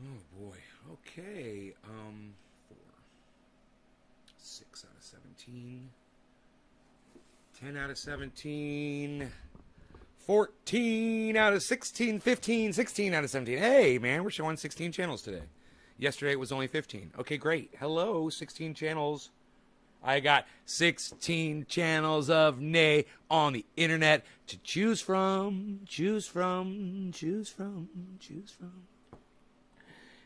Oh boy. Okay. 4. 6 out of 17. 10 out of 17. 14 out of 16. 15. 16 out of 17. Hey, man, we're showing 16 channels today. Yesterday it was only 15. Okay, great. Hello, 16 channels. I got 16 channels of Nay on the internet to choose from. Choose from. Choose from. Choose from.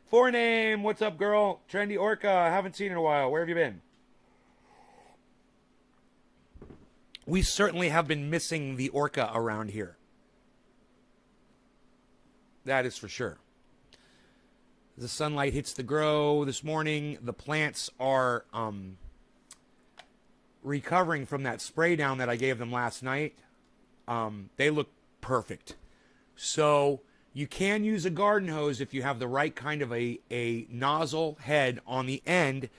For name, what's up, girl? Trendy Orca, I haven't seen in a while. Where have you been? We certainly have been missing the orca around here. That is for sure. The sunlight hits the grow this morning. The plants are recovering from that spray down that I gave them last night. They look perfect. So you can use a garden hose if you have the right kind of a nozzle head on the end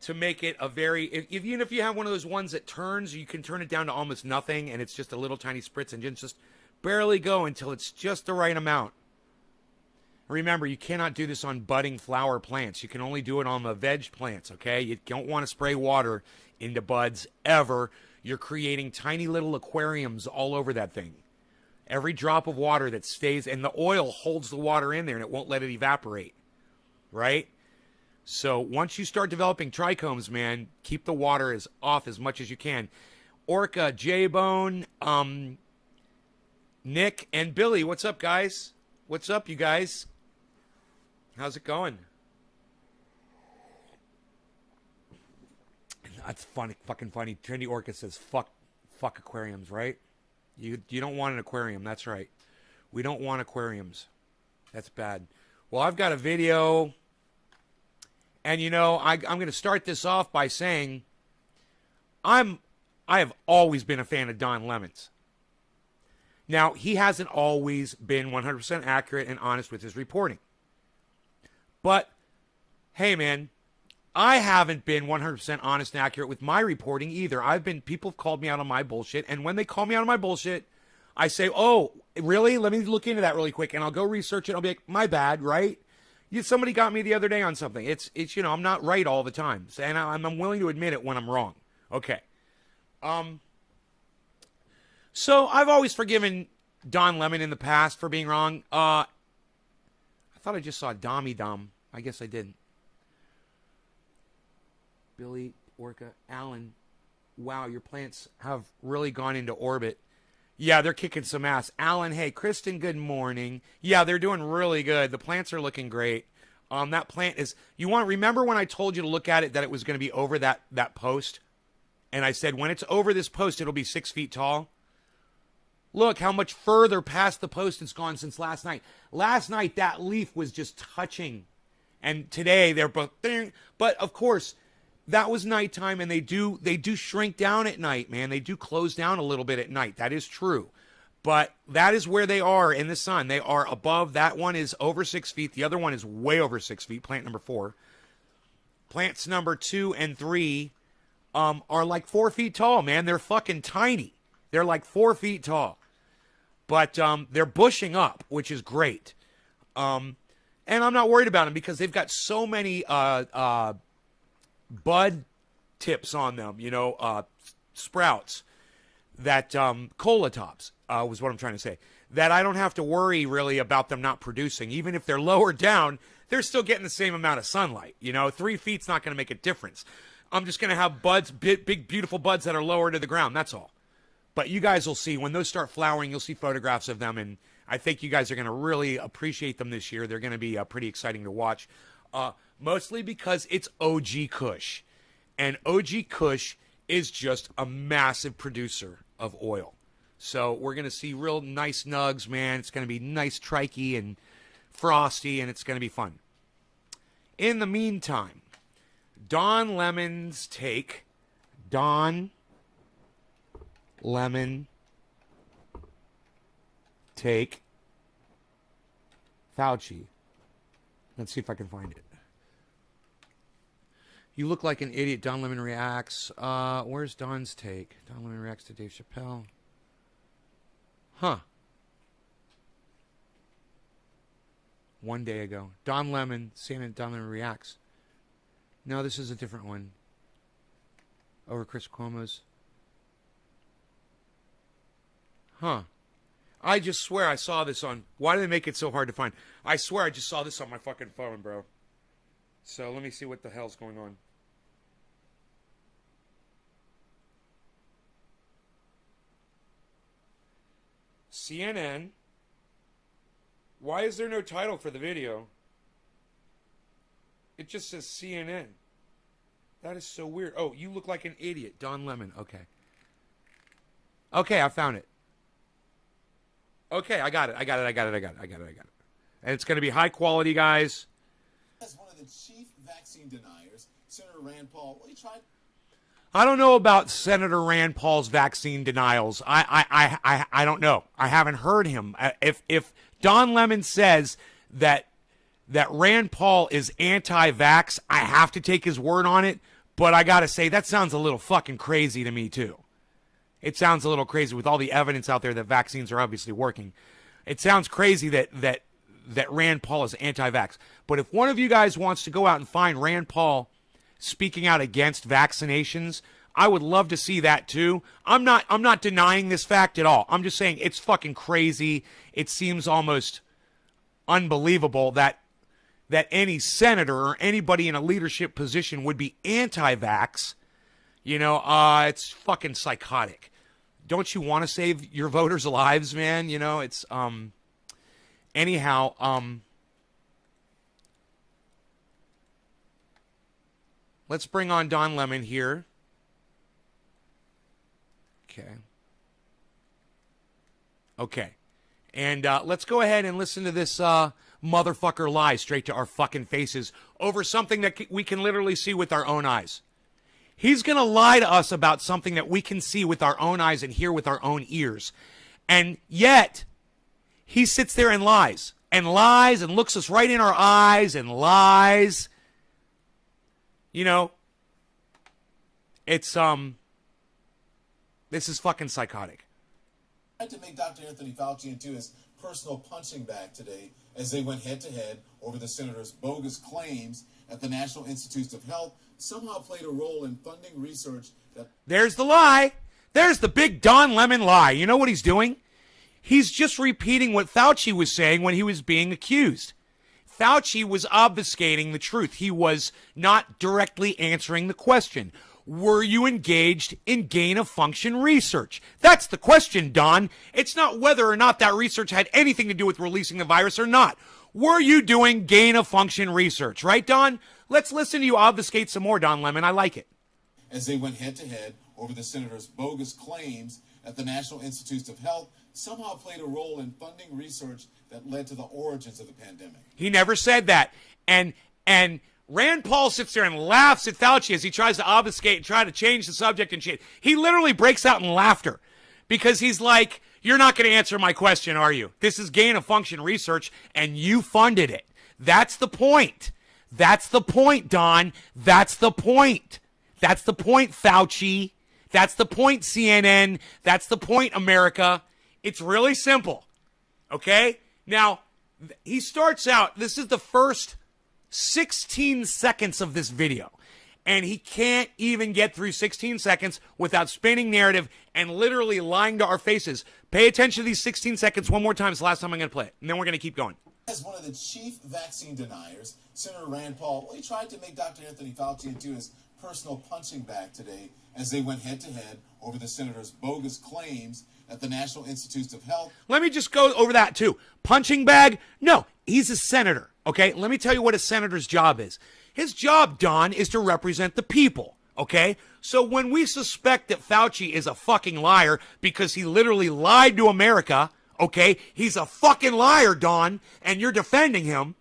to make it a very, even if you have one of those ones that turns, you can turn it down to almost nothing and it's just a little tiny spritz and just barely go until it's just the right amount. Remember, you cannot do this on budding flower plants. You can only do it on the veg plants, okay? You don't want to spray water into buds ever. You're creating tiny little aquariums all over that thing. Every drop of water that stays, and the oil holds the water in there and it won't let it evaporate, right? So once you start developing trichomes, man, keep the water off as much as you can. Orca, J-Bone, Nick, and Billy, what's up, guys? What's up, you guys? How's it going? That's funny, fucking funny. Trendy Orca says, fuck aquariums, right? You don't want an aquarium, that's right. We don't want aquariums. That's bad. Well, I've got a video, and you know, I'm going to start this off by saying I have always been a fan of Don Lemon's. Now, he hasn't always been 100% accurate and honest with his reporting. But, hey, man, I haven't been 100% honest and accurate with my reporting either. People have called me out on my bullshit, and when they call me out on my bullshit, I say, oh, really? Let me look into that really quick, and I'll go research it. I'll be like, my bad, right? Somebody got me the other day on something. It's you know, I'm not right all the time, and I'm willing to admit it when I'm wrong. Okay. So I've always forgiven Don Lemon in the past for being wrong. I thought I just saw Dommy Dom. I guess I didn't. Billy, Orca, Alan. Wow, your plants have really gone into orbit. Yeah, they're kicking some ass. Alan, hey, Kristen, good morning. Yeah, they're doing really good. The plants are looking great. That plant is, remember when I told you to look at it that it was going to be over that post? And I said, when it's over this post, it'll be 6 feet tall. Look how much further past the post it's gone since last night. Last night, that leaf was just touching. And today, they're both, but of course, that was nighttime, and they do shrink down at night, man. They do close down a little bit at night. That is true. But that is where they are in the sun. They are above. That one is over 6 feet. The other one is way over 6 feet, plant number 4. Plants number 2 and 3 are like 4 feet tall, man. They're fucking tiny. They're like 4 feet tall. But they're bushing up, which is great. And I'm not worried about them because they've got so many bud tips on them, you know, sprouts, that cola tops was what I'm trying to say, that I don't have to worry really about them not producing. Even if they're lower down, they're still getting the same amount of sunlight. You know, 3 feet's not going to make a difference. I'm just going to have buds, big, beautiful buds that are lower to the ground. That's all. But you guys will see when those start flowering, you'll see photographs of them. And I think you guys are going to really appreciate them this year. They're going to be pretty exciting to watch. Mostly because it's OG Kush. And OG Kush is just a massive producer of oil. So we're going to see real nice nugs, man. It's going to be nice tricky and frosty, and it's going to be fun. In the meantime, Don Lemon's take. Don Lemon take Fauci. Let's see if I can find it. You look like an idiot. Don Lemon reacts. Where's Don's take? Don Lemon reacts to Dave Chappelle. Huh. 1 day ago. Don Lemon, CNN Don Lemon reacts. No, this is a different one. Over Chris Cuomo's. Huh. I just swear I saw this on... Why do they make it so hard to find? I swear I just saw this on my fucking phone, bro. So let me see what the hell's going on. CNN. Why is there no title for the video? It just says CNN. That is so weird. Oh, you look like an idiot. Don Lemon. Okay. Okay, I found it. Okay, I got it. And it's going to be high quality, guys. As one of the chief vaccine deniers, Senator Rand Paul, he tried... I don't know about Senator Rand Paul's vaccine denials. I don't know. I haven't heard him. If Don Lemon says that Rand Paul is anti-vax, I have to take his word on it. But I got to say, that sounds a little fucking crazy to me, too. It sounds a little crazy with all the evidence out there that vaccines are obviously working. It sounds crazy that Rand Paul is anti-vax. But if one of you guys wants to go out and find Rand Paul speaking out against vaccinations, I would love to see that too. I'm not denying this fact at all. I'm just saying it's fucking crazy. It seems almost unbelievable that any senator or anybody in a leadership position would be anti-vax. You know, it's fucking psychotic. Don't you want to save your voters' lives, man? You know, it's anyhow, let's bring on Don Lemon here. Okay. And let's go ahead and listen to this motherfucker lie straight to our fucking faces over something that we can literally see with our own eyes. He's going to lie to us about something that we can see with our own eyes and hear with our own ears. And yet, he sits there and lies and looks us right in our eyes and lies. You know, it's, this is fucking psychotic. I had to make Dr. Anthony Fauci into his personal punching bag today as they went head-to-head over the senator's bogus claims that the National Institutes of Health somehow played a role in funding research that... There's the lie. There's the big Don Lemon lie. You know what he's doing? He's just repeating what Fauci was saying when he was being accused. Fauci was obfuscating the truth. He was not directly answering the question. Were you engaged in gain-of-function research? That's the question, Don. It's not whether or not that research had anything to do with releasing the virus or not. Were you doing gain-of-function research? Right, Don? Let's listen to you obfuscate some more, Don Lemon. I like it. As they went head-to-head over the senator's bogus claims that the National Institutes of Health somehow played a role in funding research that led to the origins of the pandemic. He never said that. And Rand Paul sits there and laughs at Fauci as he tries to obfuscate and try to change the subject and shit. He literally breaks out in laughter because he's like, you're not going to answer my question, are you? This is gain-of-function research, and you funded it. That's the point. That's the point, Don. That's the point. That's the point, Fauci. That's the point, CNN. That's the point, America. It's really simple. Okay? Now, he starts out, this is the first 16 seconds of this video. And he can't even get through 16 seconds without spinning narrative and literally lying to our faces. Pay attention to these 16 seconds one more time. It's the last time I'm going to play it. And then we're going to keep going. As one of the chief vaccine deniers, Senator Rand Paul, he tried to make Dr. Anthony Fauci into his personal punching bag today as they went head-to-head over the senator's bogus claims at the National Institutes of Health. Let me just go over that, too. Punching bag? No, he's a senator, okay? Let me tell you what a senator's job is. His job, Don, is to represent the people, okay? So when we suspect that Fauci is a fucking liar because he literally lied to America, okay? He's a fucking liar, Don, and you're defending him.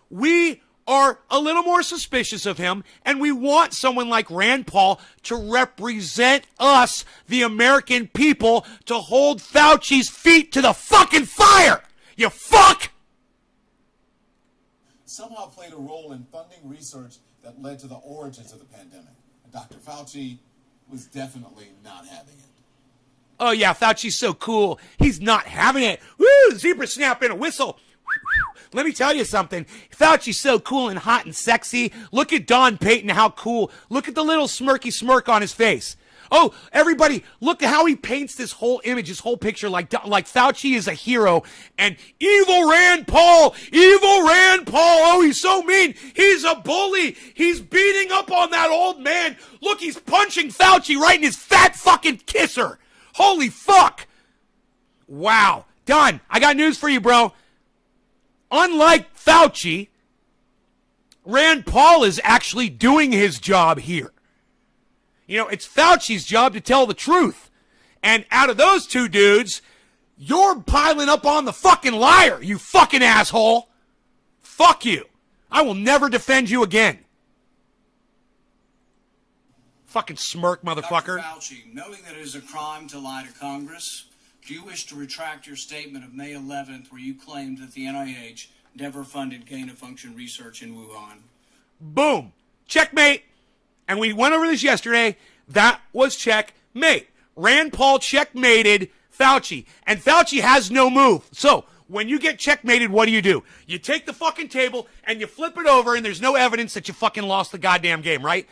We are a little more suspicious of him, and we want someone like Rand Paul to represent us, the American people, to hold Fauci's feet to the fucking fire. You fuck! Somehow played a role in funding research that led to the origins of the pandemic. And Dr. Fauci was definitely not having it. Oh, yeah, Fauci's so cool. He's not having it. Woo! Zebra snap and a whistle. Let me tell you something. Fauci's so cool and hot and sexy. Look at Don Payton, how cool. Look at the little smirky smirk on his face. Oh, everybody, look at how he paints this whole image, this whole picture like Fauci is a hero. And evil Rand Paul, oh, he's so mean. He's a bully. He's beating up on that old man. Look, he's punching Fauci right in his fat fucking kisser. Holy fuck. Wow. Don, I got news for you, bro. Unlike Fauci, Rand Paul is actually doing his job here. You know, it's Fauci's job to tell the truth. And out of those two dudes, you're piling up on the fucking liar, you fucking asshole. Fuck you. I will never defend you again. Fucking smirk, motherfucker. Dr. Fauci, knowing that it is a crime to lie to Congress, do you wish to retract your statement of May 11th where you claimed that the NIH never funded gain-of-function research in Wuhan? Boom. Checkmate. And we went over this yesterday. That was checkmate. Rand Paul checkmated Fauci. And Fauci has no move. So, when you get checkmated, what do? You take the fucking table and you flip it over and there's no evidence that you fucking lost the goddamn game, right?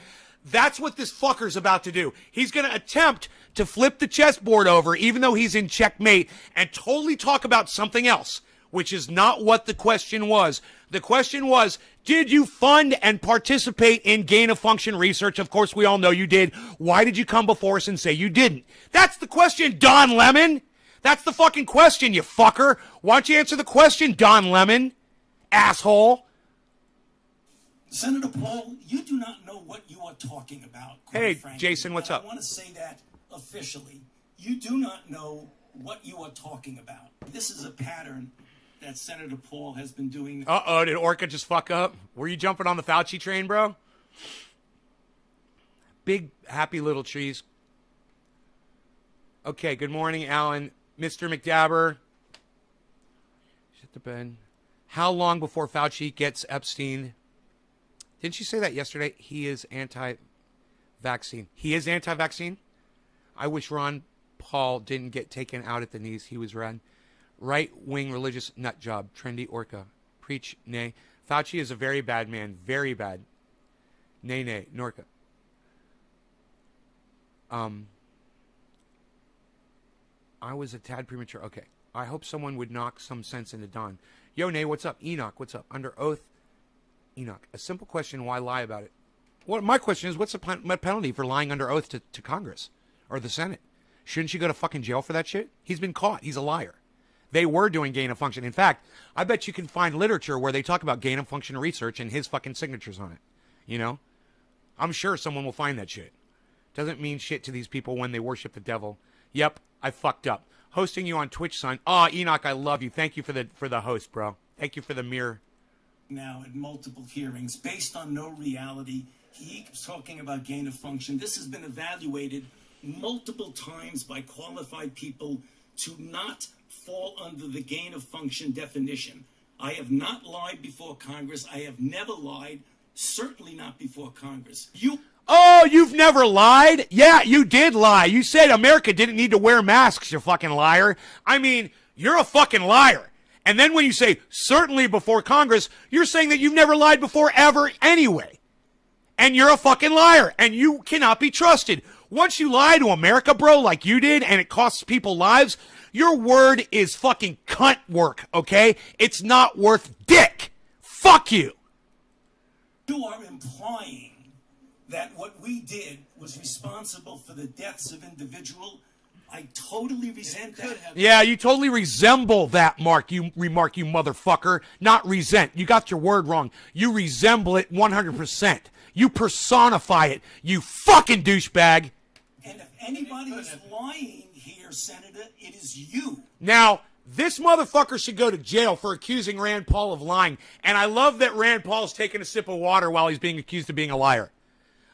That's what this fucker's about to do. He's going to attempt to flip the chessboard over, even though he's in checkmate, and totally talk about something else, which is not what the question was. The question was, did you fund and participate in gain-of-function research? Of course, we all know you did. Why did you come before us and say you didn't? That's the question, Don Lemon. That's the fucking question, you fucker. Why don't you answer the question, Don Lemon? Asshole. Senator Paul, you do not know what you are talking about. Hey, frankly. Jason, what's up? I want to say that officially. You do not know what you are talking about. This is a pattern that Senator Paul has been doing. Uh-oh, did Orca just fuck up? Were you jumping on the Fauci train, bro? Big, happy little trees. Okay, good morning, Alan. Mr. McDabber. Shit the bed. How long before Fauci gets Epstein? Didn't you say that yesterday? He is anti-vaccine. He is anti-vaccine? I wish Ron Paul didn't get taken out at the knees. He was right-wing religious nut job. Trendy Orca. Preach, nay. Fauci is a very bad man. Very bad. Nay, nay. Norca. I was a tad premature. Okay. I hope someone would knock some sense into Don. Yo, Nay, what's up? Enoch, what's up? Under oath. Enoch, a simple question, why lie about it? Well, my question is, what's the penalty for lying under oath to Congress or the Senate? Shouldn't you go to fucking jail for that shit? He's been caught. He's a liar. They were doing gain of function. In fact, I bet you can find literature where they talk about gain of function research and his fucking signatures on it. You know? I'm sure someone will find that shit. Doesn't mean shit to these people when they worship the devil. Yep, I fucked up. Hosting you on Twitch, son. Oh, Enoch, I love you. Thank you for the host, bro. Thank you for the mirror. Now at multiple hearings based on no reality. He keeps talking about gain of function. This has been evaluated multiple times by qualified people to not fall under the gain of function definition. I have not lied before Congress. I have never lied, certainly not before Congress. Oh, you've never lied? Yeah, you did lie. You said America didn't need to wear masks, you fucking liar. I mean, you're a fucking liar. And then when you say, certainly before Congress, you're saying that you've never lied before ever anyway. And you're a fucking liar. And you cannot be trusted. Once you lie to America, bro, like you did, and it costs people lives, your word is fucking cunt work, okay? It's not worth dick. Fuck you. You are implying that what we did was responsible for the deaths of individuals. I totally resent that. Yeah, you totally resemble that you motherfucker. Not resent. You got your word wrong. You resemble it 100%. You personify it, you fucking douchebag. And if anybody is lying here, Senator, it is you. Now, this motherfucker should go to jail for accusing Rand Paul of lying. And I love that Rand Paul's taking a sip of water while he's being accused of being a liar.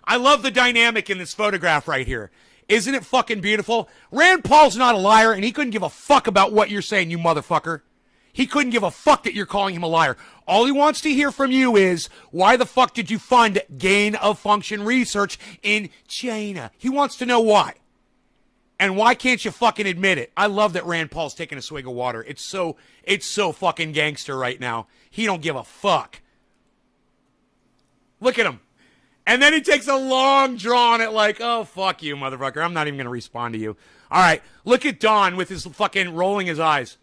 I love the dynamic in this photograph right here. Isn't it fucking beautiful? Rand Paul's not a liar, and he couldn't give a fuck about what you're saying, you motherfucker. He couldn't give a fuck that you're calling him a liar. All he wants to hear from you is, why the fuck did you fund gain of function research in China? He wants to know why. And why can't you fucking admit it? I love that Rand Paul's taking a swig of water. It's so fucking gangster right now. He don't give a fuck. Look at him. And then he takes a long draw on it like, oh, fuck you, motherfucker. I'm not even going to respond to you. All right, look at Don with his fucking rolling his eyes.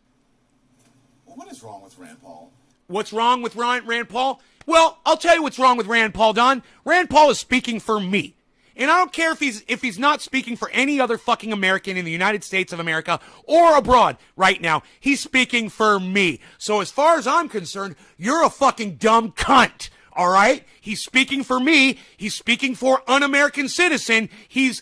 Well, what is wrong with Rand Paul? What's wrong with Rand Paul? Well, I'll tell you what's wrong with Rand Paul, Don. Rand Paul is speaking for me. And I don't care if he's not speaking for any other fucking American in the United States of America or abroad right now. He's speaking for me. So as far as I'm concerned, you're a fucking dumb cunt. All right? He's speaking for me. He's speaking for an American citizen. He's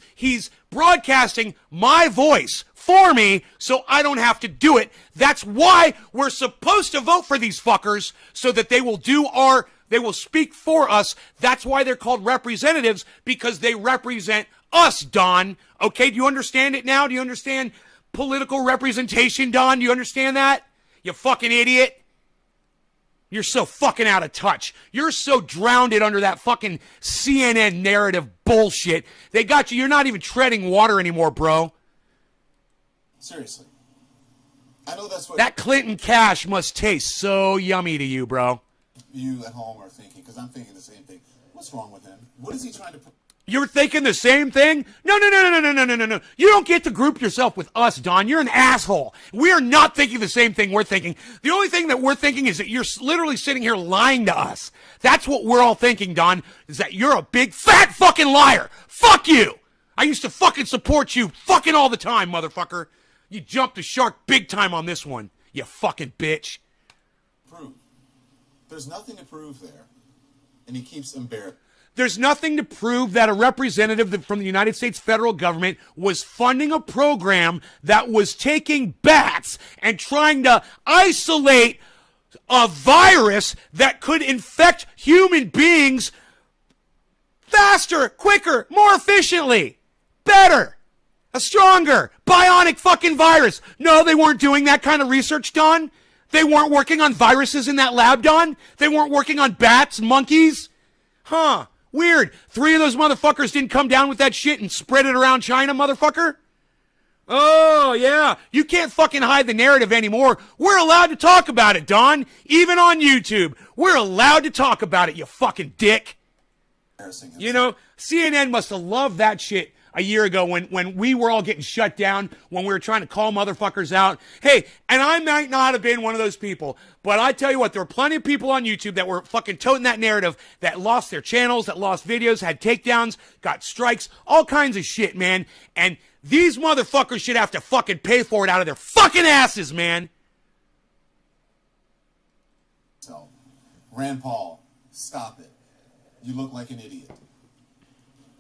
broadcasting my voice for me so I don't have to do it. That's why we're supposed to vote for these fuckers so that they will speak for us. That's why they're called representatives, because they represent us, Don. Okay, do you understand it now? Do you understand political representation, Don? Do you understand that? You fucking idiot. You're so fucking out of touch. You're so drowned under that fucking CNN narrative bullshit. They got you. You're not even treading water anymore, bro. Seriously. I know that's what that Clinton cash must taste so yummy to you, bro. You at home are thinking, because I'm thinking the same thing. What's wrong with him? What is he trying to... You're thinking the same thing? No. You don't get to group yourself with us, Don. You're an asshole. We are not thinking the same thing we're thinking. The only thing that we're thinking is that you're literally sitting here lying to us. That's what we're all thinking, Don, is that you're a big fat fucking liar. Fuck you. I used to fucking support you fucking all the time, motherfucker. You jumped the shark big time on this one, you fucking bitch. Prove. There's nothing to prove there. And he keeps embarrassing. There's nothing to prove that a representative from the United States federal government was funding a program that was taking bats and trying to isolate a virus that could infect human beings faster, quicker, more efficiently, better, a stronger, bionic fucking virus. No, they weren't doing that kind of research, Don. They weren't working on viruses in that lab, Don. They weren't working on bats, monkeys. Huh. Weird. 3 of those motherfuckers didn't come down with that shit and spread it around China, motherfucker? Oh, yeah. You can't fucking hide the narrative anymore. We're allowed to talk about it, Don. Even on YouTube. We're allowed to talk about it, you fucking dick. You know, CNN must have loved that shit a year ago when we were all getting shut down, when we were trying to call motherfuckers out. Hey, and I might not have been one of those people, but I tell you what, there were plenty of people on YouTube that were fucking toting that narrative, that lost their channels, that lost videos, had takedowns, got strikes, all kinds of shit, man. And these motherfuckers should have to fucking pay for it out of their fucking asses, man. So, Rand Paul, stop it. You look like an idiot.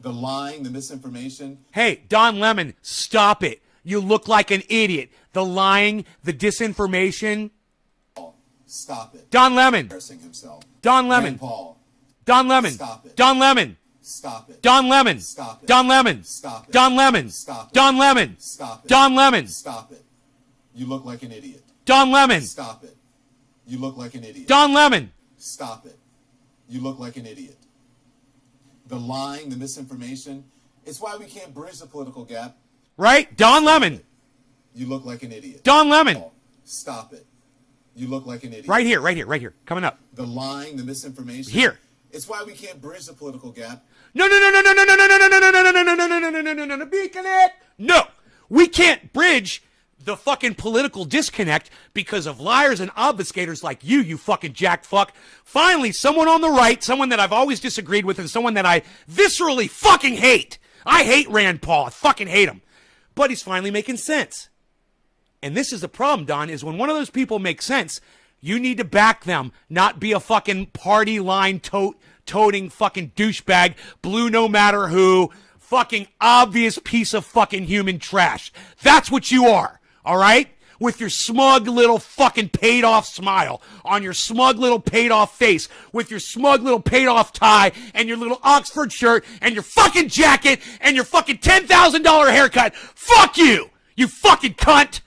The lying, the misinformation. Hey, Don Lemon, stop it. You look like an idiot. The lying, the disinformation. Stop it. Don Lemon. Embarrassing himself. Don Lemon. Rand Paul. Don Lemon. Stop it. Don Lemon. Stop it. Don Lemon. Stop it. Don Lemon. Stop it. Don Lemon. Stop it. Don Lemon. Stop it. Don Lemon. Stop it. You look like an idiot. Don Lemon. Stop it. You look like an idiot. Don Lemon. Stop it. You look like an idiot. The lying, the misinformation. It's why we can't bridge the political gap. Right? Don Lemon. You look like an idiot. Don Lemon. Stop it. You look like an idiot. Right here, right here, right here. Coming up. The lying, the misinformation. Here. It's why we can't bridge the political gap. No. Beacon it. No. We can't bridge the fucking political disconnect because of liars and obfuscators like you fucking jack fuck. Finally, someone on the right, someone that I've always disagreed with and someone that I viscerally fucking hate. I hate Rand Paul. I fucking hate him. But he's finally making sense. And this is the problem, Don, is when one of those people makes sense, you need to back them, not be a fucking party line toting fucking douchebag, blue no matter who, fucking obvious piece of fucking human trash. That's what you are, all right? With your smug little fucking paid off smile on your smug little paid off face, with your smug little paid off tie and your little Oxford shirt and your fucking jacket and your fucking $10,000 haircut. Fuck you, you fucking cunt.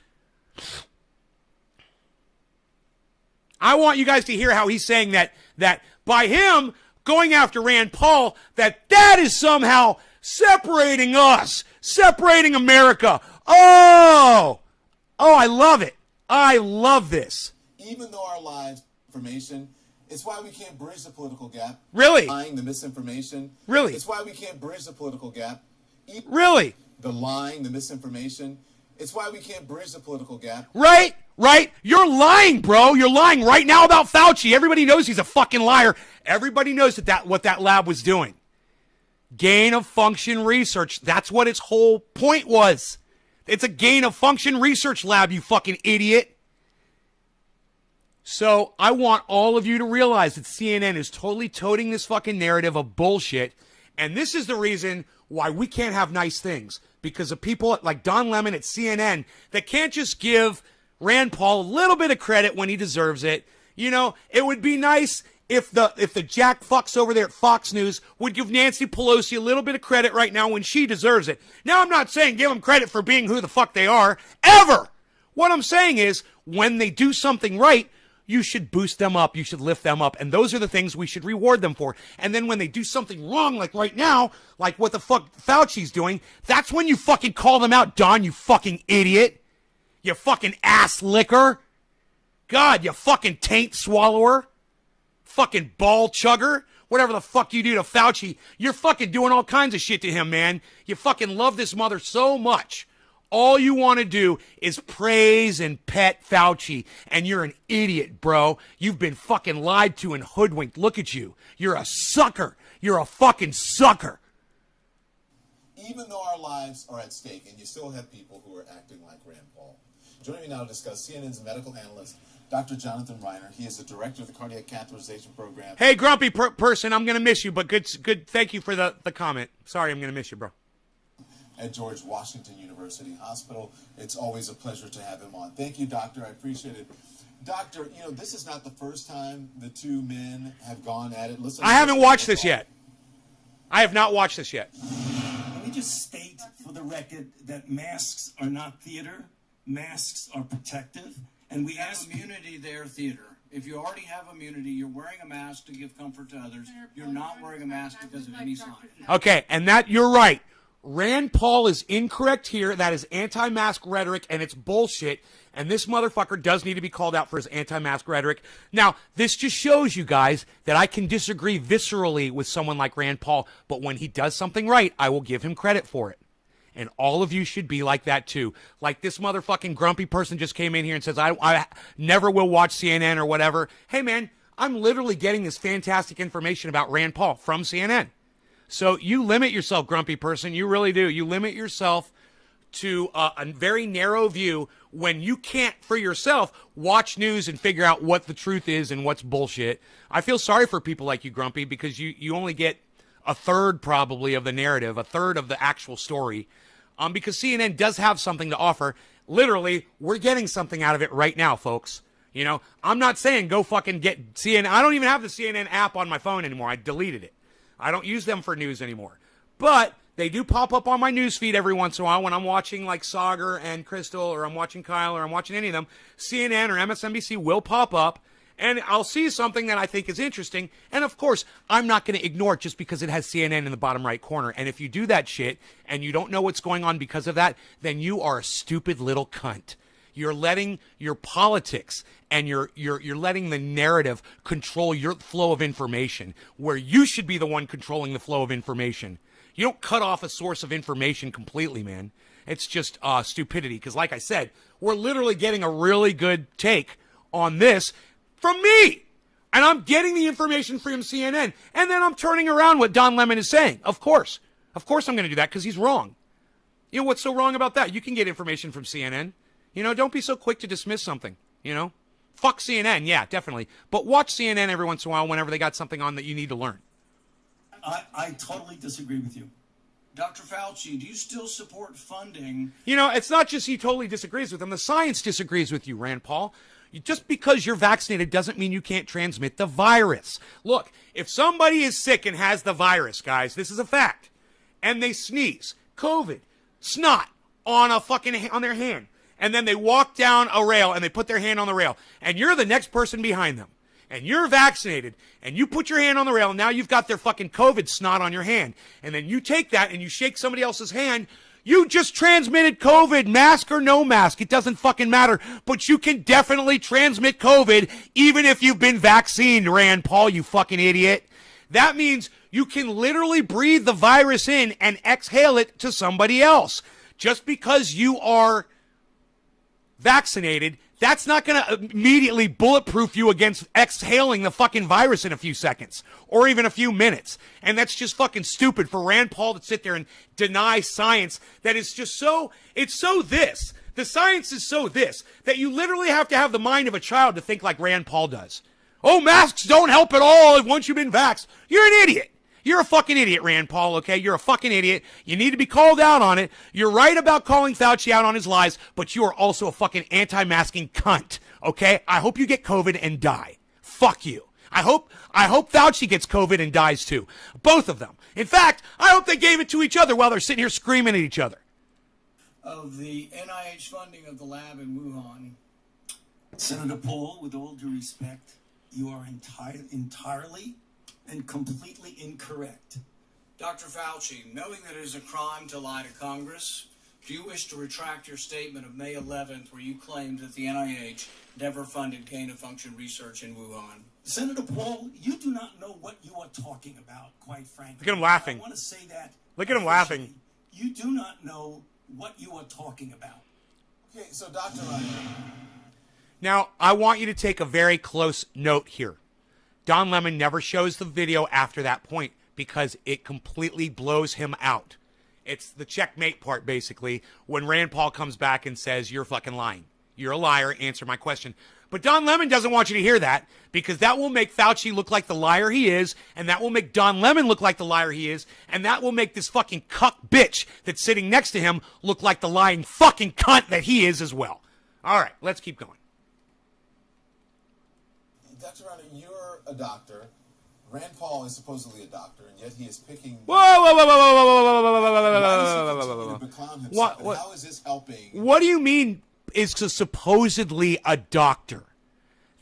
I want you guys to hear how he's saying that by him going after Rand Paul, that is somehow separating us, separating America. Oh, I love it. I love this. Even though our lives, information, it's why we can't bridge the political gap. Really? Lying, the misinformation. Really? It's why we can't bridge the political gap. Really? The lying, the misinformation. It's why we can't bridge the political gap. Right? You're lying, bro. You're lying right now about Fauci. Everybody knows he's a fucking liar. Everybody knows what that lab was doing. Gain of function research. That's what its whole point was. It's a gain of function research lab, you fucking idiot. So I want all of you to realize that CNN is totally toting this fucking narrative of bullshit. And this is the reason why we can't have nice things. Because of people like Don Lemon at CNN that can't just give Rand Paul a little bit of credit when he deserves it. You know, it would be nice if the jack fucks over there at Fox News would give Nancy Pelosi a little bit of credit right now when she deserves it. Now, I'm not saying give them credit for being who the fuck they are, ever. What I'm saying is when they do something right, you should boost them up. You should lift them up. And those are the things we should reward them for. And then when they do something wrong, like right now, like what the fuck Fauci's doing, that's when you fucking call them out, Don, you fucking idiot. You fucking ass licker. God, you fucking taint swallower. Fucking ball chugger. Whatever the fuck you do to Fauci, you're fucking doing all kinds of shit to him, man. You fucking love this mother so much. All you want to do is praise and pet Fauci, and you're an idiot, bro. You've been fucking lied to and hoodwinked. Look at you. You're a sucker. You're a fucking sucker. Even though our lives are at stake, and you still have people who are acting like Rand Paul. Joining me now to discuss CNN's medical analyst, Dr. Jonathan Reiner. He is the director of the Cardiac Catheterization Program. Hey, grumpy person, I'm going to miss you, but good. Thank you for the comment. Sorry, I'm going to miss you, bro. At George Washington University Hospital. It's always a pleasure to have him on. Thank you, Doctor. I appreciate it. Doctor, you know, this is not the first time the two men have gone at it. Listen, I haven't watched this yet. I have not watched this yet. Let me just state for the record that masks are not theater. Masks are protective. And we ask immunity there, theater. If you already have immunity, you're wearing a mask to give comfort to others. You're not wearing a mask because of any sign. Okay, and that, you're right. Rand Paul is incorrect here. That is anti-mask rhetoric, and it's bullshit. And this motherfucker does need to be called out for his anti-mask rhetoric. Now, this just shows you guys that I can disagree viscerally with someone like Rand Paul, but when he does something right, I will give him credit for it. And all of you should be like that too. Like this motherfucking grumpy person just came in here and says, I never will watch CNN or whatever. Hey man, I'm literally getting this fantastic information about Rand Paul from CNN. So you limit yourself, grumpy person. You really do. You limit yourself to a very narrow view when you can't, for yourself, watch news and figure out what the truth is and what's bullshit. I feel sorry for people like you, grumpy, because you only get a third probably of the narrative, a third of the actual story, because CNN does have something to offer. Literally, we're getting something out of it right now, folks. You know, I'm not saying go fucking get CNN. I don't even have the CNN app on my phone anymore. I deleted it. I don't use them for news anymore. But they do pop up on my news feed every once in a while when I'm watching like Sagar and Crystal, or I'm watching Kyle, or I'm watching any of them. CNN or MSNBC will pop up, and I'll see something that I think is interesting. And of course, I'm not going to ignore it just because it has CNN in the bottom right corner. And if you do that shit and you don't know what's going on because of that, then you are a stupid little cunt. You're letting your politics and you're letting the narrative control your flow of information, where you should be the one controlling the flow of information. You don't cut off a source of information completely, man. It's just stupidity. Because like I said, we're literally getting a really good take on this from me. And I'm getting the information from CNN. And then I'm turning around what Don Lemon is saying. Of course. Of course I'm going to do that because he's wrong. You know, what's so wrong about that? You can get information from CNN. You know, don't be so quick to dismiss something, you know? Fuck CNN, yeah, definitely. But watch CNN every once in a while whenever they got something on that you need to learn. I totally disagree with you. Dr. Fauci, do you still support funding? You know, it's not just he totally disagrees with them. The science disagrees with you, Rand Paul. Just because you're vaccinated doesn't mean you can't transmit the virus. Look, if somebody is sick and has the virus, guys, this is a fact, and they sneeze, COVID, snot on their hand, and then they walk down a rail and they put their hand on the rail, and you're the next person behind them, and you're vaccinated, and you put your hand on the rail, and now you've got their fucking COVID snot on your hand, and then you take that and you shake somebody else's hand, you just transmitted COVID, mask or no mask. It doesn't fucking matter. But you can definitely transmit COVID even if you've been vaccinated, Rand Paul, you fucking idiot. That means you can literally breathe the virus in and exhale it to somebody else. Just because you are vaccinated, that's not going to immediately bulletproof you against exhaling the fucking virus in a few seconds or even a few minutes. And that's just fucking stupid for Rand Paul to sit there and deny science that is just so, it's so this. The science is so this that you literally have to have the mind of a child to think like Rand Paul does. Oh, masks don't help at all once you've been vaxxed. You're an idiot. You're a fucking idiot, Rand Paul, okay? You're a fucking idiot. You need to be called out on it. You're right about calling Fauci out on his lies, but you are also a fucking anti-masking cunt, okay? I hope you get COVID and die. Fuck you. I hope Fauci gets COVID and dies too. Both of them. In fact, I hope they gave it to each other while they're sitting here screaming at each other. Of the NIH funding of the lab in Wuhan. Senator Paul, with all due respect, you are entirely and completely incorrect. Dr. Fauci, knowing that it is a crime to lie to Congress, do you wish to retract your statement of May 11th where you claimed that the NIH never funded gain-of-function research in Wuhan? Senator Paul, you do not know what you are talking about, quite frankly. Look at him laughing. I want to say that. Look at him laughing. You do not know what you are talking about. Okay, so Dr. Ryan. Now, I want you to take a very close note here. Don Lemon never shows the video after that point because it completely blows him out. It's the checkmate part, basically, when Rand Paul comes back and says, you're fucking lying. You're a liar. Answer my question. But Don Lemon doesn't want you to hear that because that will make Fauci look like the liar he is, and that will make Don Lemon look like the liar he is, and that will make this fucking cuck bitch that's sitting next to him look like the lying fucking cunt that he is as well. All right, let's keep going. Dr. Ryan, you're a doctor. Rand Paul is supposedly a doctor, and yet he is picking. Whoa, whoa, whoa, whoa, whoa, whoa, whoa, whoa, whoa, whoa, Why whoa, does he whoa, whoa, continue whoa, to whoa. beclown himself? And how is this helping? What do you mean is supposedly a doctor?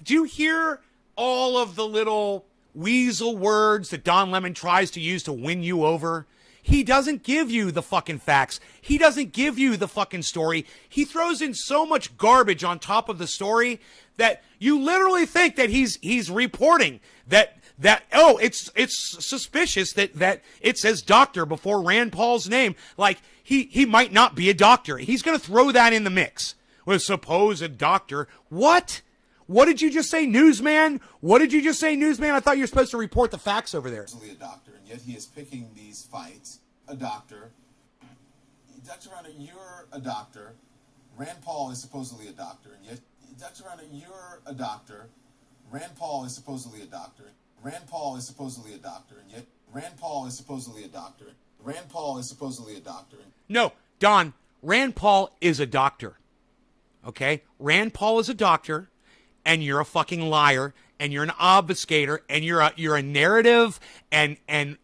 Do you hear all of the little weasel words that Don Lemon tries to use to win you over? He doesn't give you the fucking facts. He doesn't give you the fucking story. He throws in so much garbage on top of the story that you literally think that he's reporting that it's suspicious that it says doctor before Rand Paul's name. Like he might not be a doctor. He's going to throw that in the mix with supposed doctor. What? What did you just say, newsman? What did you just say, newsman? I thought you were supposed to report the facts over there. A doctor, and yet he is picking these fights. A doctor. Dr. Rana, you're a doctor. Rand Paul is supposedly a doctor, and yet Dr. Rana, you're a doctor. Rand Paul is supposedly a doctor. Rand Paul is supposedly a doctor, and yet Rand Paul is supposedly a doctor. Rand Paul is supposedly a doctor. No, Don, Rand Paul is a doctor. Okay? Rand Paul is a doctor, and you're a fucking liar, and you're an obfuscator, and you're a narrative, and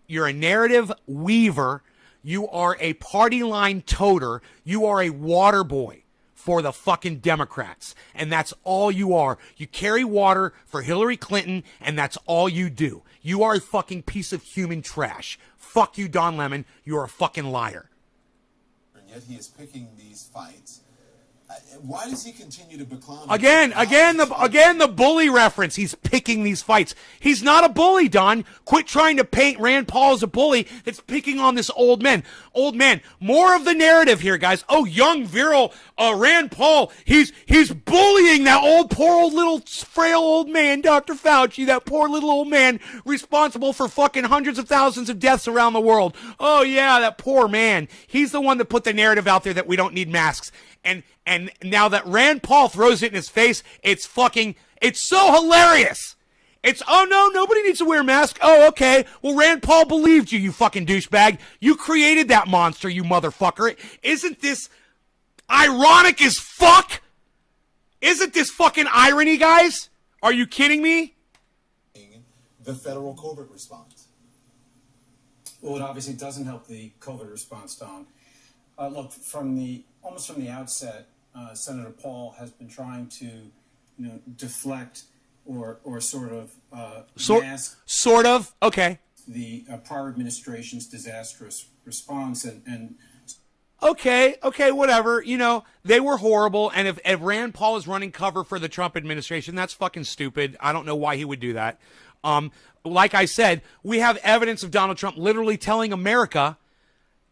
you're a narrative weaver. You are a party line toter. You are a water boy for the fucking Democrats. And that's all you are. You carry water for Hillary Clinton, and that's all you do. You are a fucking piece of human trash. Fuck you, Don Lemon. You're a fucking liar. And yet he is picking these fights. Why does he continue to beclown? Again, the bully reference. He's picking these fights. He's not a bully, Don. Quit trying to paint Rand Paul as a bully that's picking on this old man. Old man. More of the narrative here, guys. Oh, young, virile Rand Paul. He's bullying that poor old little frail old man, Dr. Fauci, that poor little old man responsible for fucking hundreds of thousands of deaths around the world. Oh, yeah, that poor man. He's the one that put the narrative out there that we don't need masks. And now that Rand Paul throws it in his face, it's so hilarious. It's, oh no, nobody needs to wear a mask. Oh, okay. Well, Rand Paul believed you, you fucking douchebag. You created that monster, you motherfucker. Isn't this ironic as fuck? Isn't this fucking irony, guys? Are you kidding me? The federal COVID response. Well, it obviously doesn't help the COVID response, Don. Look, almost from the outset, Senator Paul has been trying to, deflect or sort of mask Sort of. Okay. the prior administration's disastrous response and Okay, whatever. You know, they were horrible. And if Rand Paul is running cover for the Trump administration, that's fucking stupid. I don't know why he would do that. Like I said, we have evidence of Donald Trump literally telling America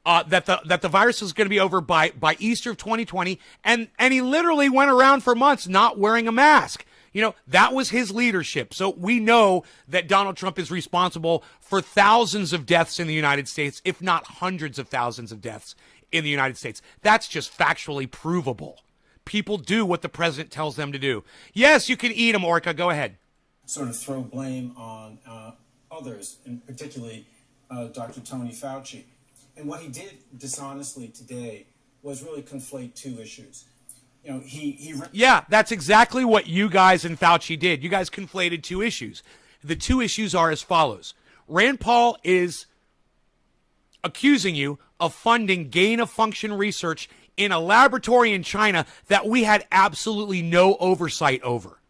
that the virus is going to be over by Easter of 2020, and he literally went around for months not wearing a mask. You know, that was his leadership. So we know that Donald Trump is responsible for thousands of deaths in the United States, if not hundreds of thousands of deaths in the United States. That's just factually provable. People do what the president tells them to do. Yes, you can eat them, Orca. Go ahead. sort of throw blame on others, and particularly Dr. Tony Fauci. And what he did dishonestly today was really conflate two issues. You know, Yeah, that's exactly what you guys and Fauci did. You guys conflated two issues. The two issues are as follows. Rand Paul is accusing you of funding gain-of-function research in a laboratory in China that we had absolutely no oversight over.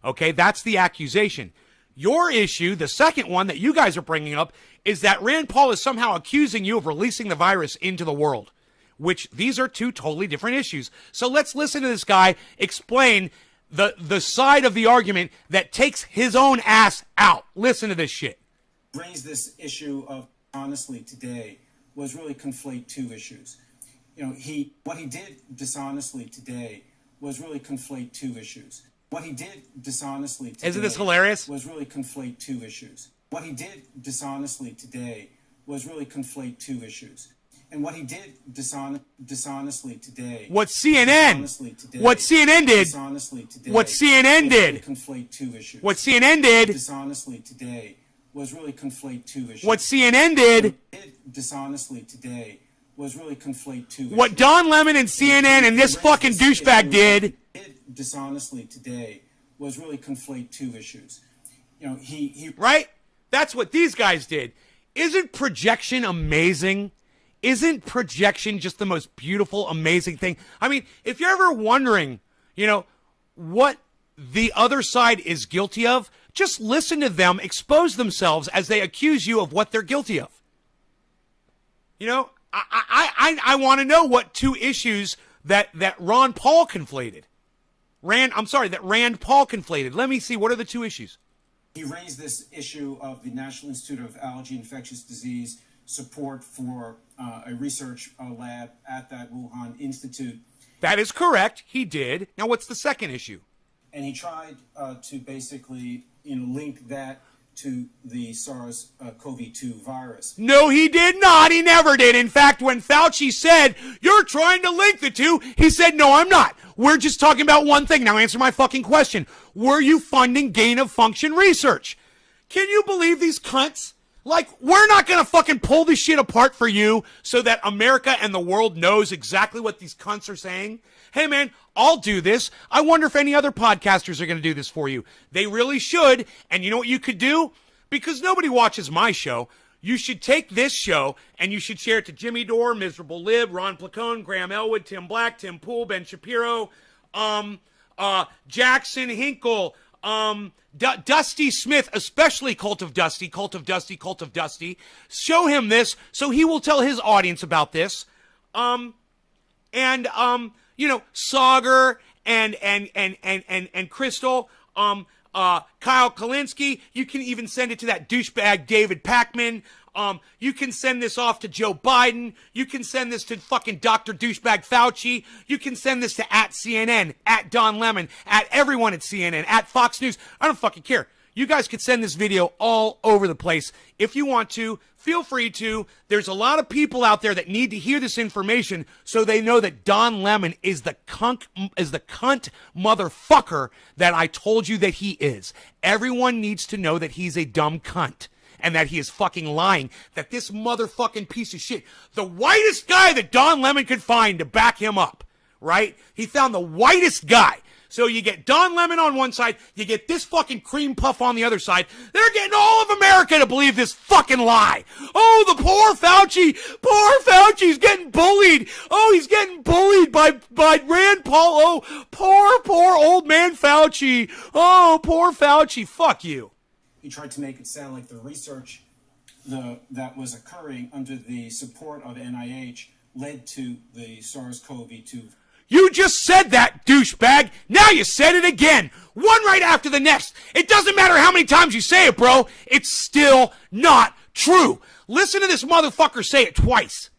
Okay, that's the accusation. Your issue, the second one that you guys are bringing up, is that Rand Paul is somehow accusing you of releasing the virus into the world, which these are two totally different issues. So let's listen to this guy explain the side of the argument that takes his own ass out. Listen to this shit. Raise this issue of honestly today was really conflate two issues. You know, what he did dishonestly today was really conflate two issues. What he did dishonestly today Isn't this hilarious? was really conflate two issues. What he did dishonestly today was really conflate two issues. And what he did dishonestly today. What CNN did. What CNN did. Conflate two issues. What CNN did. Dishonestly today was really conflate two issues. What CNN did. Dishonestly today was really conflate two issues. What Don Lemon and CNN and this fucking douchebag did. Dishonestly today was really conflate two issues. You know, he right? That's what these guys did. Isn't projection amazing? Isn't projection just the most beautiful, amazing thing? I mean, if you're ever wondering, you know, what the other side is guilty of, just listen to them expose themselves as they accuse you of what they're guilty of. You know, I want to know what two issues that Ron Paul conflated. That Rand Paul conflated. Let me see. What are the two issues? He raised this issue of the National Institute of Allergy and Infectious Disease support for a research lab at that Wuhan Institute. That is correct. He did. Now, what's the second issue? And he tried to basically, link that to the SARS-CoV-2 virus. No, he did not. He never did. In fact, when Fauci said, you're trying to link the two, he said, no, I'm not. We're just talking about one thing. Now answer my fucking question. Were you funding gain-of-function research? Can you believe these cunts? Like, we're not going to fucking pull this shit apart for you so that America and the world knows exactly what these cunts are saying. Hey, man, I'll do this. I wonder if any other podcasters are going to do this for you. They really should. And you know what you could do? Because nobody watches my show. You should take this show and you should share it to Jimmy Dore, Miserable Lib, Ron Placone, Graham Elwood, Tim Black, Tim Poole, Ben Shapiro, Jackson Hinkle, Dusty Smith, especially Cult of Dusty. Show him this so he will tell his audience about this. Sauger and Crystal, Kyle Kalinske. You can even send it to that douchebag David Pakman. You can send this off to Joe Biden. You can send this to fucking Dr. Douchebag Fauci. You can send this to @CNN, @Don Lemon, @everyone at CNN, @Fox News. I don't fucking care. You guys could send this video all over the place. If you want to, feel free to. There's a lot of people out there that need to hear this information so they know that Don Lemon is the cunt motherfucker that I told you that he is. Everyone needs to know that he's a dumb cunt. And that he is fucking lying. That this motherfucking piece of shit, the whitest guy that Don Lemon could find to back him up, right? He found the whitest guy. So you get Don Lemon on one side, you get this fucking cream puff on the other side. They're getting all of America to believe this fucking lie. Oh, the poor Fauci. Poor Fauci's getting bullied. Oh, he's getting bullied by Rand Paul. Oh, poor old man Fauci. Oh, poor Fauci. Fuck you. He tried to make it sound like the research that was occurring under the support of NIH led to the SARS-CoV-2. You just said that, douchebag. Now you said it again. One right after the next. It doesn't matter how many times you say it, bro. It's still not true. Listen to this motherfucker say it twice.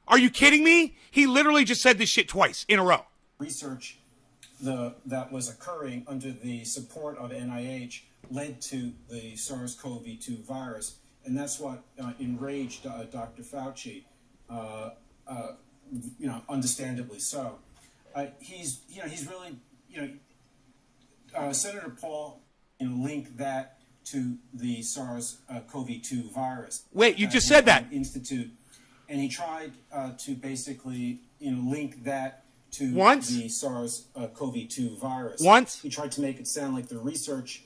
Are you kidding me? He literally just said this shit twice in a row. Research that was occurring under the support of NIH led to the SARS-CoV-2 virus. And that's what enraged Dr. Fauci, understandably so. He's really, Senator Paul, linked that to the SARS-CoV-2 virus. Wait, you just said that. Institute, and he tried to basically, link that to the SARS-CoV-2 virus. Once? He tried to make it sound like the research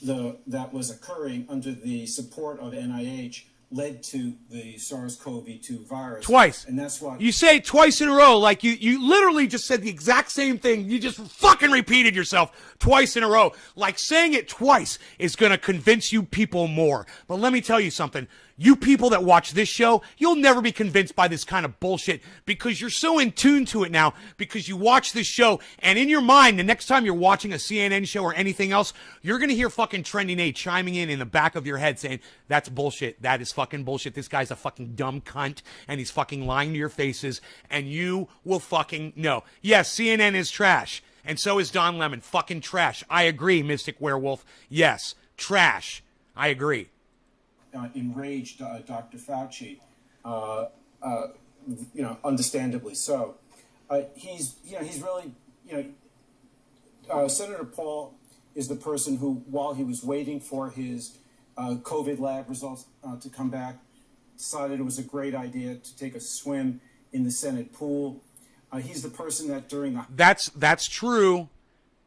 that was occurring under the support of NIH led to the SARS-CoV-2 virus. Twice. And that's what... You say it twice in a row, like you literally just said the exact same thing. You just fucking repeated yourself twice in a row. Like saying it twice is going to convince you people more. But let me tell you something. You people that watch this show, you'll never be convinced by this kind of bullshit because you're so in tune to it now because you watch this show and in your mind, the next time you're watching a CNN show or anything else, you're going to hear fucking Trending A chiming in the back of your head saying, that's bullshit. That is fucking bullshit. This guy's a fucking dumb cunt and he's fucking lying to your faces and you will fucking know. Yes, CNN is trash and so is Don Lemon. Fucking trash. I agree, Mystic Werewolf. Yes, trash. I agree. Enraged Dr. Fauci, understandably so. He's really, Senator Paul is the person who, while he was waiting for his COVID lab results to come back, decided it was a great idea to take a swim in the Senate pool. He's the person that during the... That's true.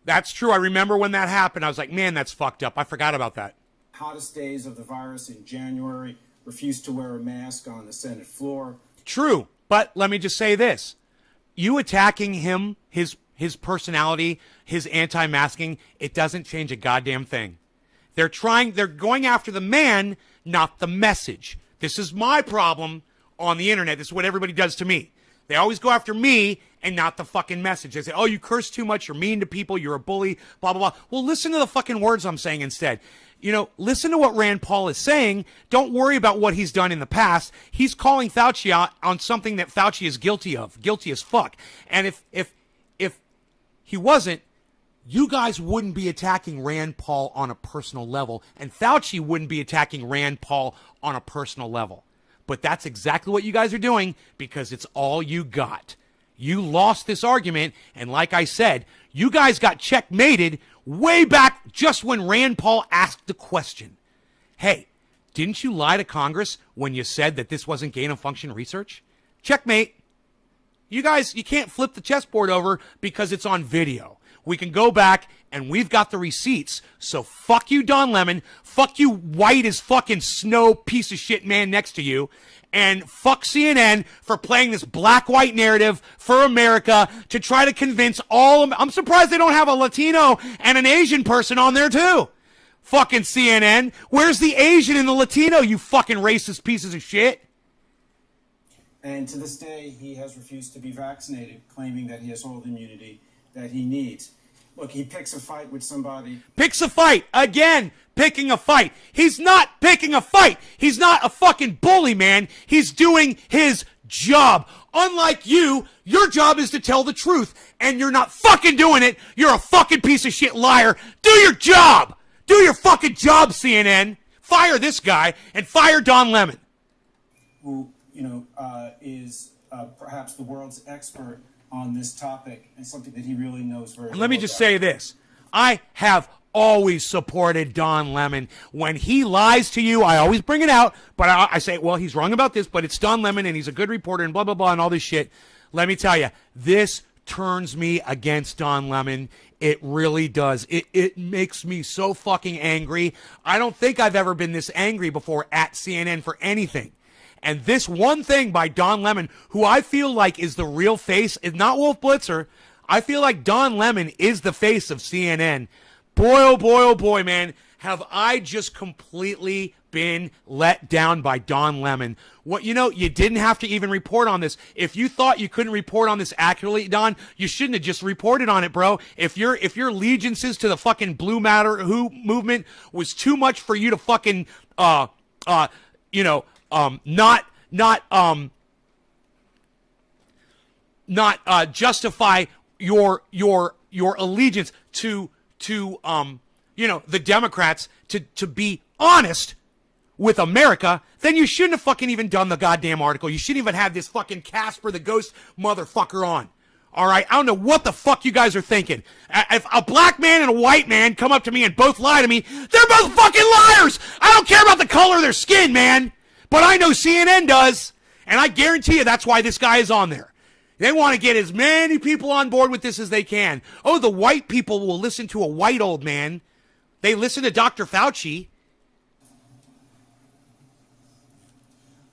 That's true. I remember when that happened. I was like, man, that's fucked up. I forgot about that. Hottest days of the virus in January, refused to wear a mask on the Senate floor. True, but let me just say this. You attacking him, his personality, his anti-masking, it doesn't change a goddamn thing. They're going after the man, not the message. This is my problem on the internet. This is what everybody does to me. They always go after me and not the fucking message. They say, oh, you curse too much, you're mean to people, you're a bully, blah, blah, blah. Well, listen to the fucking words I'm saying instead. Listen to what Rand Paul is saying. Don't worry about what he's done in the past. He's calling Fauci out on something that Fauci is guilty of. Guilty as fuck. And if he wasn't, you guys wouldn't be attacking Rand Paul on a personal level. And Fauci wouldn't be attacking Rand Paul on a personal level. But that's exactly what you guys are doing because it's all you got. You lost this argument. And like I said, you guys got checkmated way back just when Rand Paul asked the question. Hey, didn't you lie to Congress when you said that this wasn't gain-of-function research? Checkmate. You guys, you can't flip the chessboard over because it's on video. We can go back and we've got the receipts. So fuck you, Don Lemon. Fuck you, white as fucking snow piece of shit man next to you. And fuck CNN for playing this black-white narrative for America to try to convince I'm surprised they don't have a Latino and an Asian person on there too. Fucking CNN. Where's the Asian and the Latino, you fucking racist pieces of shit? And to this day, he has refused to be vaccinated, claiming that he has all the immunity that he needs. Look, he picks a fight with somebody. Picks a fight. Again, picking a fight. He's not picking a fight. He's not a fucking bully, man. He's doing his job. Unlike you, your job is to tell the truth. And you're not fucking doing it. You're a fucking piece of shit liar. Do your job. Do your fucking job, CNN. Fire this guy and fire Don Lemon. Who, is perhaps the world's expert on this topic and something that he really knows very well. And let me just say this. I have always supported Don Lemon. When he lies to you, I always bring it out, but I say, well, he's wrong about this, but it's Don Lemon and he's a good reporter and blah, blah, blah, and all this shit. Let me tell you, this turns me against Don Lemon. It really does. It makes me so fucking angry. I don't think I've ever been this angry before at CNN for anything. And this one thing by Don Lemon, who I feel like is the real face, is not Wolf Blitzer. I feel like Don Lemon is the face of CNN. Boy, oh boy, man, have I just completely been let down by Don Lemon. What, you didn't have to even report on this. If you thought you couldn't report on this accurately, Don, you shouldn't have just reported on it, bro. If your allegiances to the fucking Blue Matter Who movement was too much for you to fucking not justify your allegiance to the Democrats to be honest with America, then you shouldn't have fucking even done the goddamn article. You shouldn't even have this fucking Casper the Ghost motherfucker on. All right? I don't know what the fuck you guys are thinking. If a black man and a white man come up to me and both lie to me, they're both fucking liars! I don't care about the color of their skin, man! But I know CNN does, and I guarantee you that's why this guy is on there. They want to get as many people on board with this as they can. Oh, the white people will listen to a white old man. They listen to Dr. Fauci.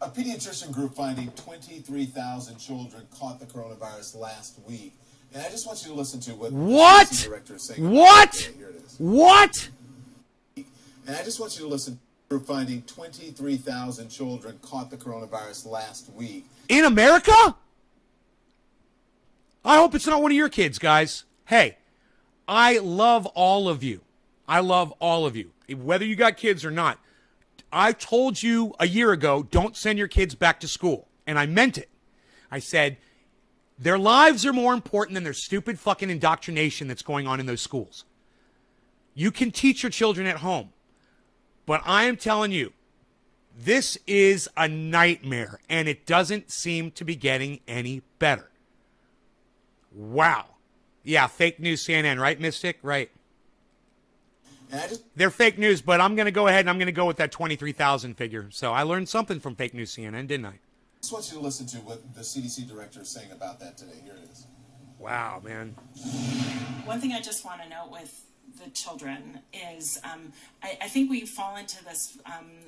A pediatrician group finding 23,000 children caught the coronavirus last week. And I just want you to listen to what the CDC director is saying. What? Here it is. What? And I just want you to listen to the group finding 23,000 children caught the coronavirus last week. In America? I hope it's not one of your kids, guys. Hey, I love all of you. I love all of you, whether you got kids or not. I told you a year ago, don't send your kids back to school. And I meant it. I said, their lives are more important than their stupid fucking indoctrination that's going on in those schools. You can teach your children at home. But I am telling you, this is a nightmare. And it doesn't seem to be getting any better. Wow. Yeah, fake news CNN, right, Mystic? Right. They're fake news, but I'm going to go ahead and I'm going to go with that 23,000 figure. So I learned something from fake news CNN, didn't I? I just want you to listen to what the CDC director is saying about that today. Here it is. Wow, man. One thing I just want to note with the children is I think we fall into this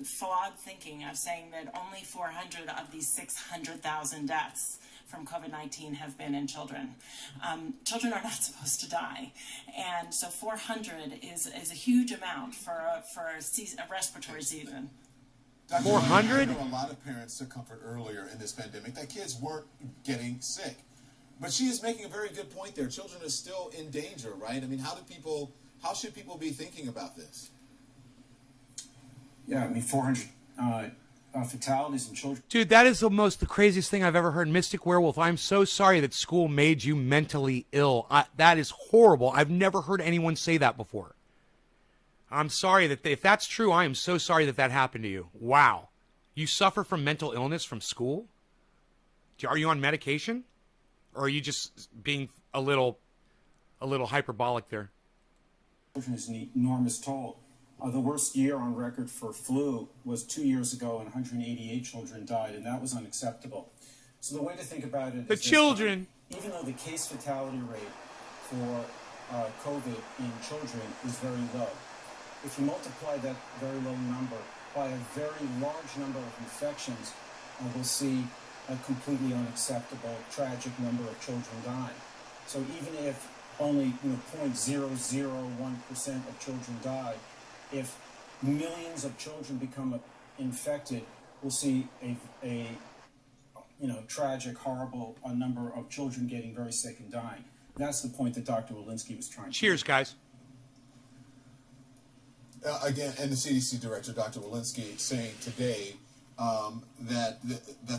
flawed thinking of saying that only 400 of these 600,000 deaths from COVID-19 have been in children. Children are not supposed to die. And so 400 is a huge amount for a respiratory season. 400? A lot of parents took comfort earlier in this pandemic that kids weren't getting sick. But she is making a very good point there. Children are still in danger, right? I mean, how should people be thinking about this? Yeah, I mean, 400 fatalities in children. Dude, that is the craziest thing I've ever heard. Mystic Werewolf, I'm so sorry that school made you mentally ill. That is horrible. I've never heard anyone say that before. I'm sorry that if that's true, I am so sorry that happened to you. Wow. You suffer from mental illness from school? Are you on medication? Or are you just being a little hyperbolic there? Children is an enormous toll. The worst year on record for flu was 2 years ago, and 188 children died, and that was unacceptable. So the way to think about it is the children. Even though the case fatality rate for COVID in children is very low, if you multiply that very low number by a very large number of infections, we'll see a completely unacceptable, tragic number of children dying. So even if only 0.001% of children die, if millions of children become infected, we'll see a tragic, horrible number of children getting very sick and dying. That's the point that Dr. Walensky was trying to make. Cheers, guys. Again, and the CDC director, Dr. Walensky, saying today that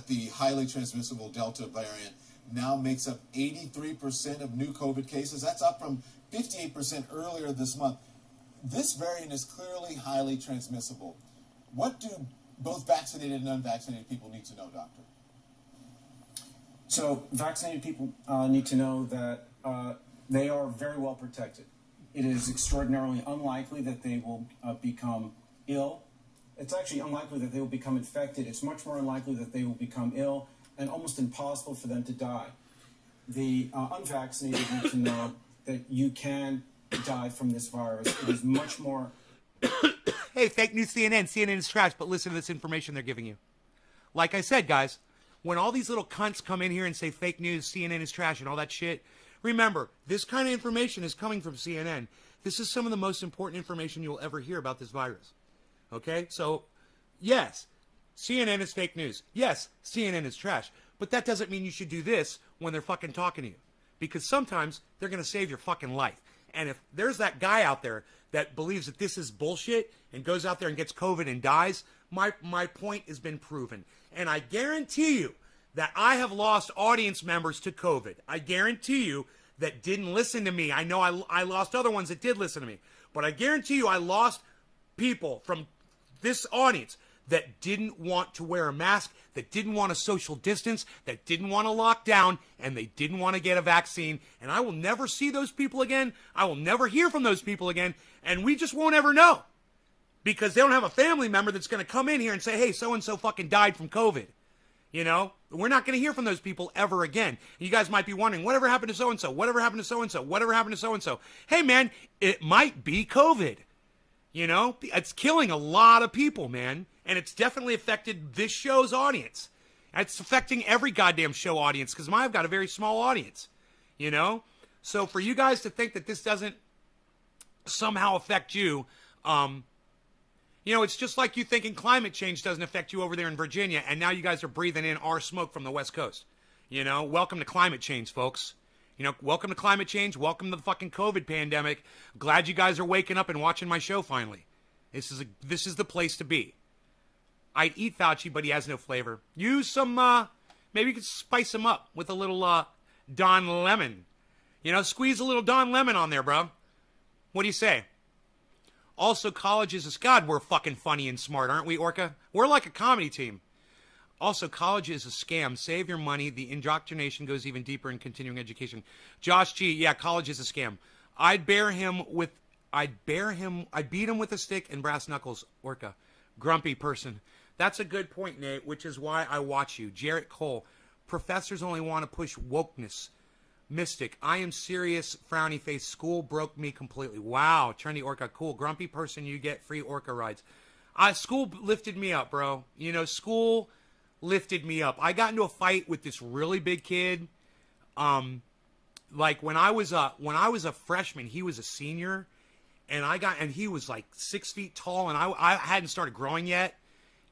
the highly transmissible Delta variant now makes up 83% of new COVID cases. That's up from 58% earlier this month. This variant is clearly highly transmissible. What do both vaccinated and unvaccinated people need to know, doctor? So vaccinated people need to know that they are very well protected. It is extraordinarily unlikely that they will become ill. It's actually unlikely that they will become infected. It's much more unlikely that they will become ill, and almost impossible for them to die. the unvaccinated need to know that you can die from this virus. It is much more. Hey, fake news CNN. CNN is trash, but listen to this information they're giving you. Like I said, guys, when all these little cunts come in here and say fake news, CNN is trash and all that shit, remember, this kind of information is coming from CNN. This is some of the most important information you'll ever hear about this virus. Okay? So, yes, CNN is fake news. Yes, CNN is trash. But that doesn't mean you should do this when they're fucking talking to you. Because sometimes they're going to save your fucking life. And if there's that guy out there that believes that this is bullshit and goes out there and gets COVID and dies, my point has been proven. And I guarantee you that I have lost audience members to COVID. I guarantee you that didn't listen to me. I know I lost other ones that did listen to me. But I guarantee you I lost people from this audience that didn't want to wear a mask, that didn't want to social distance, that didn't want to lock down, and they didn't want to get a vaccine. And I will never see those people again. I will never hear from those people again. And we just won't ever know. Because they don't have a family member that's going to come in here and say, hey, so-and-so fucking died from COVID. You know? We're not going to hear from those people ever again. You guys might be wondering, whatever happened to so-and-so? Whatever happened to so-and-so? Whatever happened to so-and-so? Hey, man, it might be COVID. You know? It's killing a lot of people, man. And it's definitely affected this show's audience. It's affecting every goddamn show audience because I've got a very small audience. You know? So for you guys to think that this doesn't somehow affect you, you know, it's just like you thinking climate change doesn't affect you over there in Virginia, and now you guys are breathing in our smoke from the West Coast. You know, welcome to climate change, folks. You know, welcome to climate change. Welcome to the fucking COVID pandemic. Glad you guys are waking up and watching my show finally. This is the place to be. I'd eat Fauci, but he has no flavor. Use some, maybe you could spice him up with a little Don Lemon. You know, squeeze a little Don Lemon on there, bro. What do you say? Also, colleges is, God, we're fucking funny and smart, aren't we, Orca? We're like a comedy team. Also, college is a scam. Save your money. The indoctrination goes even deeper in continuing education. Josh G, yeah, college is a scam. I'd beat him with a stick and brass knuckles, Orca. Grumpy person. That's a good point, Nate, which is why I watch you. Jarrett Cole, professors only want to push wokeness. Mystic, I am serious, frowny face. School broke me completely. Wow, trendy Orca, cool. Grumpy person, you get free Orca rides. School lifted me up, bro. You know, school lifted me up. I got into a fight with this really big kid. Like when I was a freshman, he was a senior, and he was like 6 feet tall, and I hadn't started growing yet,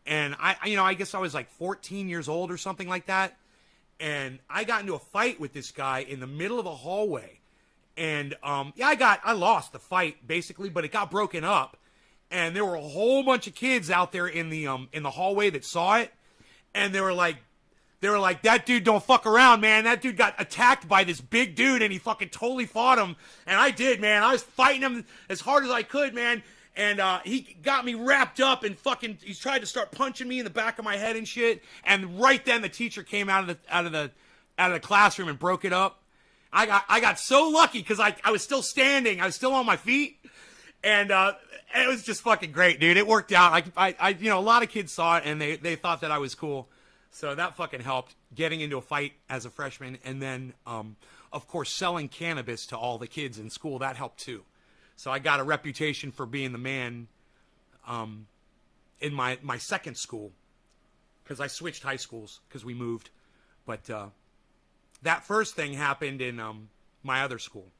and I guess I was like 14 years old or something like that. And I got into a fight with this guy in the middle of a hallway. And, I lost the fight, basically, but it got broken up. And there were a whole bunch of kids out there in the hallway that saw it. And they were like, that dude don't fuck around, man. That dude got attacked by this big dude, and he fucking totally fought him. And I did, man. I was fighting him as hard as I could, man. And he got me wrapped up and fucking, he tried to start punching me in the back of my head and shit. And right then the teacher came out of the classroom and broke it up. I got so lucky because I was still standing. I was still on my feet. And it was just fucking great, dude. It worked out. I a lot of kids saw it and they thought that I was cool. So that fucking helped, getting into a fight as a freshman. And then, of course, selling cannabis to all the kids in school, that helped too. So I got a reputation for being the man in my second school, because I switched high schools because we moved. But that first thing happened in my other school.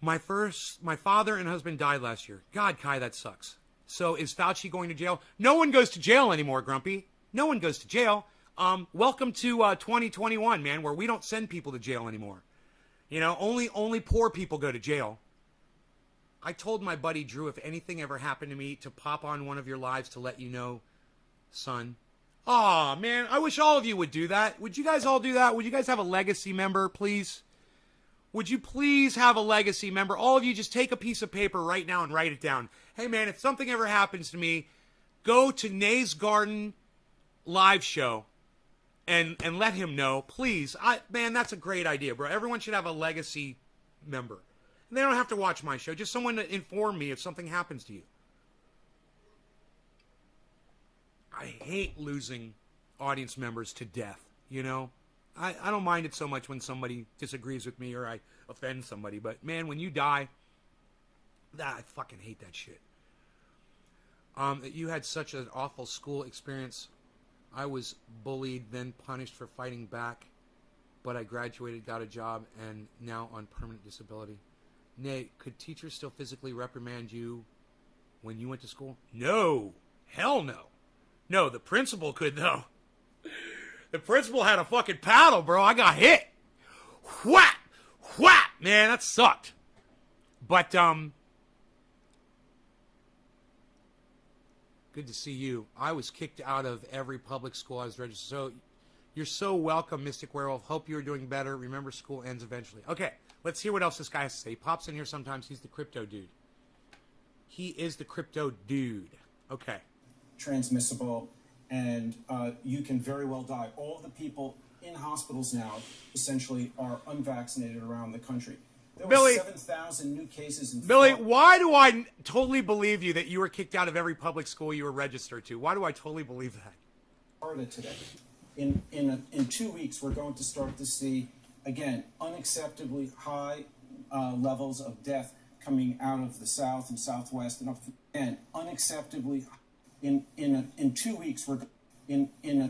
My father and husband died last year. God, Kai, that sucks. So is Fauci going to jail? No one goes to jail anymore, Grumpy. No one goes to jail. Welcome to 2021, man, where we don't send people to jail anymore. You know, only poor people go to jail. I told my buddy Drew, if anything ever happened to me, to pop on one of your lives to let you know, son. Aw, man, I wish all of you would do that. Would you guys all do that? Would you guys have a legacy member, please? Would you please have a legacy member? All of you, just take a piece of paper right now and write it down. Hey, man, if something ever happens to me, go to Nay's Garden live show and let him know, please. Man, that's a great idea, bro. Everyone should have a legacy member. And they don't have to watch my show. Just someone to inform me if something happens to you. I hate losing audience members to death, you know? I don't mind it so much when somebody disagrees with me or I offend somebody. But, man, when you die, I fucking hate that shit. You had such an awful school experience. I was bullied, then punished for fighting back. But I graduated, got a job, and now on permanent disability. Nate, could teachers still physically reprimand you when you went to school? No. Hell no. No, the principal could, though. The principal had a fucking paddle, bro. I got hit. Whap! Whap! Man, that sucked. But, good to see you. I was kicked out of every public school I was registered. So, you're so welcome, Mystic Werewolf. Hope you're doing better. Remember, school ends eventually. Okay, let's hear what else this guy has to say. He pops in here sometimes. He's the crypto dude. He is the crypto dude. Okay. Transmissible, and you can very well die. All of the people in hospitals now essentially are unvaccinated around the country. There Billy, were 7,000 new cases in Billy, why do I totally believe you that you were kicked out of every public school you were registered to? Why do I totally believe that? Florida today. In 2 weeks, we're going to start to see, again, unacceptably high levels of death coming out of the South and Southwest, and again, unacceptably. In 2 weeks, we're going to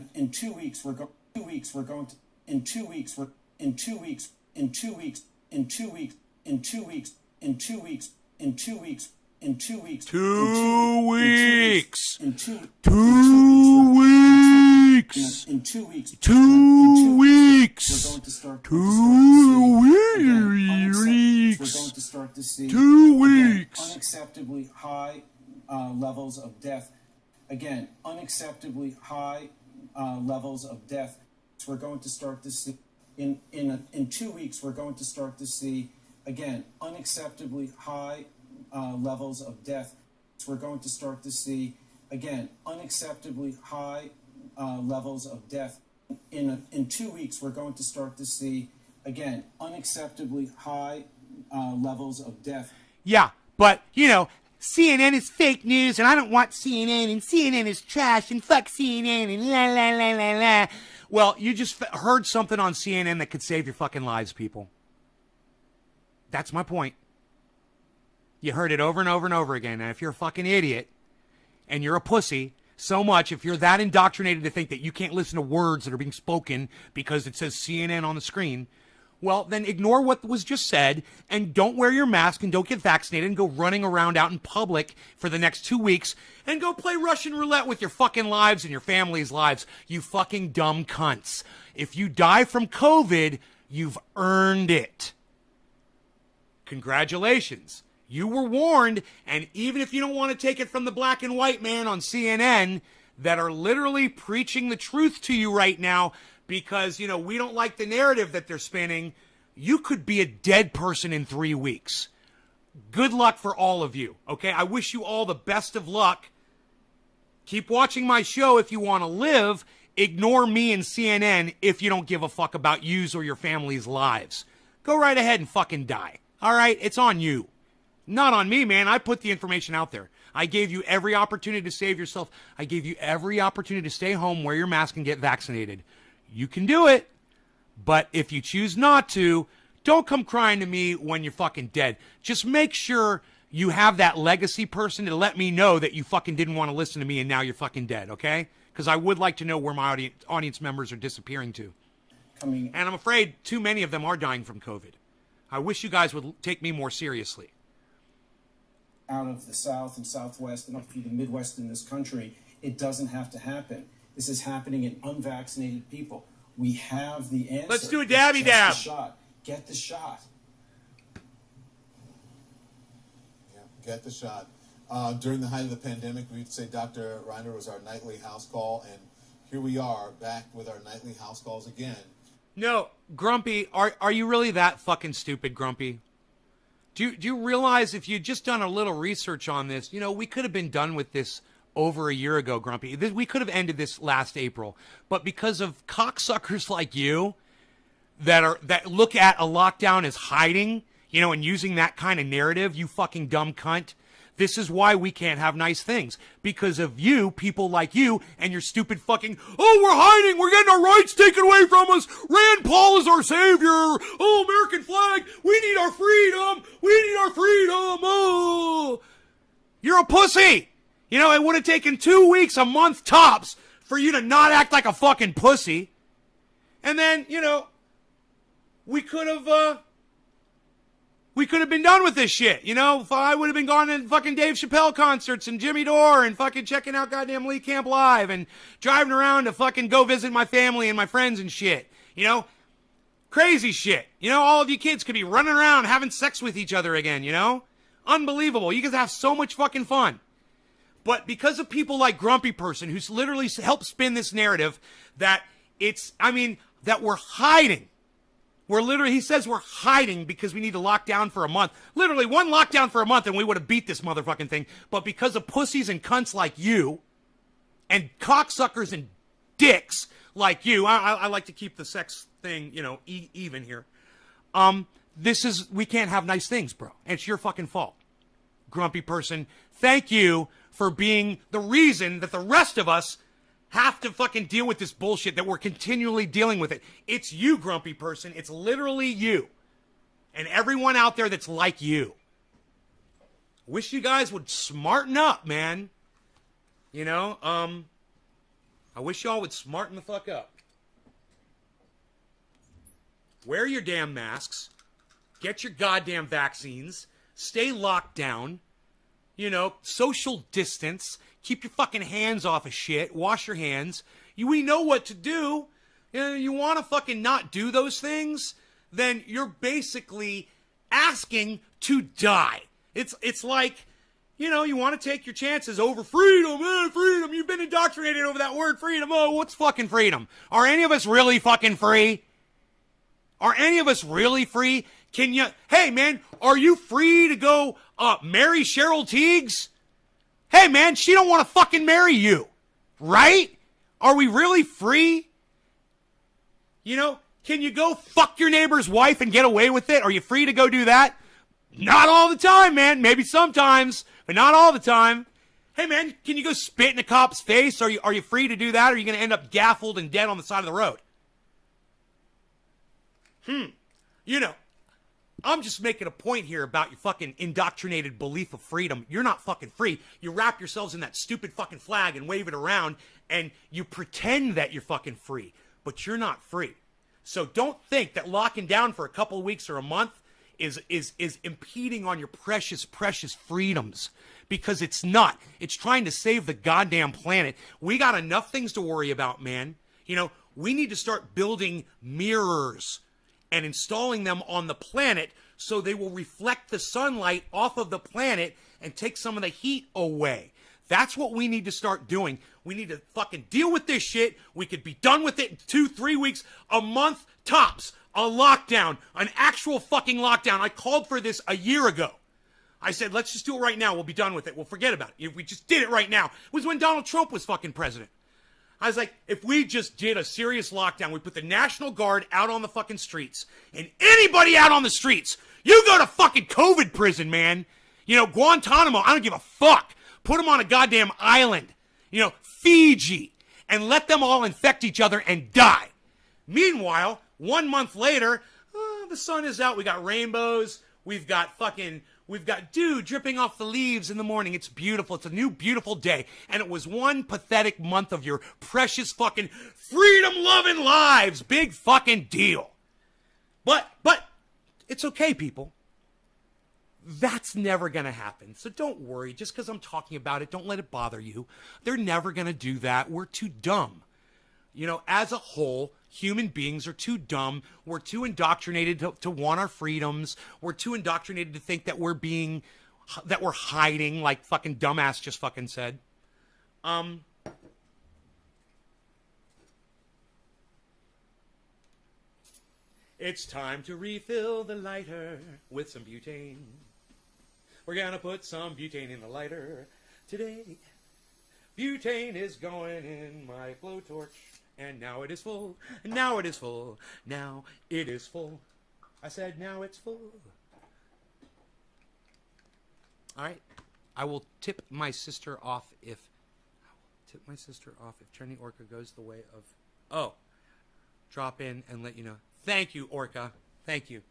start to see 2 weeks. Unacceptably high levels of death. Again, unacceptably high levels of death. So we're going to start to see in 2 weeks. We're going to start to see again unacceptably high levels of death. So we're going to start to see again unacceptably high levels of death. In 2 weeks, we're going to start to see again unacceptably high levels of death. Yeah, but you know, CNN is fake news, and I don't want CNN, and CNN is trash, and fuck CNN, and la la la la la. Well, you just heard something on CNN that could save your fucking lives, people. That's my point. You heard it over and over and over again, and if you're a fucking idiot, and you're a pussy, so much, if you're that indoctrinated to think that you can't listen to words that are being spoken because it says CNN on the screen, well, then ignore what was just said and don't wear your mask and don't get vaccinated and go running around out in public for the next 2 weeks and go play Russian roulette with your fucking lives and your family's lives, you fucking dumb cunts. If you die from COVID, you've earned it. Congratulations. You were warned, and even if you don't want to take it from the black and white man on CNN that are literally preaching the truth to you right now, because, you know, we don't like the narrative that they're spinning, you could be a dead person in 3 weeks. Good luck for all of you, okay? I wish you all the best of luck. Keep watching my show if you want to live. Ignore me and CNN if you don't give a fuck about yous or your family's lives. Go right ahead and fucking die, all right? It's on you. Not on me, man. I put the information out there. I gave you every opportunity to save yourself. I gave you every opportunity to stay home, wear your mask, and get vaccinated. You can do it, but if you choose not to, don't come crying to me when you're fucking dead. Just make sure you have that legacy person to let me know that you fucking didn't want to listen to me and now you're fucking dead, okay? Because I would like to know where my audience members are disappearing to. And I'm afraid too many of them are dying from COVID. I wish you guys would take me more seriously. Out of the South and Southwest and up through the Midwest in this country, it doesn't have to happen. This is happening in unvaccinated people. We have the answer. Let's do a dabby dab. Get the shot. Yeah, get the shot. During the height of the pandemic, we'd say Dr. Reiner was our nightly house call, and here we are back with our nightly house calls again. No, Grumpy, are you really that fucking stupid, Grumpy? Do you realize if you'd just done a little research on this, you know, we could have been done with this over a year ago, Grumpy. We could have ended this last April. But because of cocksuckers like you that look at a lockdown as hiding, you know, and using that kind of narrative, you fucking dumb cunt, This is why we can't have nice things. Because of you, people like you, and your stupid fucking, oh, we're hiding, we're getting our rights taken away from us, Rand Paul is our savior, oh, American flag, we need our freedom, oh. You're a pussy. You know, it would have taken 2 weeks, a month tops, for you to not act like a fucking pussy. And then, you know, we could have been done with this shit, you know? I would have been gone to fucking Dave Chappelle concerts and Jimmy Dore and fucking checking out goddamn Lee Camp Live and driving around to fucking go visit my family and my friends and shit, you know? Crazy shit. You know, all of you kids could be running around having sex with each other again, you know? Unbelievable. You guys have so much fucking fun. But because of people like Grumpy Person, who's literally helped spin this narrative that that we're hiding. He says we're hiding because we need to lock down for a month. Literally, one lockdown for a month and we would have beat this motherfucking thing. But because of pussies and cunts like you, and cocksuckers and dicks like you, I like to keep the sex thing, you know, even here. We can't have nice things, bro. And it's your fucking fault. Grumpy Person, thank you for being the reason that the rest of us have to fucking deal with this bullshit that we're continually dealing with it. It's you, Grumpy Person. It's literally you. And everyone out there that's like you. Wish you guys would smarten up, man. You know, I wish y'all would smarten the fuck up. Wear your damn masks. Get your goddamn vaccines. Stay locked down. You know, social distance. Keep your fucking hands off of shit. Wash your hands. We know what to do. You want to fucking not do those things? Then you're basically asking to die. It's like, you know, you want to take your chances over freedom. Freedom. You've been indoctrinated over that word freedom. Oh, what's fucking freedom? Are any of us really fucking free? Are any of us really free? Hey man, are you free to go marry Cheryl Teagues? Hey man, she don't want to fucking marry you. Right? Are we really free? You know, can you go fuck your neighbor's wife and get away with it? Are you free to go do that? Not all the time, man. Maybe sometimes, but not all the time. Hey man, can you go spit in a cop's face? Are you free to do that? Or are you going to end up gaffled and dead on the side of the road? You know, I'm just making a point here about your fucking indoctrinated belief of freedom. You're not fucking free. You wrap yourselves in that stupid fucking flag and wave it around, and you pretend that you're fucking free, but you're not free. So don't think that locking down for a couple of weeks or a month is impeding on your precious, precious freedoms, because it's not. It's trying to save the goddamn planet. We got enough things to worry about, man. You know, we need to start building mirrors and installing them on the planet so they will reflect the sunlight off of the planet and take some of the heat away. That's what we need to start doing. We need to fucking deal with this shit. We could be done with it in 2-3 weeks, a month tops, a lockdown, an actual fucking lockdown. I called for this a year ago. I said, let's just do it right now. We'll be done with it. We'll forget about it. If we just did it right now. It was when Donald Trump was fucking president. I was like, if we just did a serious lockdown, we put the National Guard out on the fucking streets, and anybody out on the streets, you go to fucking COVID prison, man. You know, Guantanamo, I don't give a fuck. Put them on a goddamn island, you know, Fiji, and let them all infect each other and die. Meanwhile, 1 month later, the sun is out. We got rainbows. We've got dew dripping off the leaves in the morning. It's beautiful. It's a new beautiful day. And it was one pathetic month of your precious fucking freedom-loving lives. Big fucking deal. But it's okay, people. That's never going to happen. So don't worry. Just because I'm talking about it, don't let it bother you. They're never going to do that. We're too dumb. You know, as a whole, human beings are too dumb. We're too indoctrinated to want our freedoms. We're too indoctrinated to think that we're hiding, like fucking dumbass just fucking said. It's time to refill the lighter with some butane. We're gonna put some butane in the lighter today. Butane is going in my blowtorch. And now it is full. Now it is full. Now it is full. I said now it's full. All right. I will tip my sister off if Trending Orca goes the way of. Oh, drop in and let you know. Thank you, Orca. Thank you.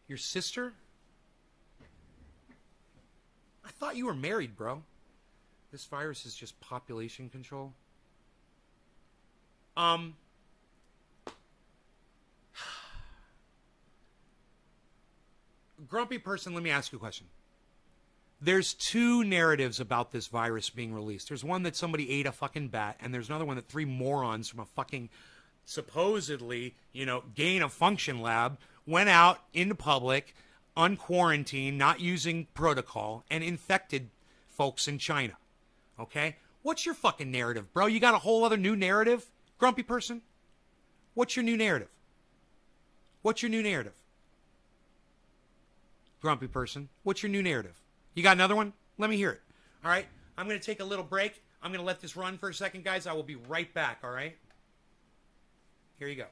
Your sister? I thought you were married, bro. This virus is just population control. Grumpy person, let me ask you a question. There's two narratives about this virus being released. There's one that somebody ate a fucking bat, and there's another one that three morons from a fucking supposedly, gain of function lab went out into public, unquarantined, not using protocol, and infected folks in China. Okay? What's your fucking narrative, bro? You got a whole other new narrative, grumpy person? What's your new narrative? What's your new narrative? Grumpy person, what's your new narrative? You got another one? Let me hear it. All right? I'm going to take a little break. I'm going to let this run for a second, guys. I will be right back, all right? Here you go.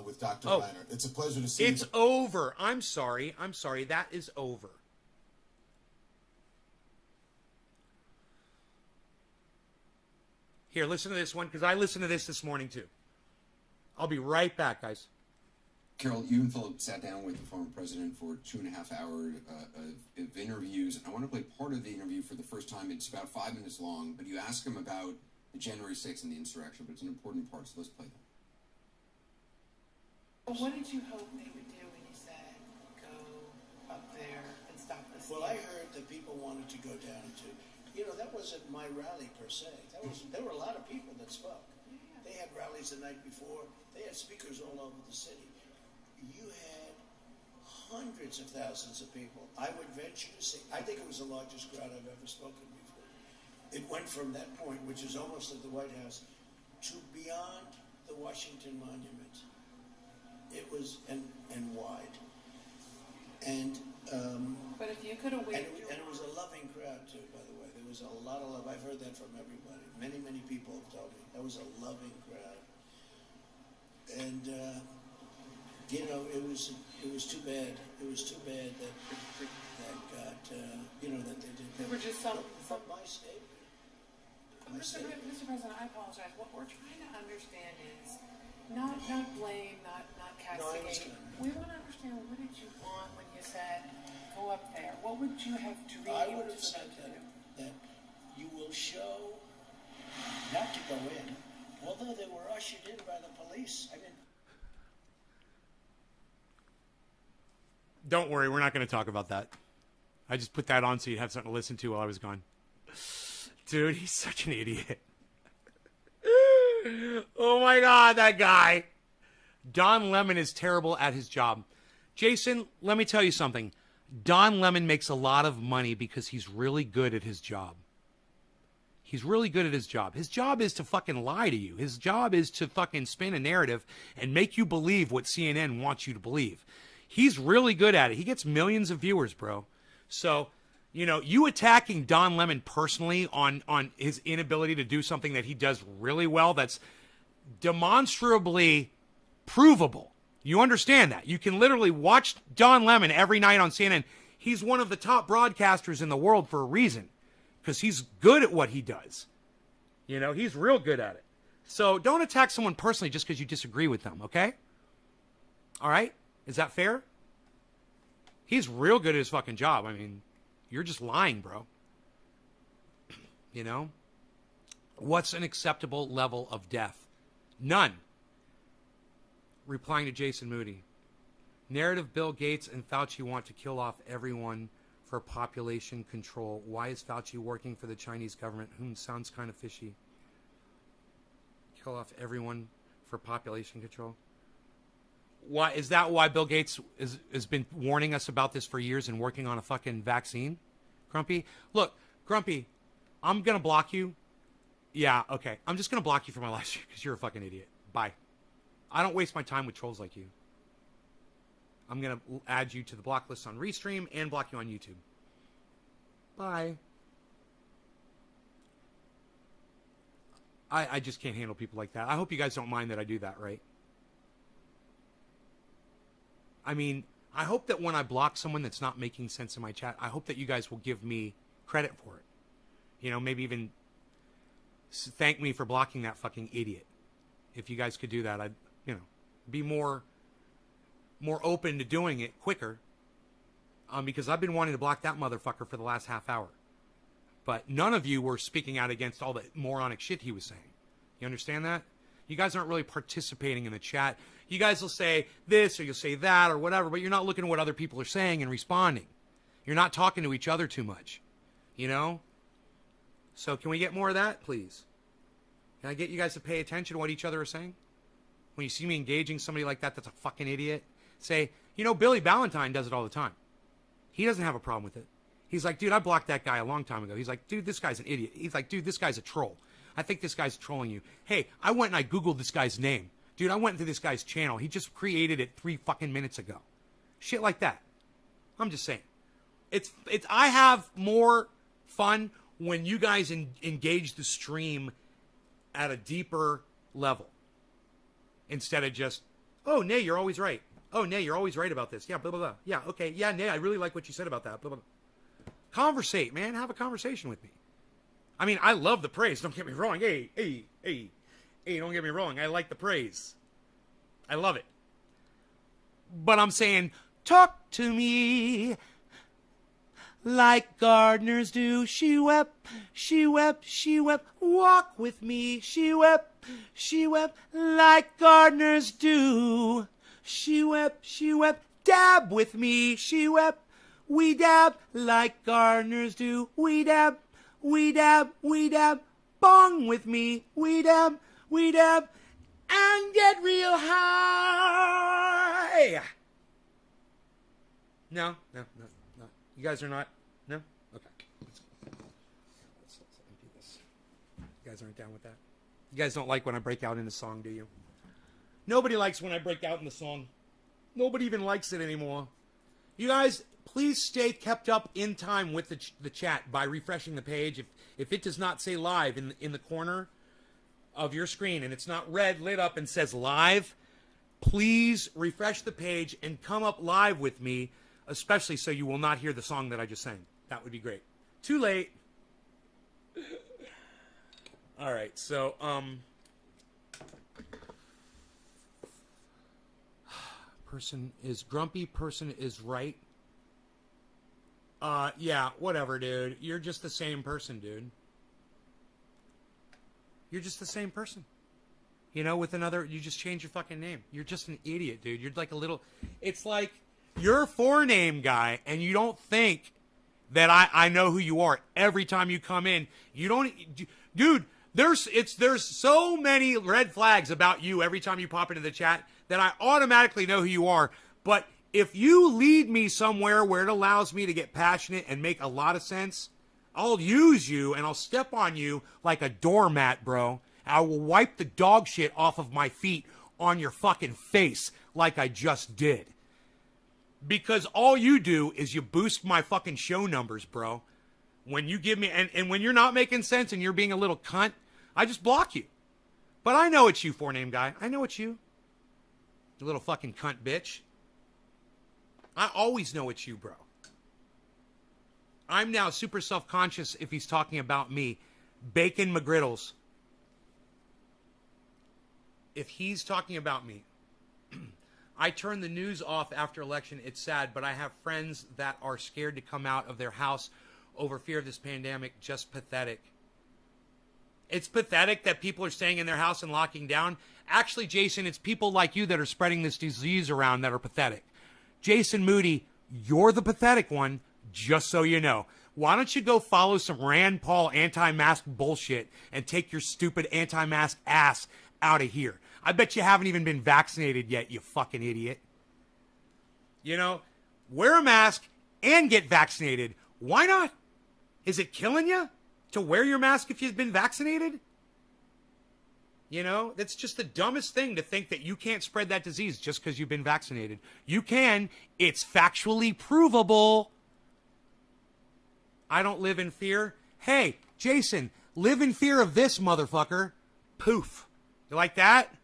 With Dr. Reiner. It's a pleasure to see you. It's over. I'm sorry. That is over. Here, listen to this one, because I listened to this morning, too. I'll be right back, guys. Carol, you and Philip sat down with the former president for 2.5 hours of interviews. And I want to play part of the interview for the first time. It's about 5 minutes long, but you ask him about the January 6th and the insurrection, but it's an important part, so let's play that. Well, what did you hope they would do when you said, go up there and stop this? Well, I heard that people wanted to go down to, that wasn't my rally per se. There were a lot of people that spoke. Yeah. They had rallies the night before. They had speakers all over the city. You had hundreds of thousands of people. I would venture to say, I think it was the largest crowd I've ever spoken before. It went from that point, which is almost at the White House, to beyond the Washington Monument. It was, and wide. And, but if you could have waited. And it was a loving crowd too, by the way. There was a lot of love. I've heard that from everybody. Many, many people have told me. That was a loving crowd. And, it was too bad. It was too bad that got, that they did. There were just some my statement. Mr. President, I apologize. What we're trying to understand is not blame, not castigate. We want to understand, what did you want when you said go up there? What would you have dreamed? I would have said that you will show not to go in, although they were ushered in by the police. I mean. Don't worry, we're not going to talk about that. I just put that on so you'd have something to listen to while I was gone. Dude, he's such an idiot. Oh my God, that guy. Don Lemon is terrible at his job. Jason, let me tell you something. Don Lemon makes a lot of money because he's really good at his job. He's really good at his job. His job is to fucking lie to you. His job is to fucking spin a narrative and make you believe what CNN wants you to believe. He's really good at it. He gets millions of viewers, bro. So, you attacking Don Lemon personally on his inability to do something that he does really well, that's demonstrably provable. You understand that. You can literally watch Don Lemon every night on CNN. He's one of the top broadcasters in the world for a reason, because he's good at what he does. He's real good at it. So don't attack someone personally just because you disagree with them, okay? All right? Is that fair? He's real good at his fucking job. I mean, you're just lying, bro. What's an acceptable level of death? None. Replying to Jason Moody. Narrative: Bill Gates and Fauci want to kill off everyone for population control. Why is Fauci working for the Chinese government? Sounds kind of fishy. Kill off everyone for population control. Why is that? Why Bill Gates has been warning us about this for years and working on a fucking vaccine? Grumpy, look, Grumpy, I'm gonna block you. Yeah, okay, I'm just gonna block you from my live stream because you're a fucking idiot. Bye. I don't waste my time with trolls like you. I'm gonna add you to the block list on Restream and block you on YouTube. Bye. I just can't handle people like that. I hope you guys don't mind that I do that, right? I mean, I hope that when I block someone that's not making sense in my chat, I hope that you guys will give me credit for it. You know, maybe even thank me for blocking that fucking idiot. If you guys could do that, I'd, you know, be more open to doing it quicker. Because I've been wanting to block that motherfucker for the last half hour. But none of you were speaking out against all the moronic shit he was saying. You understand that? You guys aren't really participating in the chat. You guys will say this or you'll say that or whatever, but you're not looking at what other people are saying and responding. You're not talking to each other too much. You know? So can we get more of that, please? Can I get you guys to pay attention to what each other are saying? When you see me engaging somebody like that that's a fucking idiot, say, you know, Billy Ballantyne does it all the time. He doesn't have a problem with it. He's like, dude, I blocked that guy a long time ago. He's like, dude, this guy's an idiot. He's like, dude, this guy's a troll. I think this guy's trolling you. Hey, I went and I Googled this guy's name. Dude, I went into this guy's channel. He just created it 3 fucking minutes ago. Shit like that. I'm just saying. I have more fun when you guys engage the stream at a deeper level. Instead of just, oh, Nay, you're always right. Oh, Nay, you're always right about this. Yeah, blah, blah, blah. Yeah, okay. Yeah, Nay, I really like what you said about that. Blah, blah, blah. Conversate, man. Have a conversation with me. I mean, I love the praise. Don't get me wrong. Hey, don't get me wrong. I like the praise. I love it. But I'm saying, talk to me like gardeners do. She wept, she wept, she wept. Walk with me. She wept like gardeners do. She wept, dab with me. She wept, we dab like gardeners do. We dab, bong with me. We dab, and get real high. No. You guys are not? No? Okay. Let's empty this. You guys aren't down with that? You guys don't like when I break out in a song, do you? Nobody likes when I break out in the song. Nobody even likes it anymore. You guys, please stay kept up in time with the chat by refreshing the page. If it does not say live in the corner of your screen and it's not red lit up and says live, please refresh the page and come up live with me, especially so you will not hear the song that I just sang. That would be great. Too late. All right, so person is grumpy, person is right. Yeah, whatever, dude. You're just the same person, dude. You're just the same person. You know, with another, you just change your fucking name. You're just an idiot, dude. You're like a little, it's like you're a forename guy and you don't think that I know who you are every time you come in. You don't, dude, there's so many red flags about you every time you pop into the chat that I automatically know who you are. But if you lead me somewhere where it allows me to get passionate and make a lot of sense, I'll use you and I'll step on you like a doormat, bro. I will wipe the dog shit off of my feet on your fucking face like I just did. Because all you do is you boost my fucking show numbers, bro. When you give me, and when you're not making sense and you're being a little cunt, I just block you. But I know it's you, forename guy. I know it's you. You little fucking cunt bitch. I always know it's you, bro. I'm now super self-conscious if he's talking about me. Bacon McGriddles. If he's talking about me. I turn the news off after election. It's sad, but I have friends that are scared to come out of their house over fear of this pandemic. Just pathetic. It's pathetic that people are staying in their house and locking down. Actually, Jason, it's people like you that are spreading this disease around that are pathetic. Jason Moody, you're the pathetic one, just so you know. Why don't you go follow some Rand Paul anti-mask bullshit and take your stupid anti-mask ass out of here? I bet you haven't even been vaccinated yet, you fucking idiot. You know, wear a mask and get vaccinated. Why not? Is it killing you to wear your mask if you've been vaccinated? You know, that's just the dumbest thing to think that you can't spread that disease just because you've been vaccinated. You can. It's factually provable. I don't live in fear. Hey, Jason, live in fear of this motherfucker. Poof. You like that?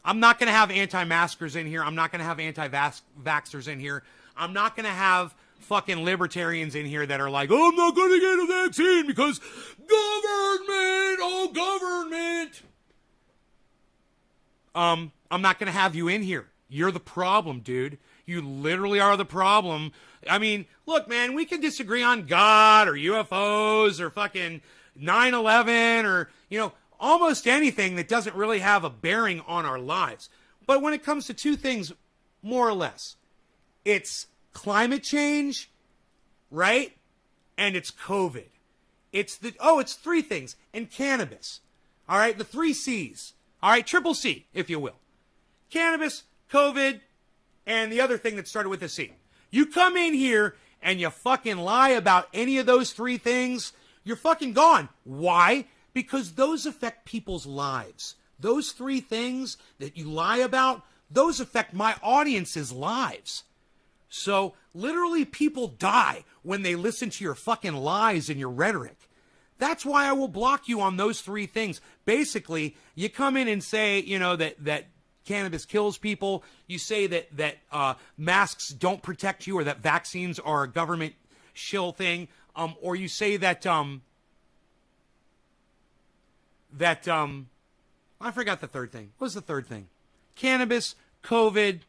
I'm not going to have anti-maskers in here. I'm not going to have anti-vaxxers in here. I'm not going to have fucking libertarians in here that are like, oh, I'm not going to get a vaccine because government, oh, government. I'm not going to have you in here. You're the problem, dude. You literally are the problem. I mean, look, man, we can disagree on God or UFOs or fucking 9/11 or, you know, almost anything that doesn't really have a bearing on our lives. But when it comes to two things, more or less, it's climate change, right? And it's COVID. It's three things. And cannabis. All right, the 3 C's. All right, triple C, if you will. Cannabis, COVID, and the other thing that started with a C. You come in here and you fucking lie about any of those 3 things, you're fucking gone. Why? Because those affect people's lives. Those 3 things that you lie about, those affect my audience's lives. So literally people die when they listen to your fucking lies and your rhetoric. That's why I will block you on those 3 things. Basically, you come in and say, you know, that cannabis kills people. You say that masks don't protect you, or that vaccines are a government shill thing. Or you say that I forgot the third thing. What was the third thing? Cannabis, COVID.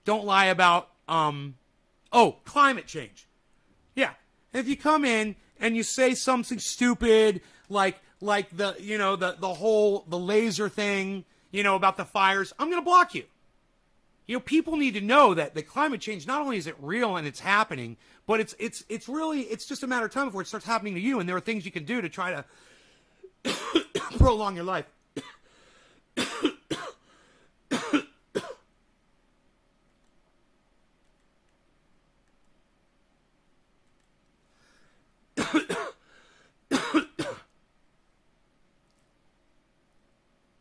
Don't lie about climate change. Yeah. If you come in and you say something stupid like the laser thing, you know, about the fires, I'm going to block you. You know, people need to know that the climate change, not only is it real and it's happening, but it's just a matter of time before it starts happening to you, and there are things you can do to try to prolong your life.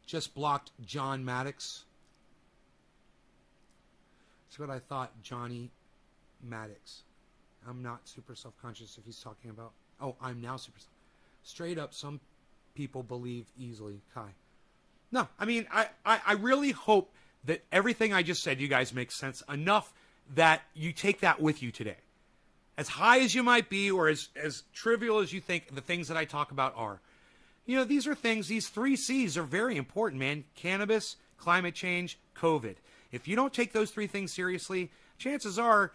Just blocked John Maddox. That's what I thought, Johnny Maddox. I'm not super self-conscious if he's talking about... Oh, I'm now super... Straight up, some people believe easily. Kai. No, I mean, I really hope that everything I just said, you guys, makes sense enough that you take that with you today. As high as you might be, or as trivial as you think the things that I talk about are. You know, these are things, these 3 C's are very important, man. Cannabis, climate change, COVID. If you don't take those 3 things seriously, chances are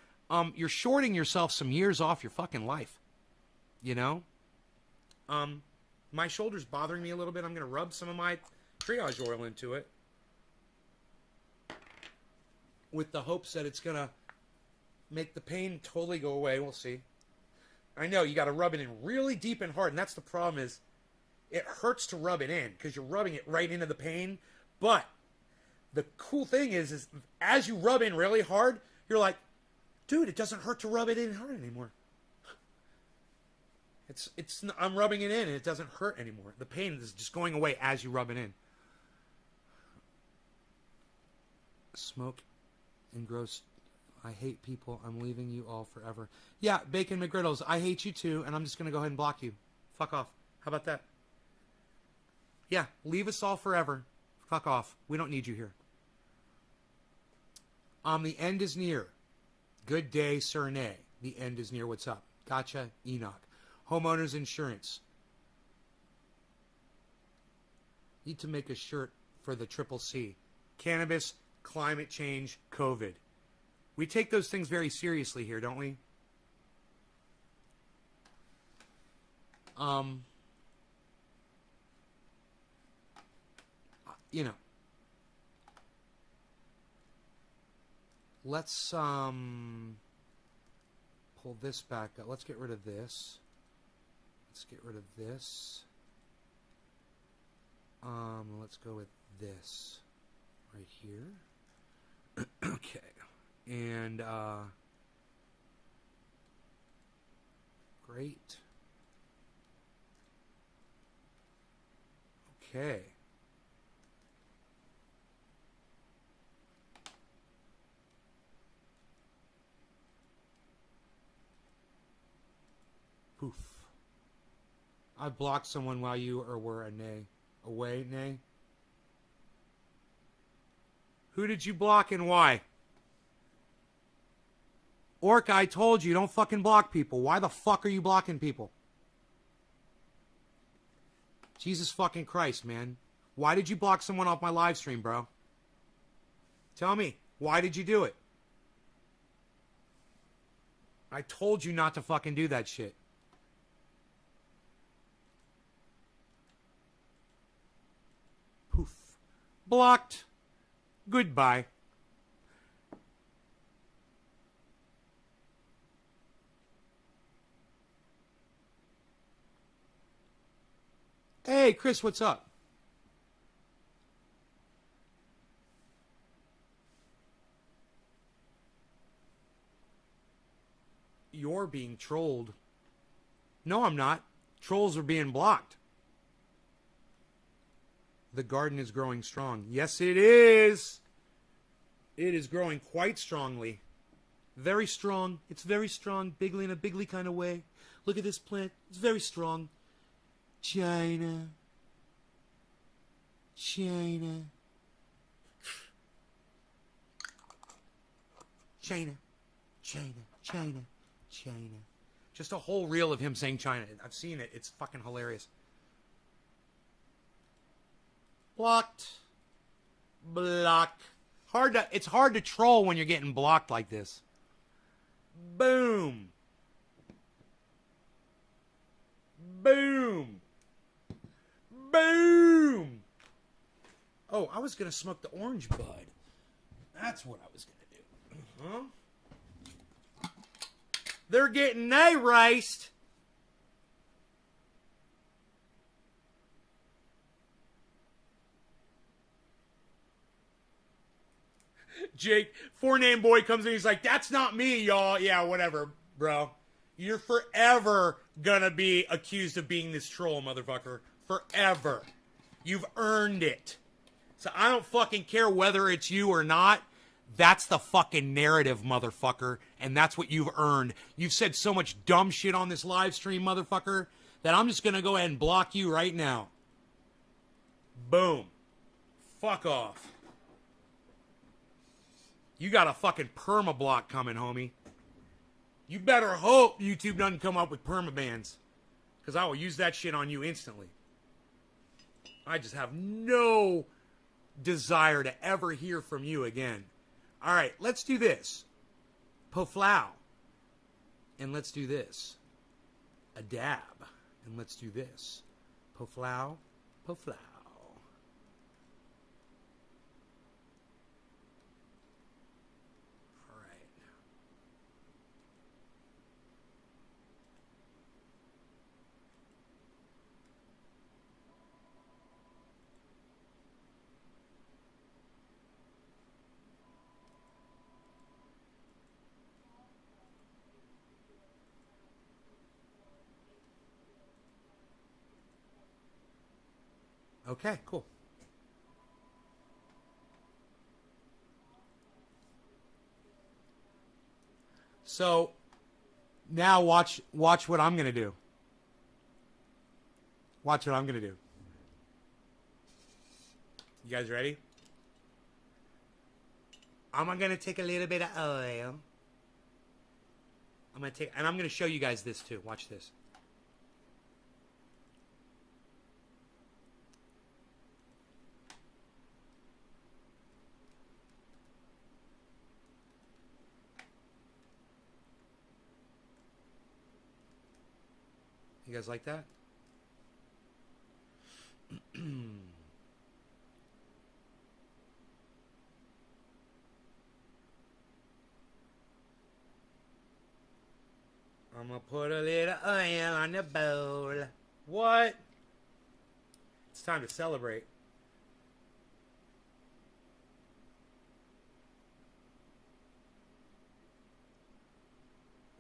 you're shorting yourself some years off your fucking life. You know? My shoulder's bothering me a little bit. I'm going to rub some of my triage oil into it with the hopes that it's going to make the pain totally go away. We'll see. I know, you got to rub it in really deep and hard, and that's the problem is it hurts to rub it in because you're rubbing it right into the pain. But the cool thing is as you rub in really hard, you're like, dude, it doesn't hurt to rub it in hard anymore. I'm rubbing it in and it doesn't hurt anymore. The pain is just going away as you rub it in. Smoke and gross. I hate people. I'm leaving you all forever. Yeah, Bacon McGriddles, I hate you too, and I'm just going to go ahead and block you. Fuck off. How about that? Yeah, leave us all forever. Fuck off. We don't need you here. The end is near. Good day, Sir Nay. The end is near. What's up? Gotcha, Enoch. Homeowners insurance. Need to make a shirt for the triple C. Cannabis, climate change, COVID. We take those things very seriously here, don't we? You know. Let's pull this back up. Let's get rid of this. Let's get rid of this. Let's go with this right here. Okay. And great. Okay. Poof. I blocked someone while you were a nay. Away, nay? Who did you block and why? Orca, I told you, don't fucking block people. Why the fuck are you blocking people? Jesus fucking Christ, man. Why did you block someone off my live stream, bro? Tell me. Why did you do it? I told you not to fucking do that shit. Poof. Blocked. Goodbye. Hey, Chris, what's up? You're being trolled. No, I'm not. Trolls are being blocked. The garden is growing strong. Yes, it is. It is growing quite strongly. Very strong. It's very strong. Bigly in a bigly kind of way. Look at this plant. It's very strong. China. China. China. China. China. China. Just a whole reel of him saying China. I've seen it. It's fucking hilarious. Blocked. Block. It's hard to troll when you're getting blocked like this. Boom. Boom. Boom. Oh, I was going to smoke the orange bud. That's what I was going to do. Huh? They're getting erased. Jake, 4-name boy comes in, he's like, that's not me, y'all. Yeah, whatever, bro. You're forever gonna be accused of being this troll, motherfucker. Forever. You've earned it. So I don't fucking care whether it's you or not. That's the fucking narrative, motherfucker. And that's what you've earned. You've said so much dumb shit on this live stream, motherfucker, that I'm just gonna go ahead and block you right now. Boom. Fuck off. You got a fucking perma block coming, homie. You better hope YouTube doesn't come up with perma bans, because I will use that shit on you instantly. I just have no desire to ever hear from you again. All right, let's do this. Poflow. And let's do this. A dab. And let's do this. Poflow. Poflow. Okay, cool. So now watch what I'm going to do. Watch what I'm going to do. You guys ready? I'm going to take a little bit of oil. I'm going to show you guys this too. Watch this. You guys like that? I'm gonna put a little oil on the bowl. What? It's time to celebrate.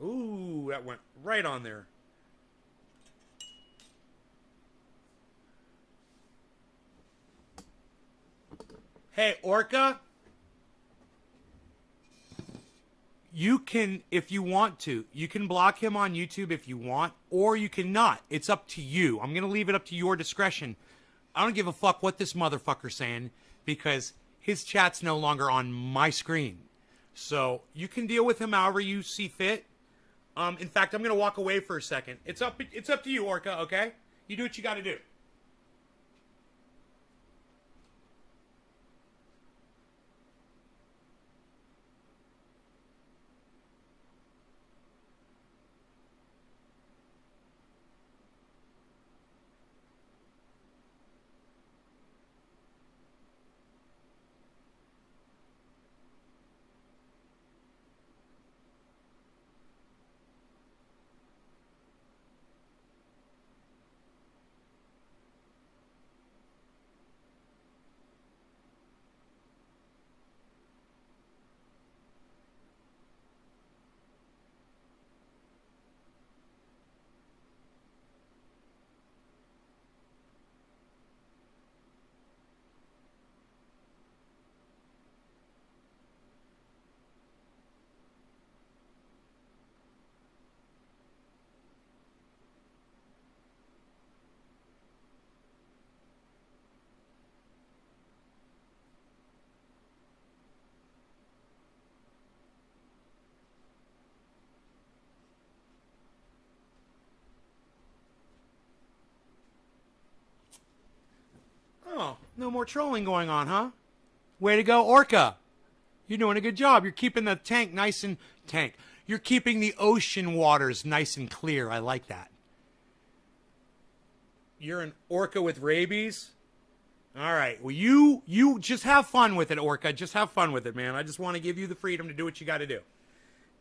Ooh, that went right on there. Hey, Orca, you can, if you want to, you can block him on YouTube if you want, or you cannot. It's up to you. I'm going to leave it up to your discretion. I don't give a fuck what this motherfucker's saying, because his chat's no longer on my screen. So you can deal with him however you see fit. In fact, I'm going to walk away for a second. It's up to you, Orca, okay? You do what you got to do. Oh, no more trolling going on, huh? Way to go, Orca. You're doing a good job. You're keeping the You're keeping the ocean waters nice and clear. I like that. You're an orca with rabies? All right. Well, you just have fun with it, Orca. Just have fun with it, man. I just want to give you the freedom to do what you got to do.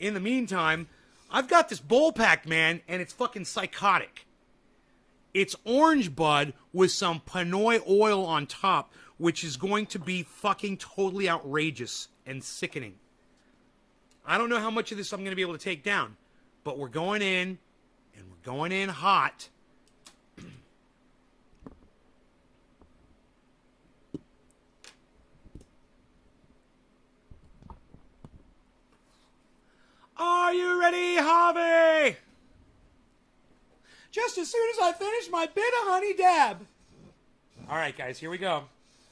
In the meantime, I've got this bowl packed, man, and it's fucking psychotic. It's orange bud with some Panoy oil on top, which is going to be fucking totally outrageous and sickening. I don't know how much of this I'm going to be able to take down, but we're going in, and we're going in hot. Are you ready, Harvey? Just as soon as I finish my bit of honey dab. All right, guys, here we go.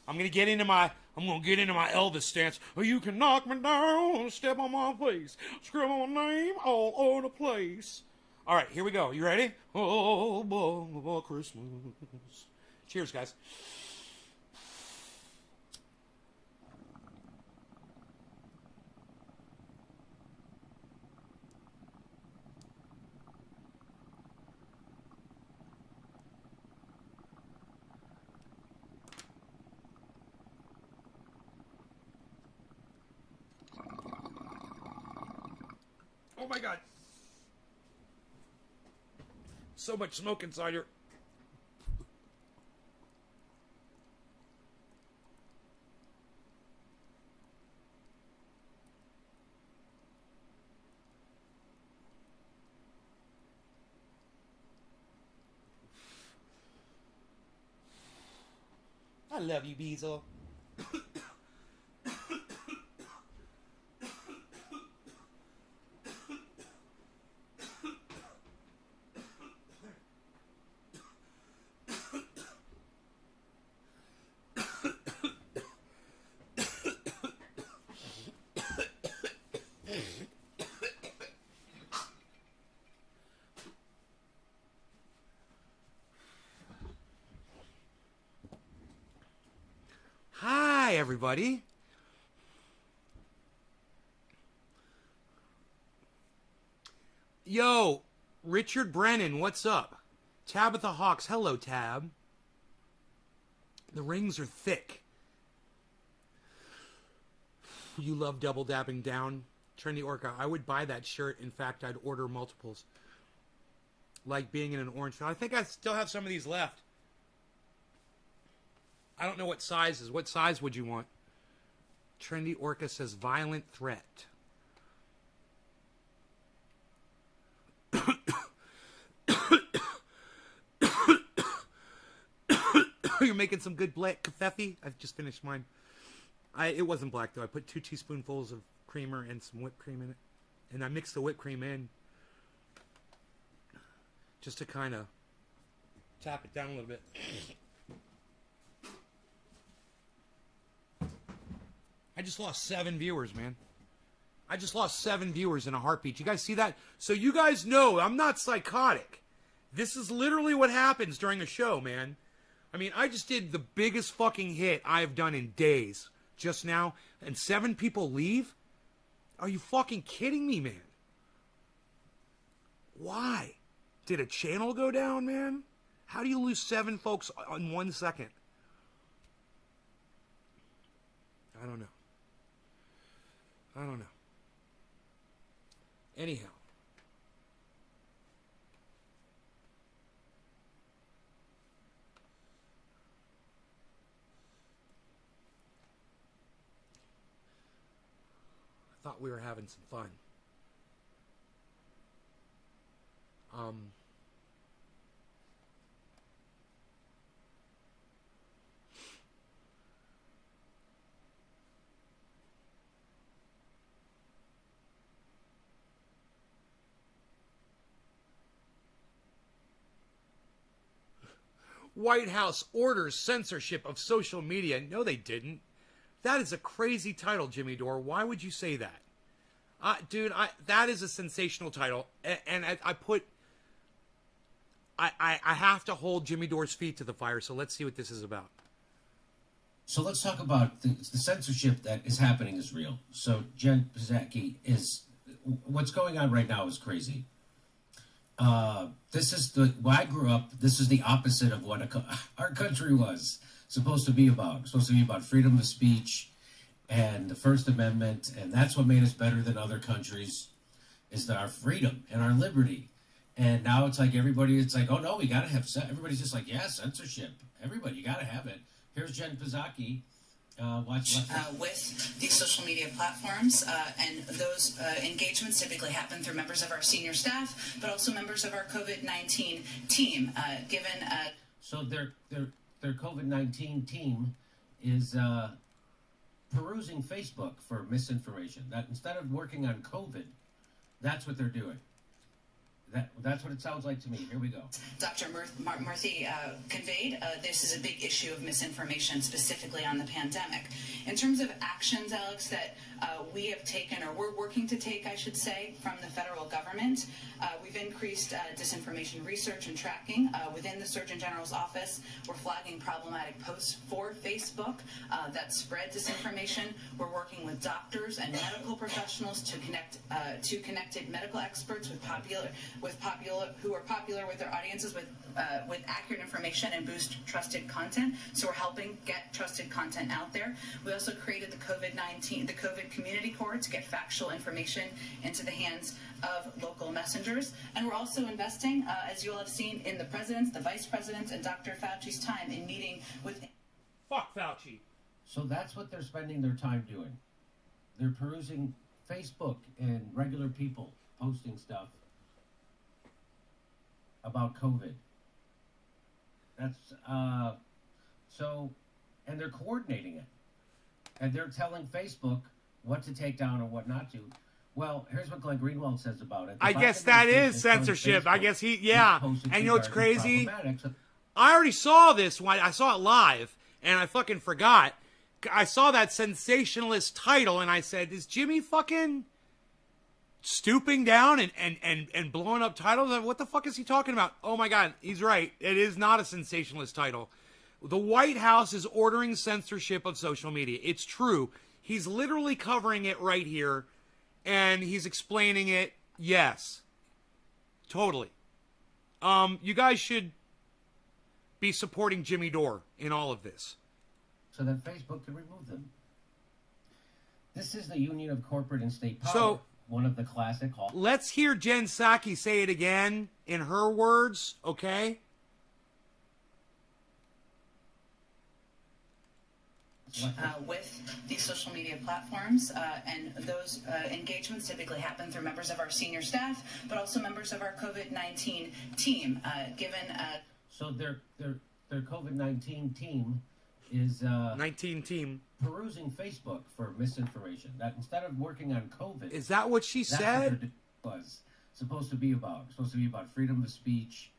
I'm gonna get into my Elvis stance. Oh, you can knock me down, step on my face, scribble my name all over the place. All right, here we go. You ready? Oh, boy, Christmas. Cheers, guys. Oh my God. So much smoke inside here. I love you, Beazle. Hi, everybody. Yo, Richard Brennan, what's up? Tabitha Hawks, hello, Tab. The rings are thick. You love double dabbing down. Trendy Orca, I would buy that shirt. In fact, I'd order multiples. Like being in an orange film. I think I still have some of these left. I don't know what sizes. What size would you want? Trendy Orca says violent threat. You're making some good black kefefe? I've just finished mine. It wasn't black though. I put 2 teaspoonfuls of creamer and some whipped cream in it. And I mixed the whipped cream in just to kind of tap it down a little bit. I just lost 7 viewers, man. I just lost 7 viewers in a heartbeat. You guys see that? So you guys know I'm not psychotic. This is literally what happens during a show, man. I mean, I just did the biggest fucking hit I've done in days just now, and 7 people leave? Are you fucking kidding me, man? Why? Did a channel go down, man? How do you lose 7 folks in 1 second? I don't know. Anyhow. I thought we were having some fun. White House orders censorship of social media. No, they didn't. That is a crazy title, Jimmy Dore. Why would you say that? Dude, that is a sensational title. And I have to hold Jimmy Dore's feet to the fire, so let's see what this is about. So let's talk about the censorship that is happening is real. So Jen Psaki what's going on right now is crazy. This is when I grew up, this is the opposite of what our country was supposed to be about. It's supposed to be about freedom of speech and the First Amendment, and that's what made us better than other countries, is our freedom and our liberty. And now it's like it's like, oh no, we gotta have, everybody's just like, yeah, censorship. Everybody, you gotta have it. Here's Jen Psaki. With these social media platforms, and those engagements typically happen through members of our senior staff, but also members of our COVID-19 team. So their COVID-19 team is perusing Facebook for misinformation. That instead of working on COVID, that's what they're doing. That's what it sounds like to me. Here we go. Dr. Murthy conveyed, this is a big issue of misinformation, specifically on the pandemic. In terms of actions, Alex, that we have taken, or we're working to take, I should say, from the federal government, we've increased disinformation research and tracking within the Surgeon General's office. We're flagging problematic posts for Facebook that spread disinformation. We're working with doctors and medical professionals to connected medical experts who are popular with their audiences with accurate information and boost trusted content. So we're helping get trusted content out there. We also created the COVID Community Corps to get factual information into the hands of local messengers. And we're also investing, as you all have seen, in the president's, the vice president's, and Dr. Fauci's time in meeting with... Fuck Fauci. So that's what they're spending their time doing. They're perusing Facebook and regular people posting stuff about COVID. That's and they're coordinating it, and they're telling Facebook what to take down and what not to. Well, here's what Glenn Greenwald says about it. I guess that is censorship. I guess and you know what's crazy? I already saw this one. I saw it live, and I fucking forgot. I saw that sensationalist title, and I said, is Jimmy fucking stooping down and blowing up titles? What the fuck is he talking about? Oh my God, he's right. It is not a sensationalist title. The White House is ordering censorship of social media. It's true. He's literally covering it right here, and he's explaining it. Yes. Totally. You guys should be supporting Jimmy Dore in all of this. So that Facebook can remove them. This is the union of corporate and state power. So, one of the classic hall. Let's hear Jen Psaki say it again in her words, okay? With these social media platforms, and those engagements typically happen through members of our senior staff, but also members of our COVID-19 team. So their COVID-19 team is 19 team perusing Facebook for misinformation. That instead of working on COVID, is that what she said? Was supposed to be about. It's supposed to be about freedom of speech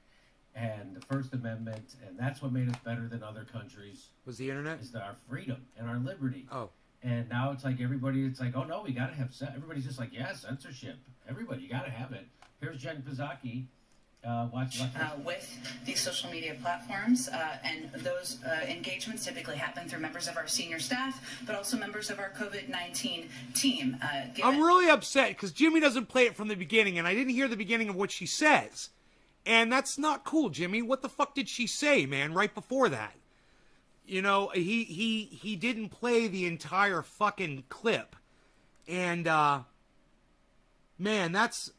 and the First Amendment, and that's what made us better than other countries. Was the internet? Is our freedom and our liberty. Oh, And now it's like everybody, it's like, oh no, we got to have, everybody's just like, yeah, censorship. Everybody, you got to have it. Here's Jen Psaki. With these social media platforms, and those engagements typically happen through members of our senior staff, but also members of our COVID-19 team. I'm really upset because Jimmy doesn't play it from the beginning, and I didn't hear the beginning of what she says. And that's not cool, Jimmy. What the fuck did she say, man, right before that? You know, he didn't play the entire fucking clip. And, man, that's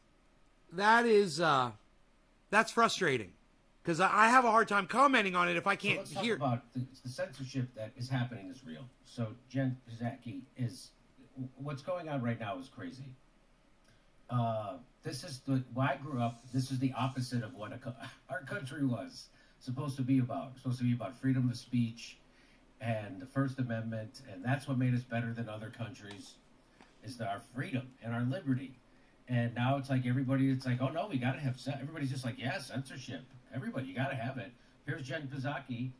frustrating. Because I have a hard time commenting on it if I can't hear. Let's talk about the censorship that is happening is real. So Jen Psaki what's going on right now is crazy. This is when I grew up, this is the opposite of what our country was supposed to be about. It's supposed to be about freedom of speech and the First Amendment, and that's what made us better than other countries, is our freedom and our liberty. And now it's like everybody, it's like, oh no, we got to have, everybody's just like, yeah, censorship. Everybody, you got to have it. Here's Jen Psaki.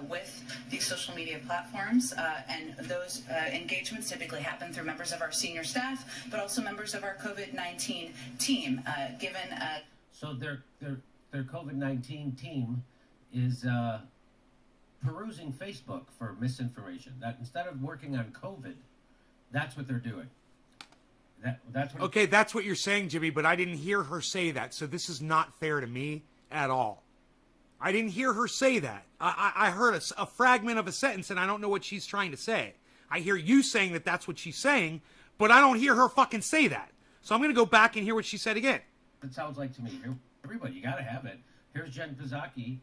With these social media platforms, and those engagements typically happen through members of our senior staff, but also members of our COVID-19 team. So their COVID-19 team is perusing Facebook for misinformation. That instead of working on COVID, that's what they're doing. That's what. Okay, that's what you're saying, Jimmy, but I didn't hear her say that, so this is not fair to me at all. I didn't hear her say that. I heard a fragment of a sentence, and I don't know what she's trying to say. I hear you saying that that's what she's saying, but I don't hear her fucking say that. So I'm going to go back and hear what she said again. It sounds like to me. Everybody, you got to have it. Here's Jen Psaki.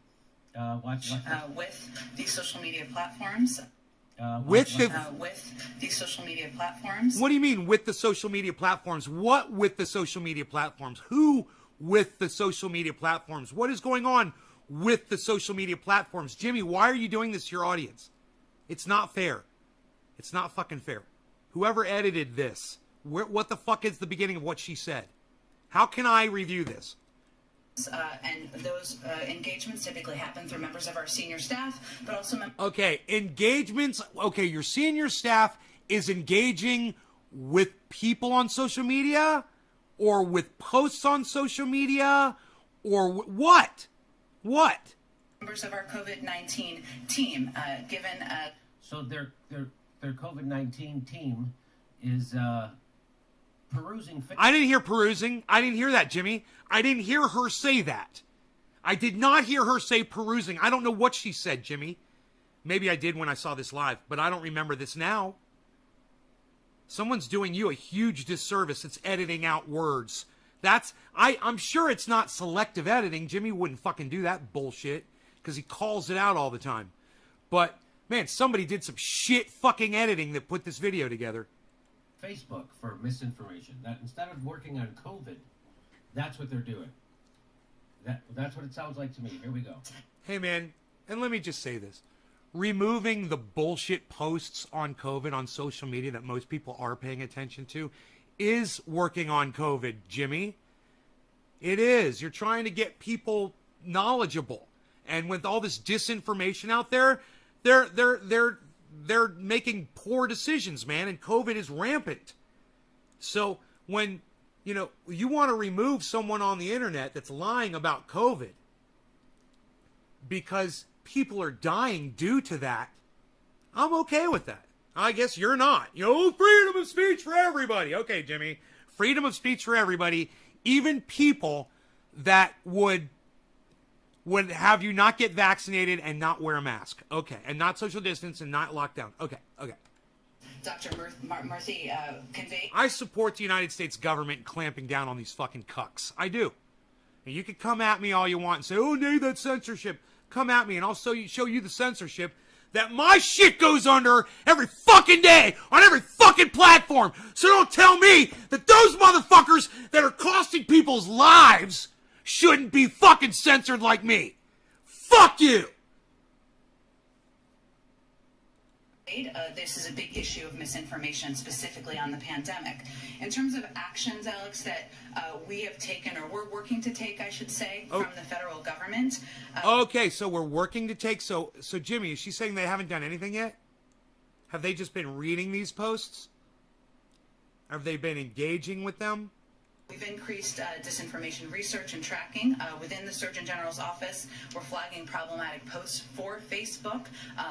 With these social media platforms. With these social media platforms. What do you mean with the social media platforms? What with the social media platforms? Who with the social media platforms? What is going on with the social media platforms? Jimmy, why are you doing this to your audience? It's not fair. It's not fucking fair. Whoever edited this, what the fuck is the beginning of what she said? How can I review this? And those engagements typically happen through members of our senior staff, but also Okay, engagements. Okay, your senior staff is engaging with people on social media or with posts on social media or what? What? Members of our COVID-19 team, So their COVID-19 team is perusing. I didn't hear perusing. I didn't hear that, Jimmy. I didn't hear her say that. I did not hear her say perusing. I don't know what she said, Jimmy. Maybe I did when I saw this live, but I don't remember this now. Someone's doing you a huge disservice. It's editing out words. I'm sure it's not selective editing. Jimmy wouldn't fucking do that bullshit because he calls it out all the time. But, man, somebody did some shit fucking editing that put this video together. Facebook for misinformation. That instead of working on COVID, that's what they're doing. That's what it sounds like to me. Here we go. Hey, man, and let me just say this. Removing the bullshit posts on COVID on social media that most people are paying attention to is working on COVID, Jimmy. It is. You're trying to get people knowledgeable. And with all this disinformation out there, they're making poor decisions, man, and COVID is rampant. So when, you want to remove someone on the internet that's lying about COVID because people are dying due to that, I'm okay with that. I guess you're not. Freedom of speech for everybody. Okay, Jimmy. Freedom of speech for everybody. Even people that would have you not get vaccinated and not wear a mask. Okay. And not social distance and not lock down. Okay. Dr. Murthy conveyed. I support the United States government clamping down on these fucking cucks. I do. And you can come at me all you want and say, oh, no, that's censorship. Come at me and I'll show you the censorship that my shit goes under every fucking day on every fucking platform. So don't tell me that those motherfuckers that are costing people's lives shouldn't be fucking censored like me. Fuck you. This is a big issue of misinformation, specifically on the pandemic. In terms of actions, Alex, that we have taken, or we're working to take, I should say, from the federal government. Okay, so we're working to take. So Jimmy, is she saying they haven't done anything yet? Have they just been reading these posts? Have they been engaging with them? We've increased disinformation research and tracking within the Surgeon General's office. We're flagging problematic posts for Facebook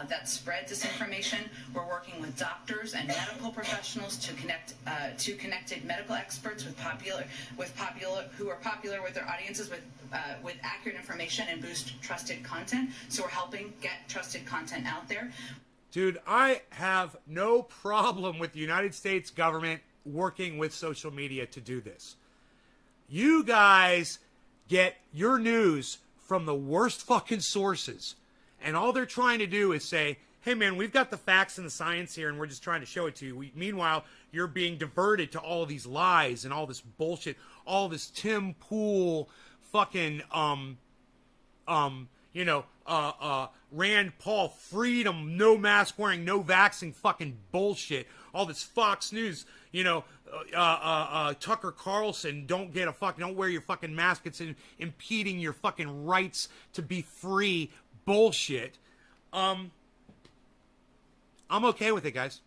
that spread disinformation. We're working with doctors and medical professionals to connect to connected medical experts who are popular with their audiences with accurate information and boost trusted content. So we're helping get trusted content out there. Dude, I have no problem with the United States government working with social media to do this. You guys get your news from the worst fucking sources. And all they're trying to do is say, hey man, we've got the facts and the science here and we're just trying to show it to you. Meanwhile, you're being diverted to all of these lies and all this bullshit, all this Tim Pool fucking, Rand Paul freedom, no mask wearing, no vaccine fucking bullshit. All this Fox News, Tucker Carlson, don't wear your fucking mask. It's impeding your fucking rights to be free bullshit. I'm okay with it, guys.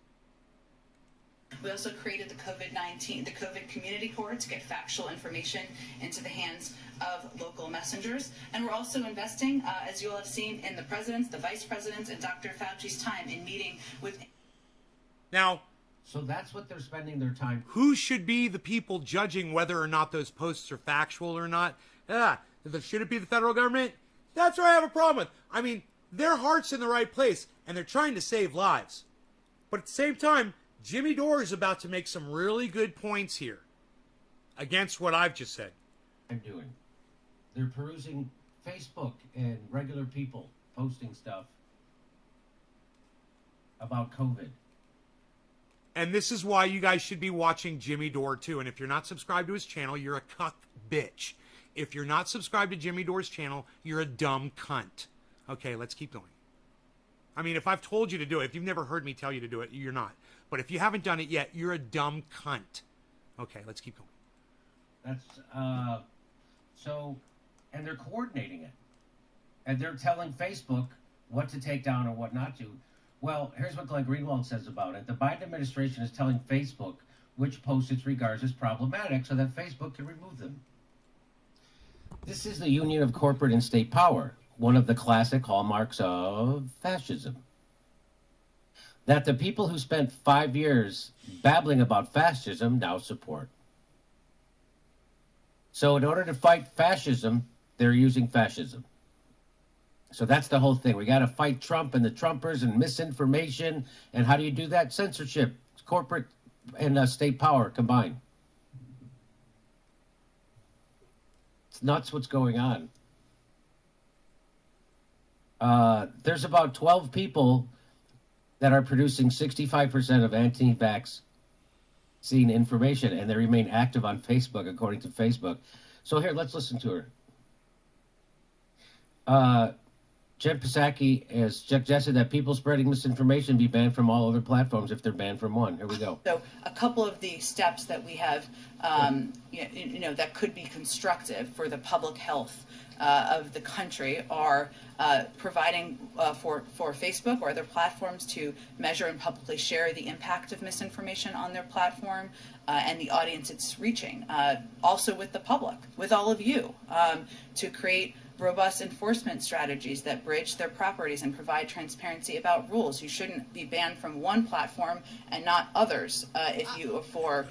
We also created the COVID community corps to get factual information into the hands of local messengers. And we're also investing, as you all have seen, in the president's, the vice president's, and Dr. Fauci's time in meeting with... Now... So that's what they're spending their time... Who should be the people judging whether or not those posts are factual or not? Should it be the federal government? That's where I have a problem with. I mean, their heart's in the right place, and they're trying to save lives. But at the same time, Jimmy Dore is about to make some really good points here against what I've just said. I'm doing. They're perusing Facebook and regular people posting stuff about COVID. And this is why you guys should be watching Jimmy Dore too. And if you're not subscribed to his channel, you're a cuck bitch. If you're not subscribed to Jimmy Dore's channel, you're a dumb cunt. Okay, let's keep going. I mean, if I've told you to do it, if you've never heard me tell you to do it, you're not. But if you haven't done it yet, you're a dumb cunt. Okay, let's keep going. That's, and they're coordinating it. And they're telling Facebook what to take down and what not to. Well, here's what Glenn Greenwald says about it. The Biden administration is telling Facebook which posts it regards as problematic so that Facebook can remove them. This is the union of corporate and state power, one of the classic hallmarks of fascism. That the people who spent 5 years babbling about fascism now support. So in order to fight fascism, they're using fascism. So that's the whole thing. We got to fight Trump and the Trumpers and misinformation. And how do you do that? Censorship, corporate and state power combined. It's nuts what's going on. There's about 12 people that are producing 65% of anti-vaccine information, and they remain active on Facebook, according to Facebook. So here, let's listen to her. Jen Psaki has suggested that people spreading misinformation be banned from all other platforms if they're banned from one. Here we go. So a couple of the steps that we have, that could be constructive for the public health of the country are providing for Facebook or other platforms to measure and publicly share the impact of misinformation on their platform and the audience it's reaching. Also with the public, with all of you, to create robust enforcement strategies that bridge their properties and provide transparency about rules. You shouldn't be banned from one platform and not others for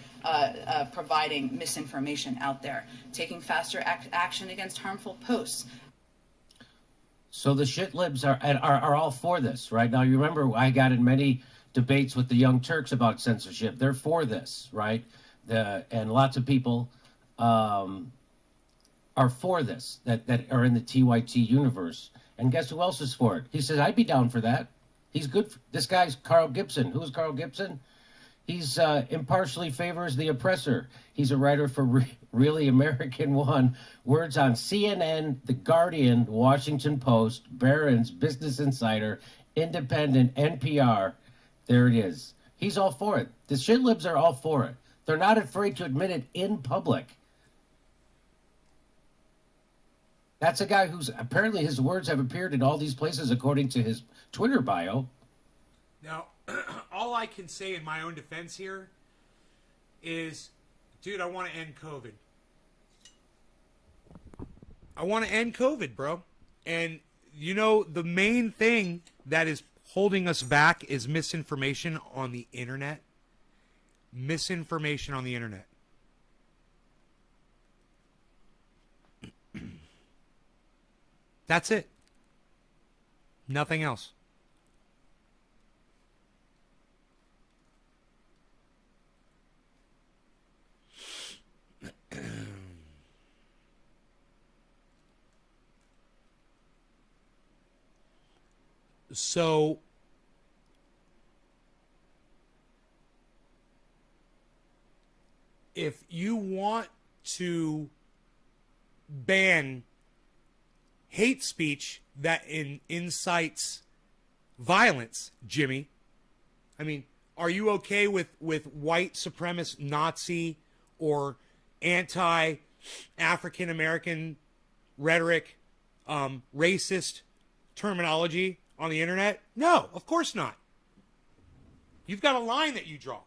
providing misinformation out there. Taking faster action against harmful posts. So the shit libs are all for this, right? Now, you remember I got in many debates with the Young Turks about censorship. They're for this, right? And lots of people are for this, that are in the TYT universe. And guess who else is for it? He says, I'd be down for that. He's good. This guy's Carl Gibson. Who's Carl Gibson? He's impartially favors the oppressor. He's a writer for Really American One. Words on CNN, The Guardian, Washington Post, Barron's, Business Insider, Independent, NPR. There it is. He's all for it. The shit libs are all for it. They're not afraid to admit it in public. That's a guy who's apparently his words have appeared in all these places according to his Twitter bio. Now, all I can say in my own defense here is, dude, I want to end COVID. I want to end COVID, bro. And, you know, the main thing that is holding us back is misinformation on the internet. Misinformation on the internet. That's it. Nothing else. So if you want to ban hate speech that incites violence, Jimmy, I mean, are you okay with white supremacist Nazi or anti-African American rhetoric, racist terminology on the internet? No, of course not. You've got a line that you draw.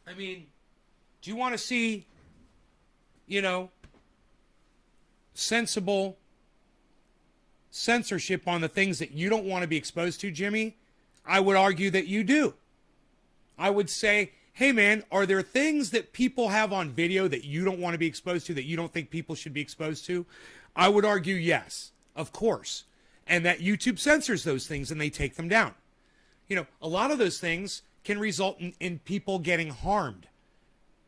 I mean, do you want to see, you know, sensible censorship on the things that you don't want to be exposed to, Jimmy? I would argue that you do. I would say, hey man, are there things that people have on video that you don't want to be exposed to, that you don't think people should be exposed to? I would argue yes, of course. And that YouTube censors those things and they take them down. You know, a lot of those things can result in people getting harmed,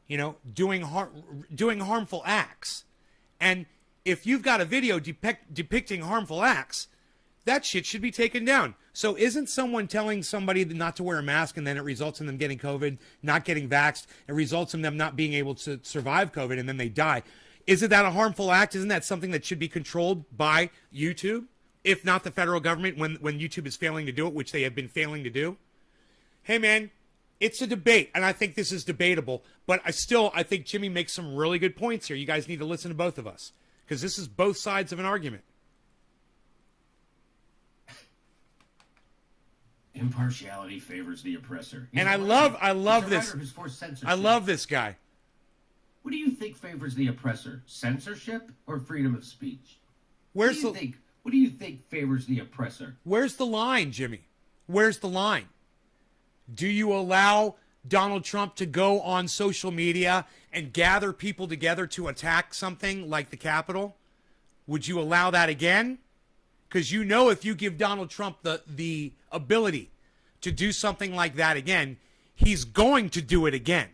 you know, doing harmful acts. And if you've got a video depicting harmful acts, that shit should be taken down. So isn't someone telling somebody not to wear a mask and then it results in them getting COVID, not getting vaxxed, it results in them not being able to survive COVID and then they die? Isn't that a harmful act? Isn't that something that should be controlled by YouTube, if not the federal government, when YouTube is failing to do it, which they have been failing to do? Hey, man, it's a debate, and I think this is debatable, but I think Jimmy makes some really good points here. You guys need to listen to both of us, because this is both sides of an argument. Impartiality favors the oppressor. And I love this. I love this guy. What do you think favors the oppressor? Censorship or freedom of speech? What do you think favors the oppressor? Where's the line, Jimmy? Where's the line? Do you allow Donald Trump to go on social media and gather people together to attack something like the Capitol? Would you allow that again? Because you know if you give Donald Trump the ability to do something like that again, he's going to do it again.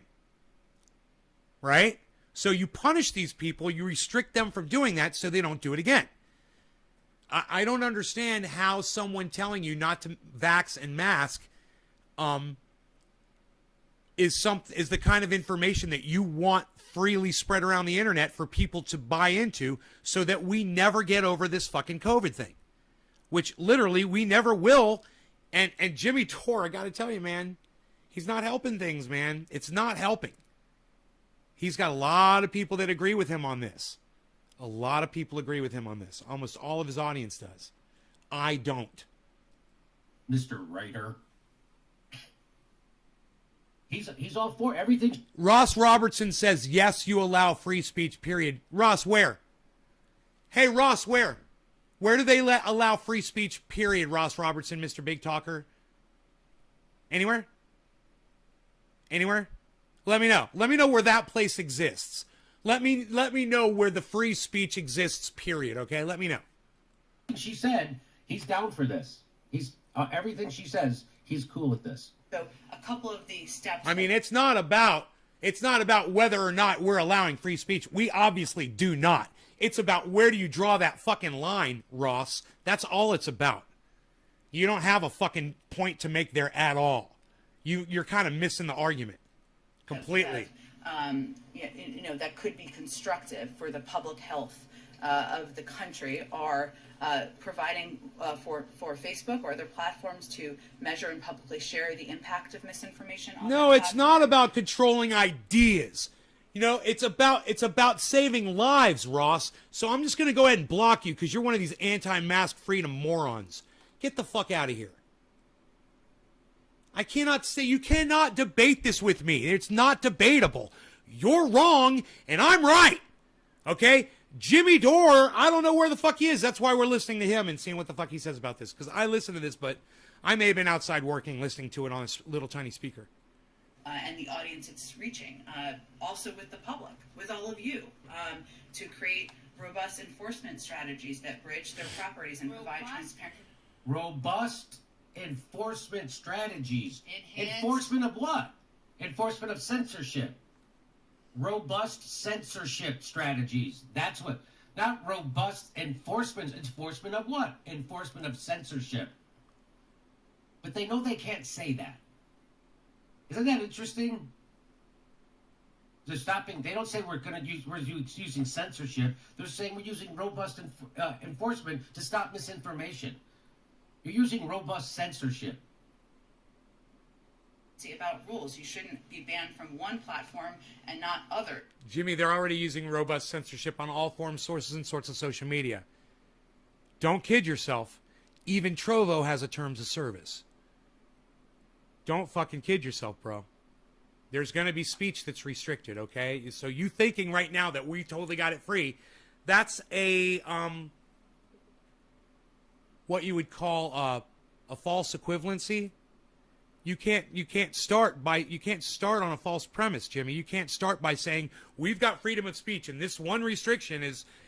Right? So you punish these people, you restrict them from doing that so they don't do it again. I don't understand how someone telling you not to vax and mask is the kind of information that you want freely spread around the internet for people to buy into, so that we never get over this fucking COVID thing, which literally we never will. And Jimmy Dore, I got to tell you, man, he's not helping things, man. It's not helping. He's got a lot of people that agree with him on this. A lot of people agree with him on this. Almost all of his audience does. I don't. Mr. Writer. He's all for everything. Ross Robertson says, yes, you allow free speech, period. Ross, where? Hey, Ross, where? Where do they allow free speech, period, Ross Robertson, Mr. Big Talker? Anywhere? Anywhere? Let me know. Let me know where that place exists. Let me know where the free speech exists, period, okay? Let me know. She said he's down for this. He's everything she says, he's cool with this. So a couple of the steps. I mean, it's not about whether or not we're allowing free speech. We obviously do not. It's about where do you draw that fucking line, Ross. That's all it's about. You don't have a fucking point to make there at all. You're kind of missing the argument completely. That could be constructive for the public health of the country are providing for Facebook or other platforms to measure and publicly share the impact of misinformation. No, it's not about controlling ideas. You know, it's about saving lives, Ross. So I'm just going to go ahead and block you because you're one of these anti-mask freedom morons. Get the fuck out of here. I cannot say, you cannot debate this with me. It's not debatable. You're wrong and I'm right. Okay? Jimmy Dore, I don't know where the fuck he is. That's why we're listening to him and seeing what the fuck he says about this. Because I listen to this, but I may have been outside working, listening to it on a little tiny speaker. And the audience it's reaching. Also with the public, with all of you, to create robust enforcement strategies that bridge their properties and provide transparency. Robust enforcement strategies. Enforcement of what? Enforcement of censorship. Robust censorship strategies. That's what. Not robust enforcement. Enforcement of what? Enforcement of censorship. But they know they can't say that. Isn't that interesting? They're stopping. They don't say we're using censorship. They're saying we're using robust enforcement to stop misinformation. You're using robust censorship. About rules. You shouldn't be banned from one platform and not other. Jimmy, they're already using robust censorship on all forms, sources, and sorts of social media. Don't kid yourself. Even Trovo has a terms of service. Don't fucking kid yourself, bro. There's going to be speech that's restricted, okay? So you thinking right now that we totally got it free, that's a, what you would call a false equivalency. You can't start on a false premise, Jimmy. You can't start by saying we've got freedom of speech and this one restriction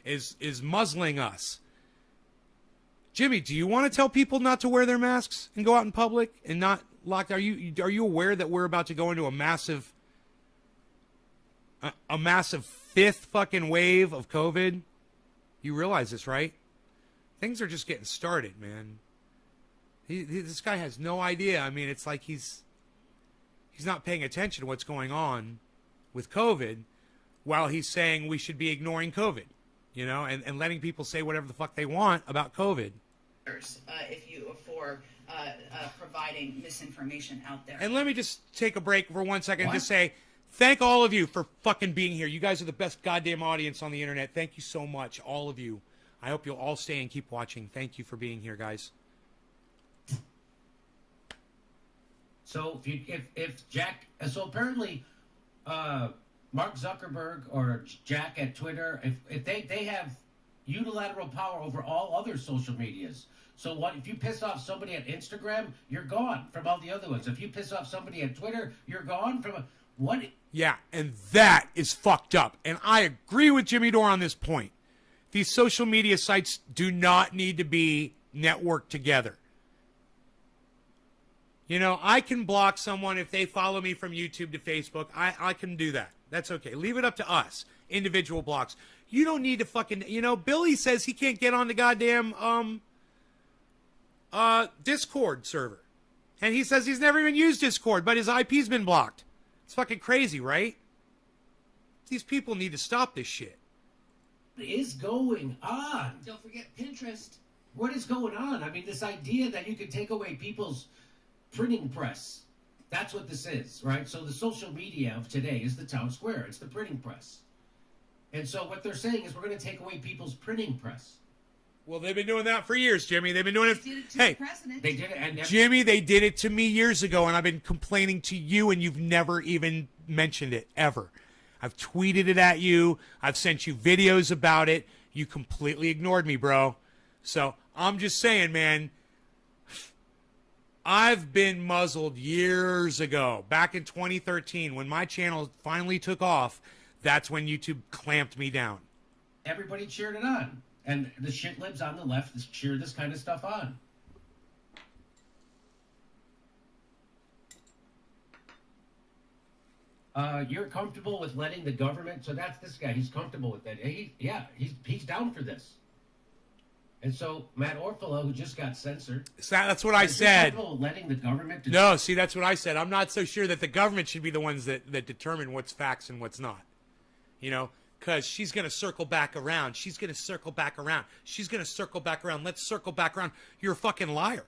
is muzzling us. Jimmy, do you want to tell people not to wear their masks and go out in public and not locked? Are you aware that we're about to go into a massive fifth fucking wave of COVID? You realize this, right? Things are just getting started, man. This guy has no idea. I mean, it's like he's not paying attention to what's going on with COVID while he's saying we should be ignoring COVID, you know, and letting people say whatever the fuck they want about COVID. If you for providing misinformation out there. And let me just take a break for 1 second and just say thank all of you for fucking being here. You guys are the best goddamn audience on the internet. Thank you so much, all of you. I hope you'll all stay and keep watching. Thank you for being here, guys. So if Jack, so apparently Mark Zuckerberg or Jack at Twitter, if they have unilateral power over all other social medias. So what if you piss off somebody at Instagram, you're gone from all the other ones. If you piss off somebody at Twitter, you're gone from what? Yeah, and that is fucked up. And I agree with Jimmy Dore on this point. These social media sites do not need to be networked together. You know, I can block someone if they follow me from YouTube to Facebook. I can do that. That's okay. Leave it up to us. Individual blocks. You don't need to fucking, you know, Billy says he can't get on the goddamn Discord server. And he says he's never even used Discord, but his IP's been blocked. It's fucking crazy, right? These people need to stop this shit. What is going on? Don't forget Pinterest. What is going on? I mean, this idea that you can take away people's printing press. That's what this is, right? So the social media of today is the town square. It's the printing press. And so what they're saying is we're going to take away people's printing press. Well, they've been doing that for years, Jimmy. They've been doing it. They did it to Hey, the president. They did it. And Jimmy, they did it to me years ago, and I've been complaining to you, and you've never even mentioned it, ever. I've tweeted it at you. I've sent you videos about it. You completely ignored me, bro. So I'm just saying, man, I've been muzzled years ago, back in 2013, when my channel finally took off. That's when YouTube clamped me down. Everybody cheered it on. And the shit libs on the left cheer this kind of stuff on. You're comfortable with letting the government, so that's this guy, he's comfortable with that. He's down for this. And so Matt Orfalea, who just got censored. That's what I said. Letting the government. No, see, that's what I said. I'm not so sure that the government should be the ones that determine what's facts and what's not. You know, because she's going to circle back around. She's going to circle back around. She's going to circle back around. Let's circle back around. You're a fucking liar.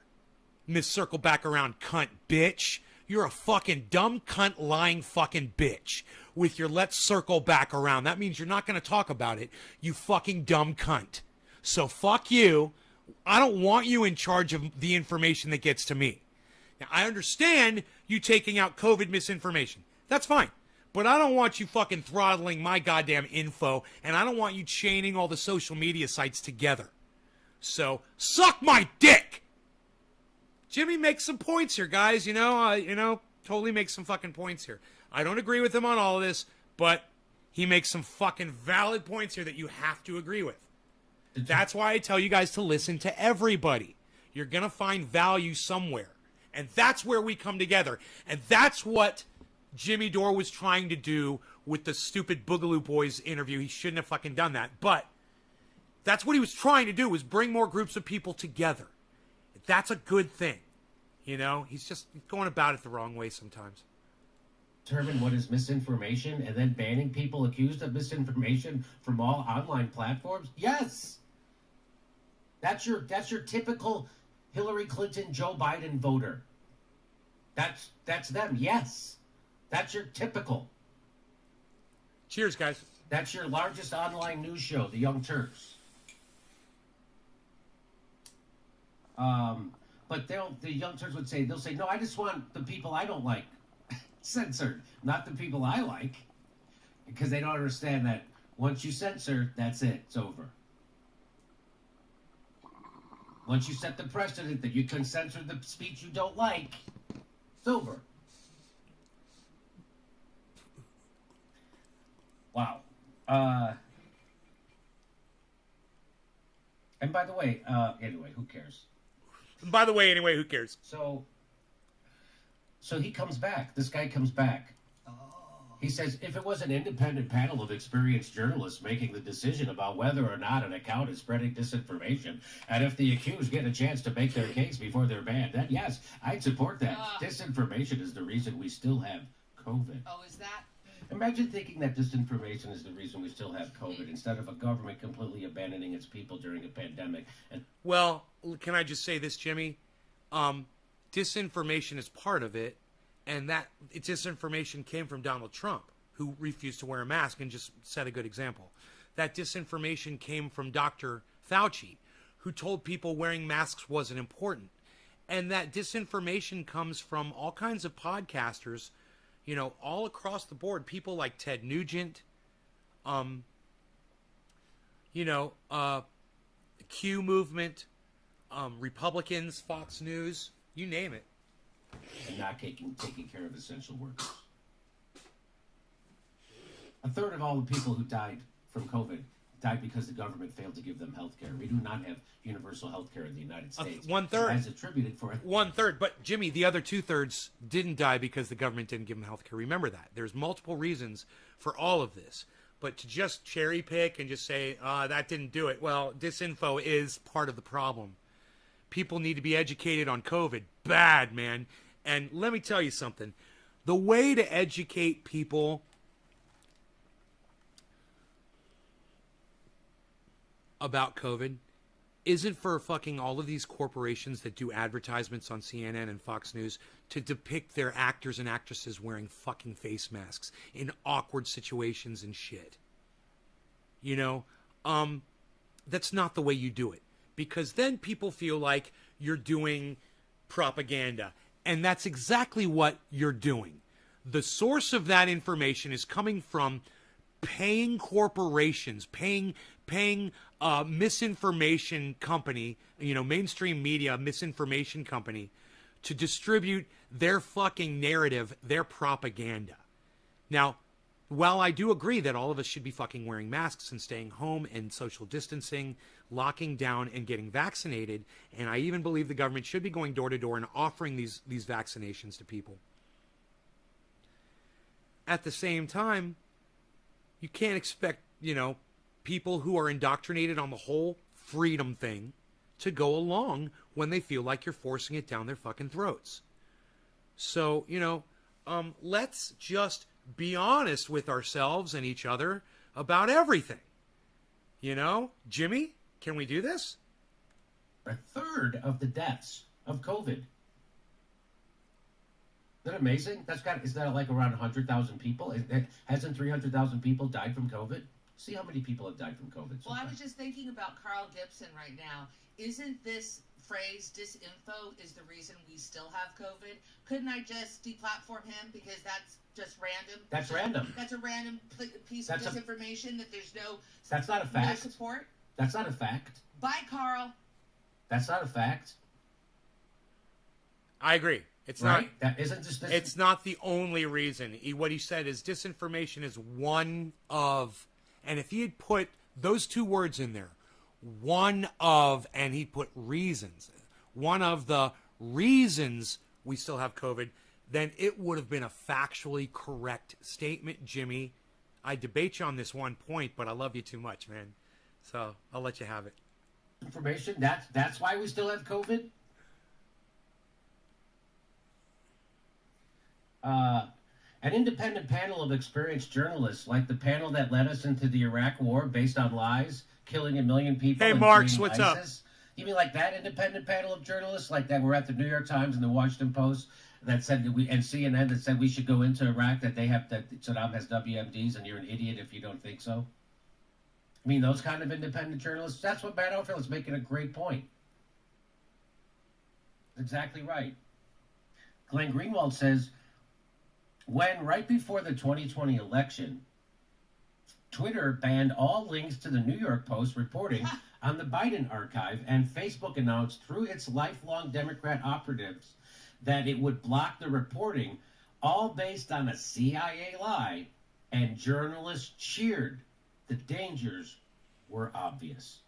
Miss Circle Back Around cunt bitch. You're a fucking dumb cunt lying fucking bitch with your let's circle back around. That means you're not going to talk about it, you fucking dumb cunt. So fuck you. I don't want you in charge of the information that gets to me. Now, I understand you taking out COVID misinformation. That's fine. But I don't want you fucking throttling my goddamn info, and I don't want you chaining all the social media sites together. So, suck my dick! Jimmy makes some points here, guys. Totally makes some fucking points here. I don't agree with him on all of this, but he makes some fucking valid points here that you have to agree with. That's why I tell you guys to listen to everybody. You're going to find value somewhere. And that's where we come together. And that's what Jimmy Dore was trying to do with the stupid Boogaloo Boys interview. He shouldn't have fucking done that. But that's what he was trying to do, was bring more groups of people together. That's a good thing. He's just going about it the wrong way sometimes. Determine what is misinformation and then banning people accused of misinformation from all online platforms? Yes. That's your typical Hillary Clinton, Joe Biden voter. That's them. Yes. That's your typical. Cheers, guys. That's your largest online news show, the Young Turks. But the Young Turks they'll say, no, I just want the people I don't like censored, not the people I like, because they don't understand that once you censor, that's it. It's over. Once you set the precedent that you can censor the speech you don't like, it's over. Wow. And by the way, anyway, who cares? By the way, anyway, who cares? So he comes back. This guy comes back. He says, if it was an independent panel of experienced journalists making the decision about whether or not an account is spreading disinformation, and if the accused get a chance to make their case before they're banned, then yes, I'd support that. Disinformation is the reason we still have COVID. Oh, is that? Imagine thinking that disinformation is the reason we still have COVID, instead of a government completely abandoning its people during a pandemic. Well, can I just say this, Jimmy? Disinformation is part of it, and that disinformation came from Donald Trump, who refused to wear a mask and just set a good example. That disinformation came from Dr. Fauci, who told people wearing masks wasn't important. And that disinformation comes from all kinds of podcasters, all across the board. People like Ted Nugent, Q movement, Republicans, Fox News, you name it. And not taking care of essential workers. A third of all the people who died from COVID died because the government failed to give them health care. We do not have universal health care in the United States. 1/3. As attributed for it. 1/3. But, Jimmy, the other 2/3 didn't die because the government didn't give them health care. Remember that. There's multiple reasons for all of this. But to just cherry pick and just say, that didn't do it, well, disinfo is part of the problem. People need to be educated on COVID. Bad, man. And let me tell you something. The way to educate people about COVID isn't for fucking all of these corporations that do advertisements on CNN and Fox News to depict their actors and actresses wearing fucking face masks in awkward situations and shit. That's not the way you do it. Because then people feel like you're doing propaganda. And that's exactly what you're doing. The source of that information is coming from paying corporations, paying misinformation company, mainstream media misinformation company to distribute their fucking narrative, their propaganda. Now, while I do agree that all of us should be fucking wearing masks and staying home and social distancing, locking down and getting vaccinated, and I even believe the government should be going door to door and offering these vaccinations to people. At the same time, you can't expect, people who are indoctrinated on the whole freedom thing to go along when they feel like you're forcing it down their fucking throats. So, let's just be honest with ourselves and each other about everything. Jimmy, can we do this? A third of the deaths of COVID. Isn't that amazing? Is that like around 100,000 people? Hasn't 300,000 people died from COVID? See how many people have died from COVID. Well, I was just thinking about Carl Gibson right now. Isn't this phrase disinfo is the reason we still have COVID, couldn't I just deplatform him because that's just random? That's random. That's a random piece of disinformation that there's no. That's not a fact. No support. That's not a fact. Bye, Carl. That's not a fact. I agree. It's right? not. That isn't just. It's not the only reason. What he said is disinformation is one of, and if he had put those two words in there, one of, and he put reasons, one of the reasons we still have COVID, then it would have been a factually correct statement, Jimmy. I debate you on this one point, but I love you too much, man. So I'll let you have it. Information. That's why we still have COVID. An independent panel of experienced journalists, like the panel that led us into the Iraq War based on lies, killing 1 million people. Hey, and Marks, creating what's ISIS. up? You mean like that independent panel of journalists, like that were at the New York Times and the Washington Post that said that and CNN that said we should go into Iraq, that Saddam has WMDs and you're an idiot if you don't think so? I mean, those kind of independent journalists. That's what Matt Oldfield is making a great point. Exactly right. Glenn Greenwald says, when right before the 2020 election, Twitter banned all links to the New York Post reporting on the Biden archive, and Facebook announced through its lifelong Democrat operatives that it would block the reporting, all based on a CIA lie, and journalists cheered. The dangers were obvious.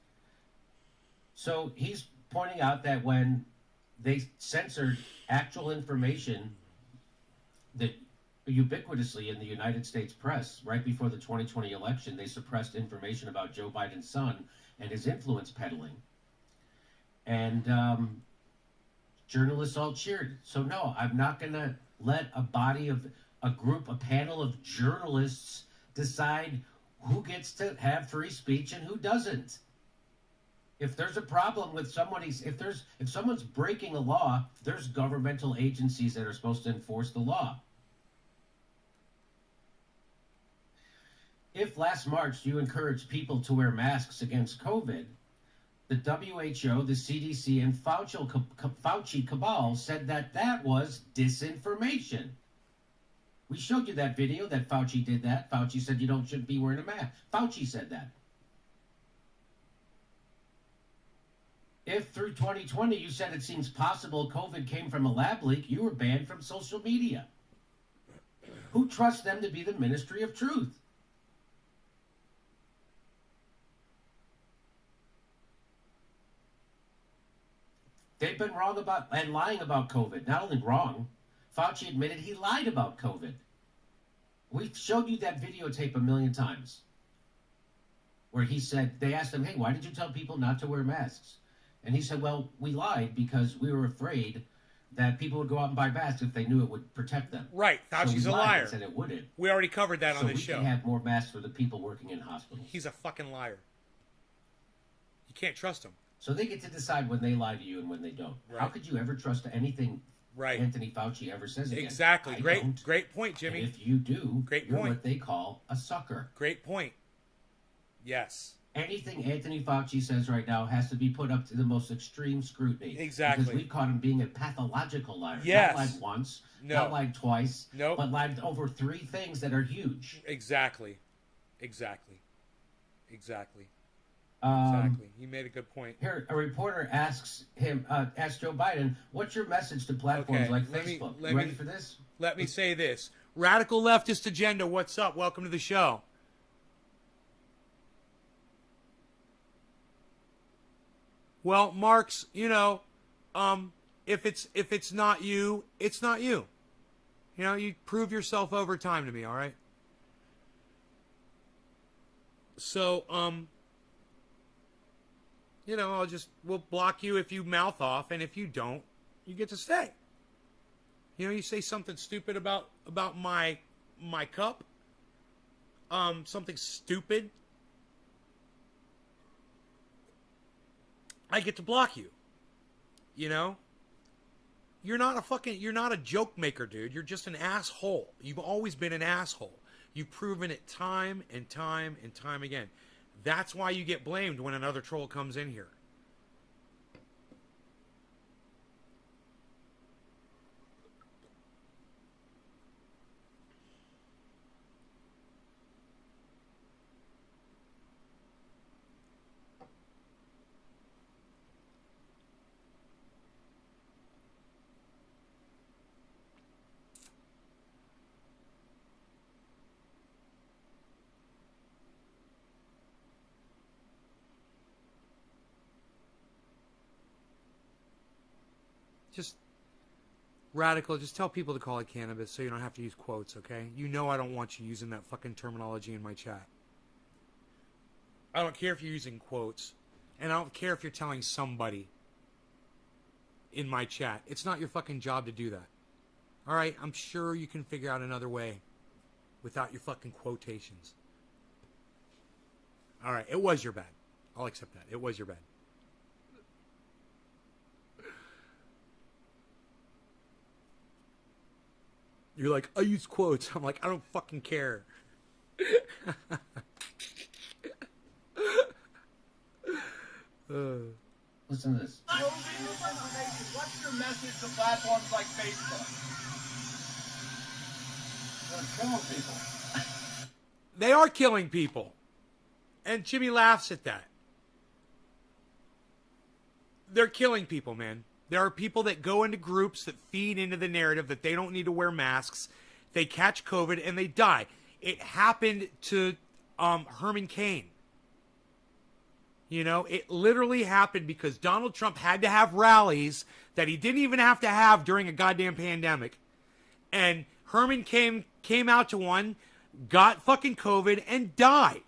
So he's pointing out that when they censored actual information that ubiquitously in the United States press, right before the 2020 election, they suppressed information about Joe Biden's son and his influence peddling. And journalists all cheered. So no, I'm not going to let a panel of journalists decide who gets to have free speech and who doesn't. If there's a problem with if someone's breaking a law, there's governmental agencies that are supposed to enforce the law. If last March you encouraged people to wear masks against COVID, the WHO, the CDC, and Fauci cabal said that was disinformation. We showed you that video that Fauci did that. Fauci said you shouldn't be wearing a mask. Fauci said that. If through 2020 you said it seems possible COVID came from a lab leak, you were banned from social media. Who trusts them to be the ministry of truth? They've been wrong about and lying about COVID. Not only wrong, Fauci admitted he lied about COVID. We've showed you that videotape 1 million times where he said, they asked him, hey, why did you tell people not to wear masks? And he said, well, we lied because we were afraid that people would go out and buy masks if they knew it would protect them. Right. Fauci's so a liar. And said it wouldn't. We already covered that on this show. show. We can have more masks for the people working in hospitals. He's a fucking liar. You can't trust him. So they get to decide when they lie to you and when they don't. Right. How could you ever trust anything Anthony Fauci ever says again? Exactly. Great point, Jimmy. And if you do, you're point. What they call a sucker. Great point. Yes. Anything Anthony Fauci says right now has to be put up to the most extreme scrutiny. Exactly. Because we've caught him being a pathological liar. Yes. Not lied once, no. Not lied twice, nope. But lied over 3 things that are huge. Exactly. Exactly. He made a good point. Here, a reporter asks Joe Biden, what's your message to platforms like Facebook? You ready for this? Let me say this. Radical Leftist Agenda, what's up? Welcome to the show. Well, Marks, if it's not you, it's not you. You prove yourself over time to me, all right? So, we'll block you if you mouth off, and if you don't, you get to stay. You say something stupid about my cup, something stupid, I get to block you. You're not a joke maker, dude. You're just an asshole. You've always been an asshole. You've proven it time and time and time again. That's why you get blamed when another troll comes in here. Just radical. Just tell people to call it cannabis so you don't have to use quotes, okay? You know I don't want you using that fucking terminology in my chat. I don't care if you're using quotes. And I don't care if you're telling somebody in my chat. It's not your fucking job to do that. All right? I'm sure you can figure out another way without your fucking quotations. All right. It was your bad. I'll accept that. It was your bad. You're like, I use quotes. I'm like, I don't fucking care. Listen to this. What's your message to platforms like Facebook? They're killing people. They are killing people. And Jimmy laughs at that. They're killing people, man. There are people that go into groups that feed into the narrative that they don't need to wear masks. They catch COVID and they die. It happened to Herman Cain. You know, it literally happened because Donald Trump had to have rallies that he didn't even have to have during a goddamn pandemic. And Herman came out to one, got fucking COVID, and died.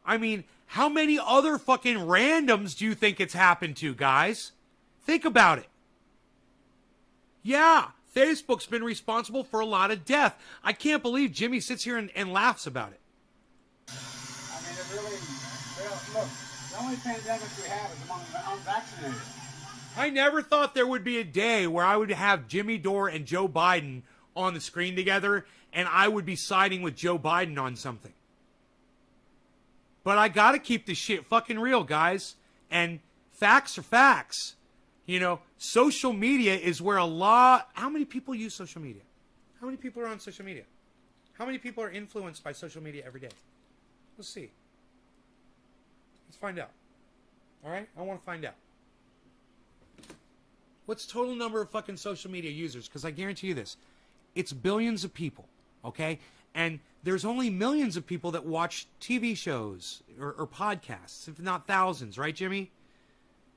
I mean, how many other fucking randoms do you think it's happened to, guys? Think about it. Yeah, Facebook's been responsible for a lot of death. I can't believe Jimmy sits here and laughs about it. I mean, it really, look, the only pandemic we have is among the unvaccinated. I never thought there would be a day where I would have Jimmy Dore and Joe Biden on the screen together, and I would be siding with Joe Biden on something. But I gotta keep this shit fucking real, guys. And facts are facts. You know, social media is where a lot... How many people use social media? How many people are on social media? How many people are influenced by social media every day? Let's see. Let's find out. All right? I want to find out. What's total number of fucking social media users? Because I guarantee you this. It's billions of people, okay? And there's only millions of people that watch TV shows or podcasts, if not thousands, right, Jimmy?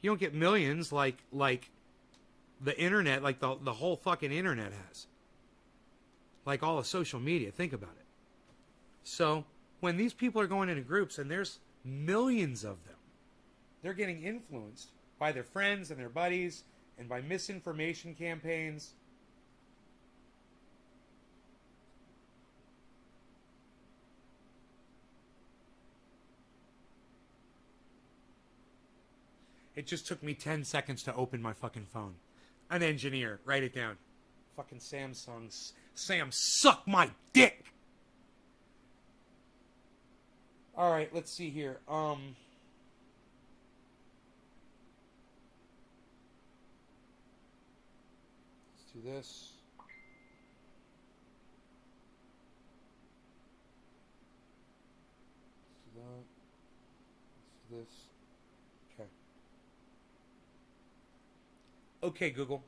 You don't get millions like the internet, like the whole fucking internet has. Like all of social media. Think about it. So when these people are going into groups and there's millions of them, they're getting influenced by their friends and their buddies and by misinformation campaigns. It just took me 10 seconds to open my fucking phone. An engineer. Write it down. Fucking Samsung. Sam, suck my dick! Alright, let's see here. Let's do this. Let's do that. Let's do this. Okay. Okay, Google.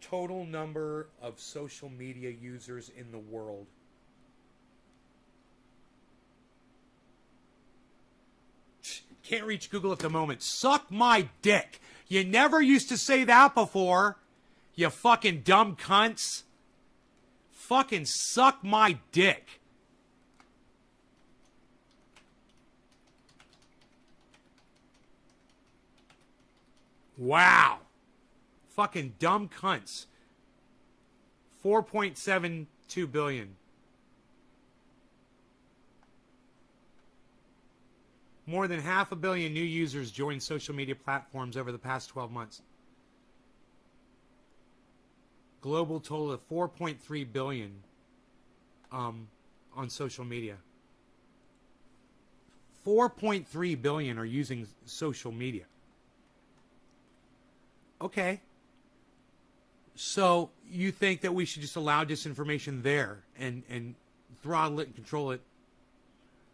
Total number of social media users in the world. Can't reach Google at the moment. Suck my dick. You never used to say that before. You fucking dumb cunts. Fucking suck my dick. Wow. Fucking dumb cunts. 4.72 billion. More than 500 million new users joined social media platforms over the past 12 months. Global total of 4.3 billion on social media. 4.3 billion are using social media. Okay. So you think that we should just allow disinformation there and throttle it and control it,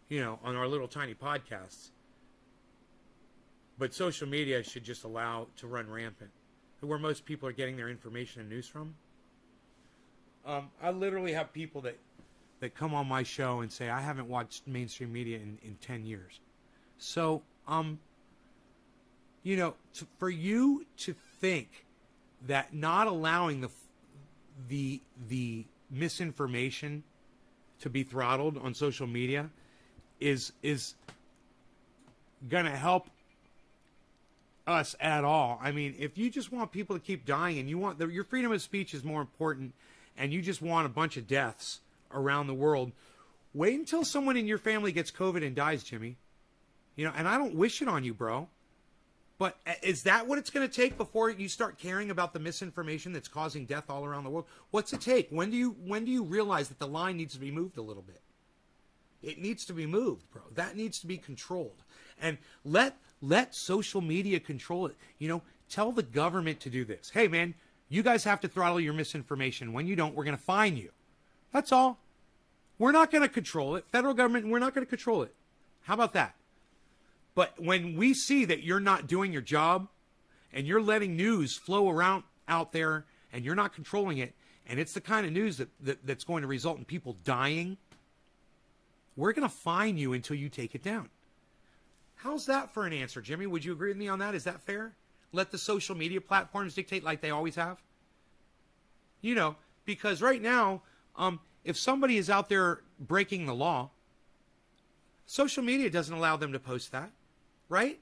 you know, on our little tiny podcasts. But social media should just allow to run rampant. Where most people are getting their information and news from. I literally have people that come on my show and say, I haven't watched mainstream media in 10 years. So, You know, for you to think that not allowing the misinformation to be throttled on social media is going to help us at all. I mean, if you just want people to keep dying and you want your freedom of speech is more important and you just want a bunch of deaths around the world, wait until someone in your family gets COVID and dies, Jimmy. You know, and I don't wish it on you, bro. But is that what it's going to take before you start caring about the misinformation that's causing death all around the world? What's it take? When do you realize that the line needs to be moved a little bit? It needs to be moved, bro. That needs to be controlled. And let social media control it. You know, tell the government to do this. Hey, man, you guys have to throttle your misinformation. When you don't, we're going to fine you. That's all. We're not going to control it. Federal government, we're not going to control it. How about that? But when we see that you're not doing your job and you're letting news flow around out there and you're not controlling it, and it's the kind of news that's going to result in people dying, we're going to fine you until you take it down. How's that for an answer, Jimmy? Would you agree with me on that? Is that fair? Let the social media platforms dictate like they always have? You know, because right now, if somebody is out there breaking the law, social media doesn't allow them to post that. Right?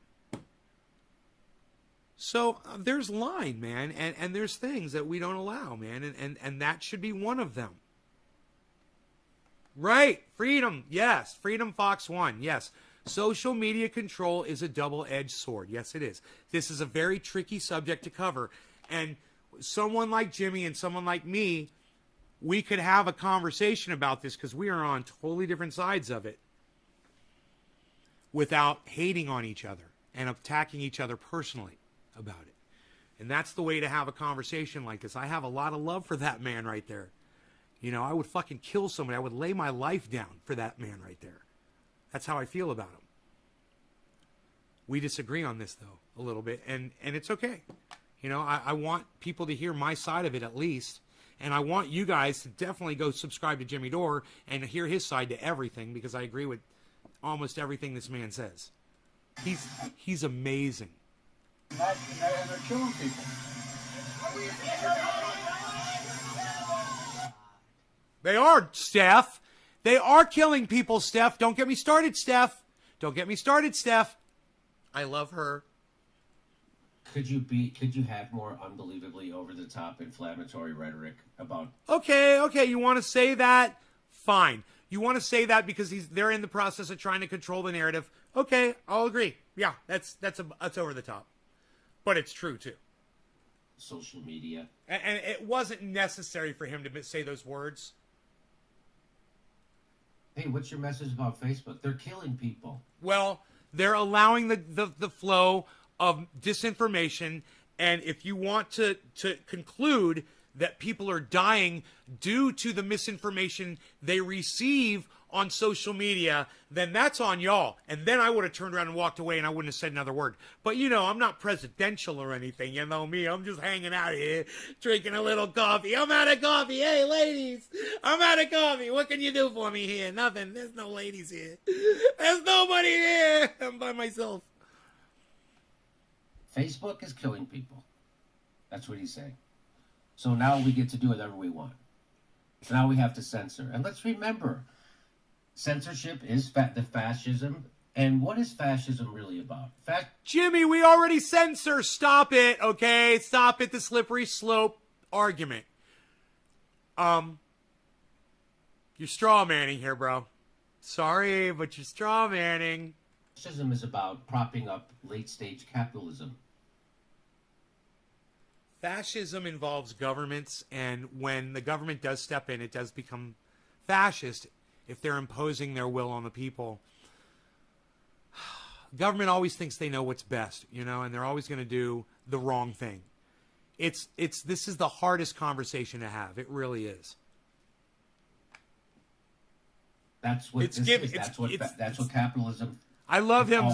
So there's line, man, and there's things that we don't allow, man, and that should be one of them. Right. Freedom. Yes. Freedom Fox 1. Yes. Social media control is a double-edged sword. Yes, it is. This is a very tricky subject to cover. And someone like Jimmy and someone like me, we could have a conversation about this because we are on totally different sides of it, without hating on each other and attacking each other personally about it. And that's the way to have a conversation like this. I have a lot of love for that man right there. You know, I would fucking kill somebody. I would lay my life down for that man right there. That's how I feel about him. We disagree on this, though, a little bit, and it's okay. You know, I want people to hear my side of it at least, and I want you guys to definitely go subscribe to Jimmy Dore and hear his side to everything, because I agree with almost everything this man says. He's amazing. And they're killing people. They are, Steph. They are killing people, Steph. Don't get me started, Steph. Don't get me started, Steph. I love her. Could you have more unbelievably over-the-top inflammatory rhetoric about... Okay, you want to say that? Fine. You want to say that because they're in the process of trying to control the narrative. Okay, I'll agree. Yeah, that's over the top. But it's true, too. Social media. And it wasn't necessary for him to say those words. Hey, what's your message about Facebook? They're killing people. Well, they're allowing the flow of disinformation. And if you want to conclude that people are dying due to the misinformation they receive on social media, then that's on y'all. And then I would have turned around and walked away and I wouldn't have said another word. But, you know, I'm not presidential or anything. You know me. I'm just hanging out here, drinking a little coffee. I'm out of coffee. Hey, ladies, I'm out of coffee. What can you do for me here? Nothing. There's no ladies here. There's nobody here. I'm by myself. Facebook is killing people. That's what he's saying. So now we get to do whatever we want. So now we have to censor. And let's remember, censorship is the fascism. And what is fascism really about? Jimmy, we already censor. Stop it, okay? Stop it, the slippery slope argument. You're straw manning here, bro. Sorry, but you're straw manning. Fascism is about propping up late-stage capitalism. Fascism involves governments, and when the government does step in, it does become fascist if they're imposing their will on the people. Government always thinks they know what's best, you know, and they're always going to do the wrong thing. This is the hardest conversation to have. It really is. That's what that's what capitalism. I love him.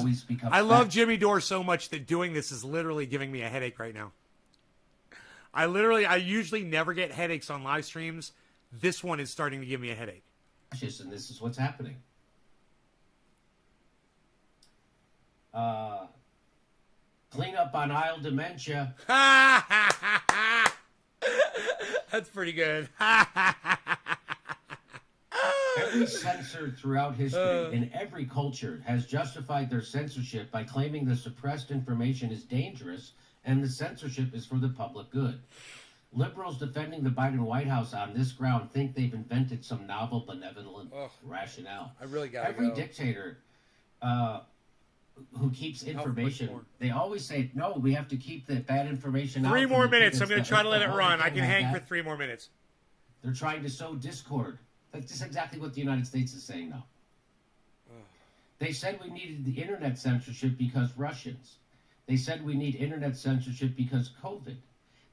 I love Jimmy Dore so much that doing this is literally giving me a headache right now. I usually never get headaches on live streams. This one is starting to give me a headache. And this is what's happening. Clean up on aisle dementia. That's pretty good. Every censor throughout history in every culture has justified their censorship by claiming the suppressed information is dangerous and the censorship is for the public good. Liberals defending the Biden White House on this ground think they've invented some novel benevolent rationale. I really got Every dictator who keeps information, they always say, no, we have to keep the bad information out. 3 more minutes. I'm going to try to let it run. I can hang for 3 more minutes. They're trying to sow discord. That's just exactly what the United States is saying now. They said we needed the internet censorship because Russians. They said we need internet censorship because COVID.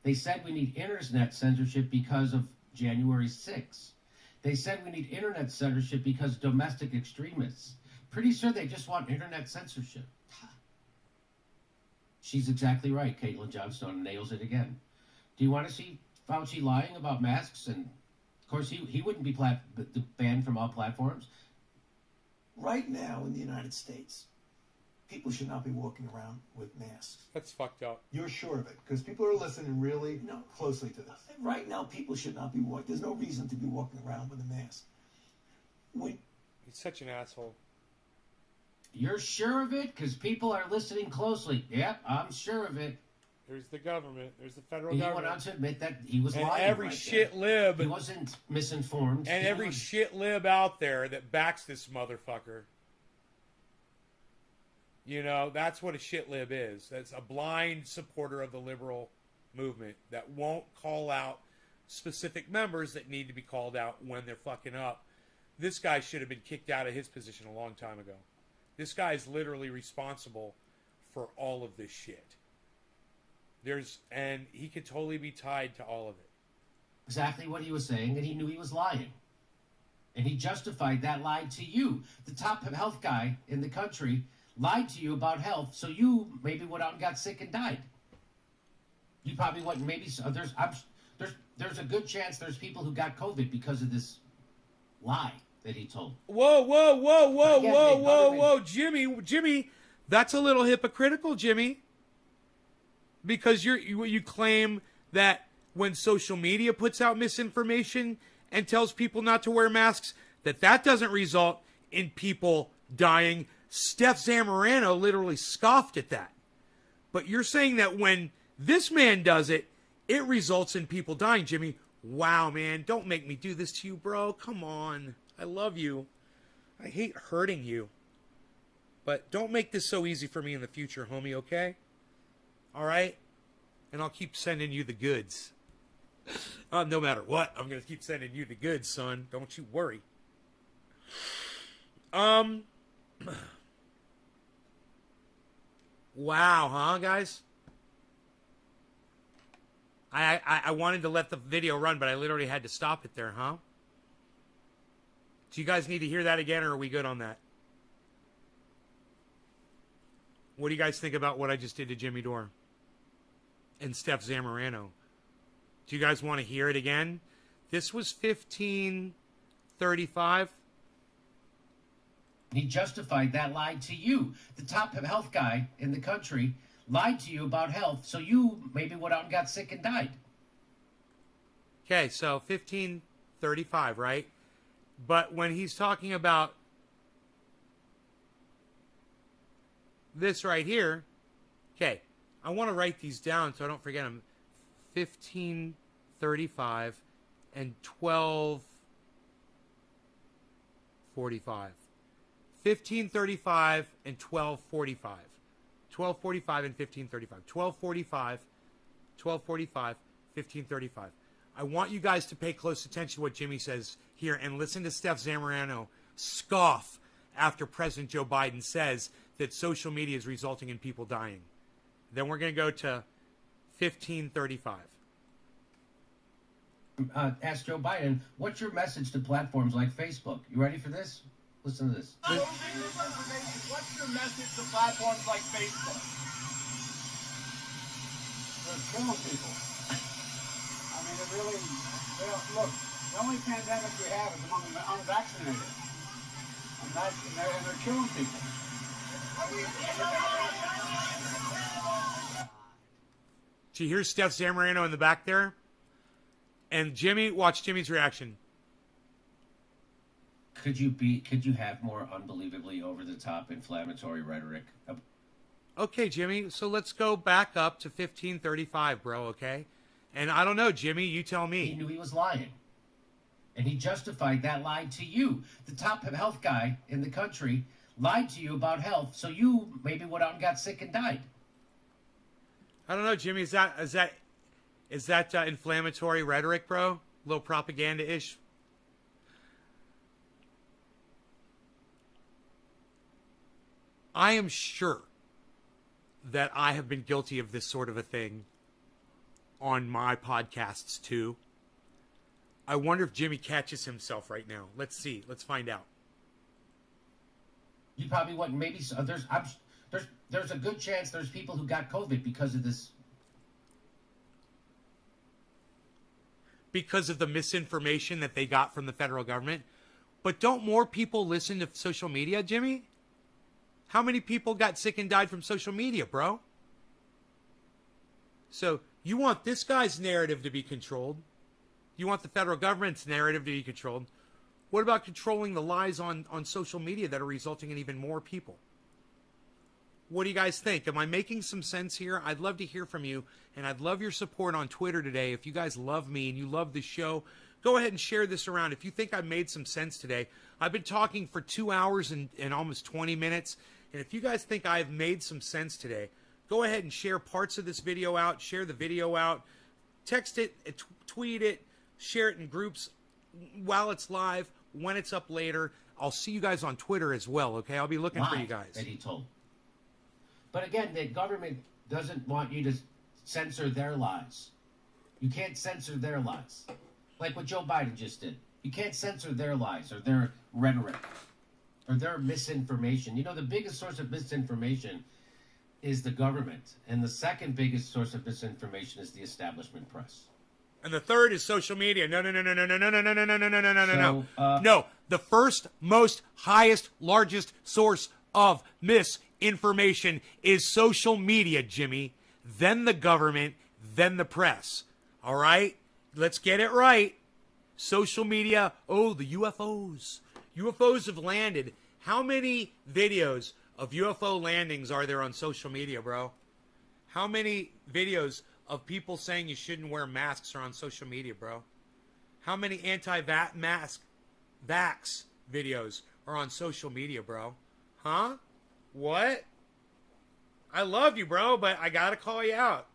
They said we need internet censorship because of January 6th. They said we need internet censorship because domestic extremists. Pretty sure they just want internet censorship. She's exactly right. Caitlin Johnstone nails it again. Do you want to see Fauci lying about masks? And, of course, he wouldn't be banned from all platforms. Right now in the United States, people should not be walking around with masks. That's fucked up. You're sure of it? Because people are listening really closely to this. Right now, people should not be walking. There's no reason to be walking around with a mask. He's such an asshole. You're sure of it? Because people are listening closely. Yep, I'm sure of it. There's the government. There's the federal He government. went on to admit that he was and lying. Every shit lib. He wasn't misinformed. And every shit lib out there that backs this motherfucker. You know, that's what a shit lib is. That's a blind supporter of the liberal movement that won't call out specific members that need to be called out when they're fucking up. This guy should have been kicked out of his position a long time ago. This guy is literally responsible for all of this shit. And he could totally be tied to all of it. Exactly what he was saying, and he knew he was lying. And he justified that lie to you. The top health guy in the country lied to you about health, so you maybe went out and got sick and died. You probably wouldn't. Maybe there's a good chance there's people who got COVID because of this lie that he told. Whoa, Jimmy, that's a little hypocritical, Jimmy, because you claim that when social media puts out misinformation and tells people not to wear masks, that doesn't result in people dying. Steph Zamorano literally scoffed at that. But you're saying that when this man does it, it results in people dying, Jimmy. Wow, man, don't make me do this to you, bro. Come on. I love you. I hate hurting you. But don't make this so easy for me in the future, homie, okay? All right? And I'll keep sending you the goods. No matter what, I'm going to keep sending you the goods, son. Don't you worry. Wow, huh, guys? I wanted to let the video run, but I literally had to stop it there, huh? Do you guys need to hear that again, or are we good on that? What do you guys think about what I just did to Jimmy Dore and Steph Zamorano? Do you guys want to hear it again? This was 1535. He justified that lie to you. The top health guy in the country lied to you about health, so you maybe went out and got sick and died. Okay, so 1535, right? But when he's talking about this right here, okay, I want to write these down so I don't forget them. 1535 and 1245. 1535 and 1245. 1245 and 1535. 1245, 1245, 1535. I want you guys to pay close attention to what Jimmy says here and listen to Steph Zamorano scoff after President Joe Biden says that social media is resulting in people dying. Then we're going to go to 1535. Ask Joe Biden, what's your message to platforms like Facebook? You ready for this? Listen to this. What's your message to platforms like Facebook? They're killing people. I mean, it really, look, the only pandemic we have is among the unvaccinated. And they're killing people. Do you hear Steph Zamorano in the back there? And Jimmy, watch Jimmy's reaction. Could you have more unbelievably over-the-top inflammatory rhetoric? Okay, Jimmy, so let's go back up to 1535, bro, okay? And I don't know, Jimmy, you tell me. He knew he was lying. And he justified that lie to you. The top health guy in the country lied to you about health, so you maybe went out and got sick and died. I don't know, Jimmy, is that inflammatory rhetoric, bro? A little propaganda-ish? I am sure that I have been guilty of this sort of a thing on my podcasts too. I wonder if Jimmy catches himself right now. Let's see. Let's find out. You probably wouldn't. Maybe there's a good chance there's people who got COVID because of this. Because of the misinformation that they got from the federal government. But don't more people listen to social media, Jimmy? How many people got sick and died from social media, bro? So you want this guy's narrative to be controlled. You want the federal government's narrative to be controlled. What about controlling the lies on social media that are resulting in even more people? What do you guys think? Am I making some sense here? I'd love to hear from you, and I'd love your support on Twitter today. If you guys love me and you love the show, go ahead and share this around. If you think I've made some sense today, I've been talking for 2 hours and almost 20 minutes, and if you guys think I've made some sense today, go ahead and share parts of this video out, share the video out, text it, tweet it, share it in groups while it's live, when it's up later. I'll see you guys on Twitter as well, okay? I'll be looking for you guys. That he told. But again, the government doesn't want you to censor their lies. You can't censor their lies. Like what Joe Biden just did. You can't censor their lies or their rhetoric or their misinformation. You know, the biggest source of misinformation is the government. And the second biggest source of misinformation is the establishment press. And the third is social media. No. No, the first, most, highest, largest source of misinformation is social media, Jimmy. Then the government, then the press. All right? Let's get it right. Social media, the UFOs. UFOs have landed. How many videos of UFO landings are there on social media, bro? How many videos of people saying you shouldn't wear masks are on social media, bro? How many anti-vax videos are on social media, bro? Huh? What? I love you, bro, but I gotta call you out.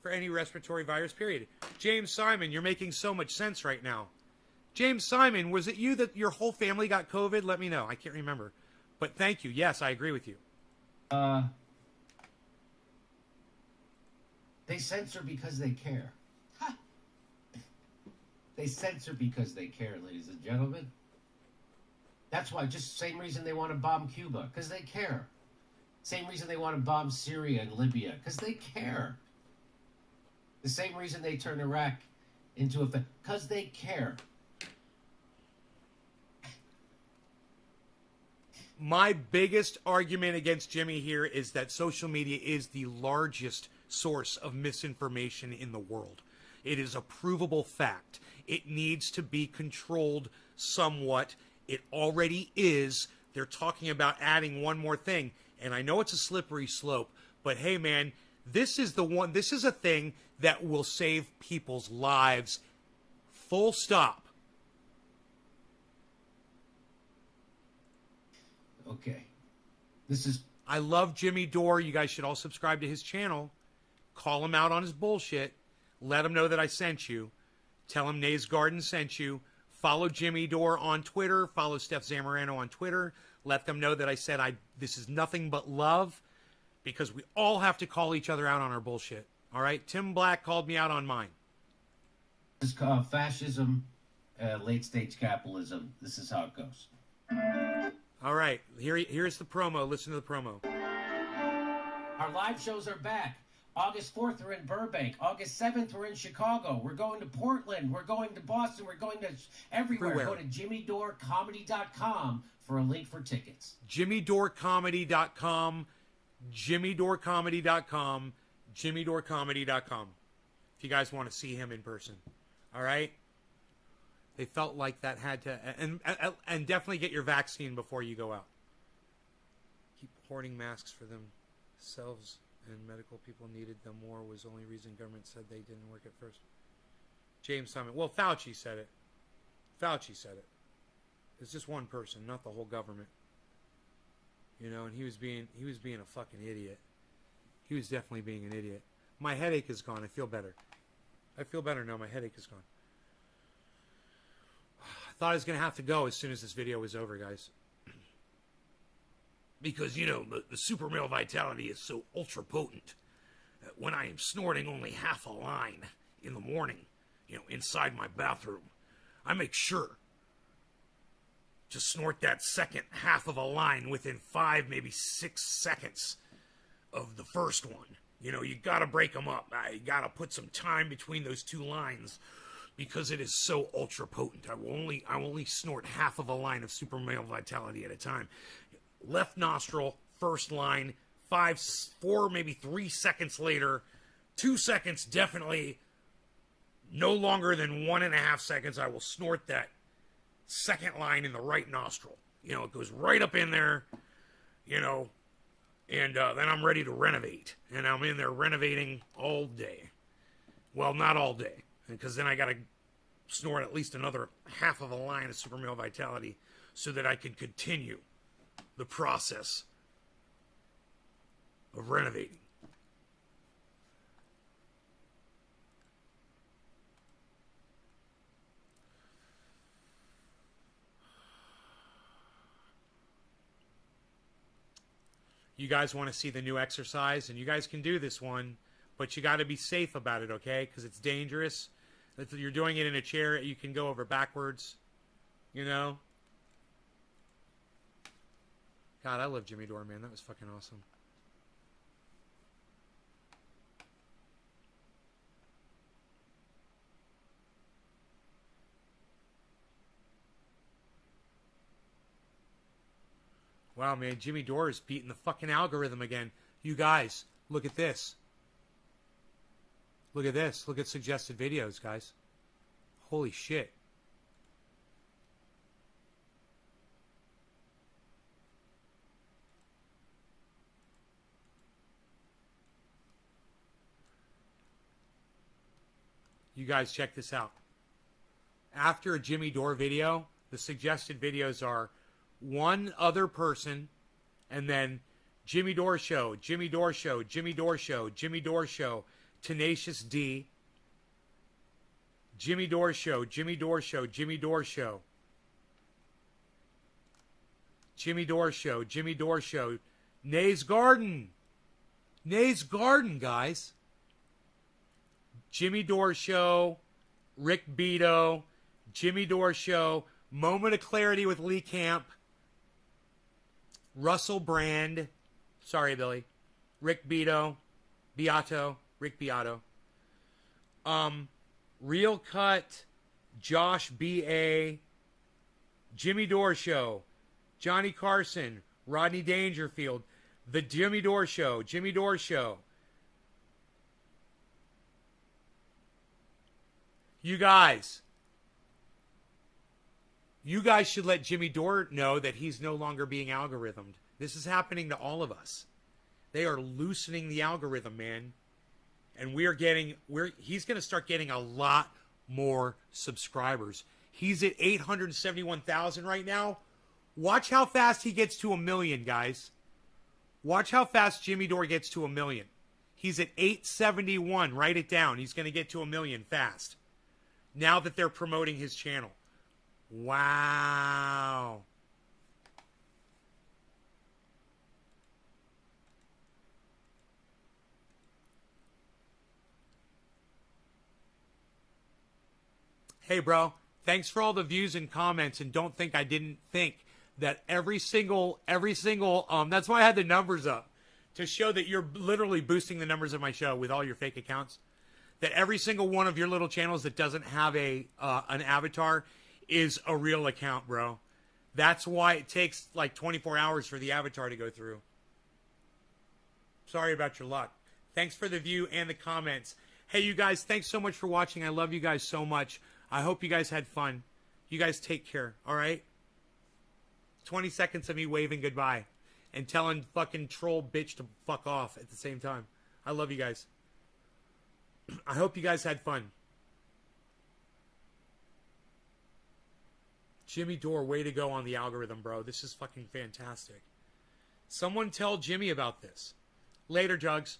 For any respiratory virus, period. James Simon, you're making so much sense right now. James Simon, was it you that your whole family got COVID? Let me know. I can't remember. But thank you. Yes, I agree with you. They censor because they care. They censor because they care, ladies and gentlemen. That's why, just the same reason they want to bomb Cuba, because they care. Same reason they want to bomb Syria and Libya, because they care. The same reason they turn Iraq into a... because they care. My biggest argument against Jimmy here is that social media is the largest source of misinformation in the world. It is a provable fact. It needs to be controlled somewhat. It already is. They're talking about adding one more thing. And I know it's a slippery slope, but hey, man, this is a thing that will save people's lives. Full stop. Okay. I love Jimmy Dore. You guys should all subscribe to his channel. Call him out on his bullshit. Let him know that I sent you. Tell him Nays Garden sent you. Follow Jimmy Dore on Twitter. Follow Steph Zamorano on Twitter. Let them know that I said this is nothing but love, because we all have to call each other out on our bullshit. All right? Tim Black called me out on mine. This is called fascism, late-stage capitalism. This is how it goes. All right. Here's the promo. Listen to the promo. Our live shows are back. August 4th, we're in Burbank. August 7th, we're in Chicago. We're going to Portland. We're going to Boston. We're going to everywhere. Go to JimmyDoreComedy.com for a link for tickets. JimmyDoreComedy.com. JimmyDoreComedy.com. JimmyDoreComedy.com. If you guys want to see him in person. All right? They felt like that had to... And definitely get your vaccine before you go out. Keep hoarding masks for themselves, and medical people needed them more was the only reason government said they didn't work at first. James Simon. Well, Fauci said it. Fauci said it. It's just one person, not the whole government. You know, and he was being a fucking idiot. He was definitely being an idiot. My headache is gone. I feel better. I feel better now. My headache is gone. I thought I was going to have to go as soon as this video was over, guys. Because, you know, the super male vitality is so ultra potent that when I am snorting only half a line in the morning, you know, inside my bathroom, I make sure to snort that second half of a line within 5, maybe 6 seconds of the first one. You know, you gotta break them up. You gotta put some time between those two lines because it is so ultra potent. I will only snort half of a line of super male vitality at a time. Left nostril, first line, 4, maybe 3 seconds later, 2 seconds definitely, no longer than 1.5 seconds, I will snort that second line in the right nostril. You know, it goes right up in there, you know, and then I'm ready to renovate. And I'm in there renovating all day. Well, not all day, because then I got to snort at least another half of a line of super male vitality so that I can continue the process of renovating. You guys want to see the new exercise, and you guys can do this one, but you got to be safe about it, okay? Because it's dangerous. If you're doing it in a chair, you can go over backwards, you know? God, I love Jimmy Dore, man. That was fucking awesome. Wow, man, Jimmy Dore is beating the fucking algorithm again. You guys, look at this. Look at this. Look at suggested videos, guys. Holy shit. You guys check this out. After a Jimmy Dore video, the suggested videos are one other person, and then Jimmy Dore Show, Jimmy Dore Show, Jimmy Dore Show, Jimmy Dore Show, Tenacious D, Jimmy Dore Show, Jimmy Dore Show, Jimmy Dore Show, Jimmy Dore Show, Jimmy Dore Show, Nay's Garden, Nay's Garden, guys, Jimmy Dore Show, Rick Beto, Jimmy Dore Show, Moment of Clarity with Lee Camp, Russell Brand, sorry, Billy, Rick Beato, Rick Beato, Real Cut, Josh B.A., Jimmy Dore Show, Johnny Carson, Rodney Dangerfield, The Jimmy Dore Show, Jimmy Dore Show. You guys should let Jimmy Dore know that he's no longer being algorithmed. This is happening to all of us. They are loosening the algorithm, man. And he's going to start getting a lot more subscribers. He's at 871,000 right now. Watch how fast he gets to 1 million, guys. Watch how fast Jimmy Dore gets to 1 million. He's at 871. Write it down. He's going to get to 1 million fast. Now that they're promoting his channel. Wow. Hey, bro. Thanks for all the views and comments, and don't think I didn't think that every single, that's why I had the numbers up, to show that you're literally boosting the numbers of my show with all your fake accounts. That every single one of your little channels that doesn't have an avatar is a real account, bro. That's why it takes like 24 hours for the avatar to go through. Sorry about your luck. Thanks for the view and the comments. Hey, you guys, thanks so much for watching. I love you guys so much. I hope you guys had fun. You guys take care, all right? 20 seconds of me waving goodbye and telling fucking troll bitch to fuck off at the same time. I love you guys. I hope you guys had fun. Jimmy Dore, way to go on the algorithm, bro. This is fucking fantastic. Someone tell Jimmy about this. Later, Jugs.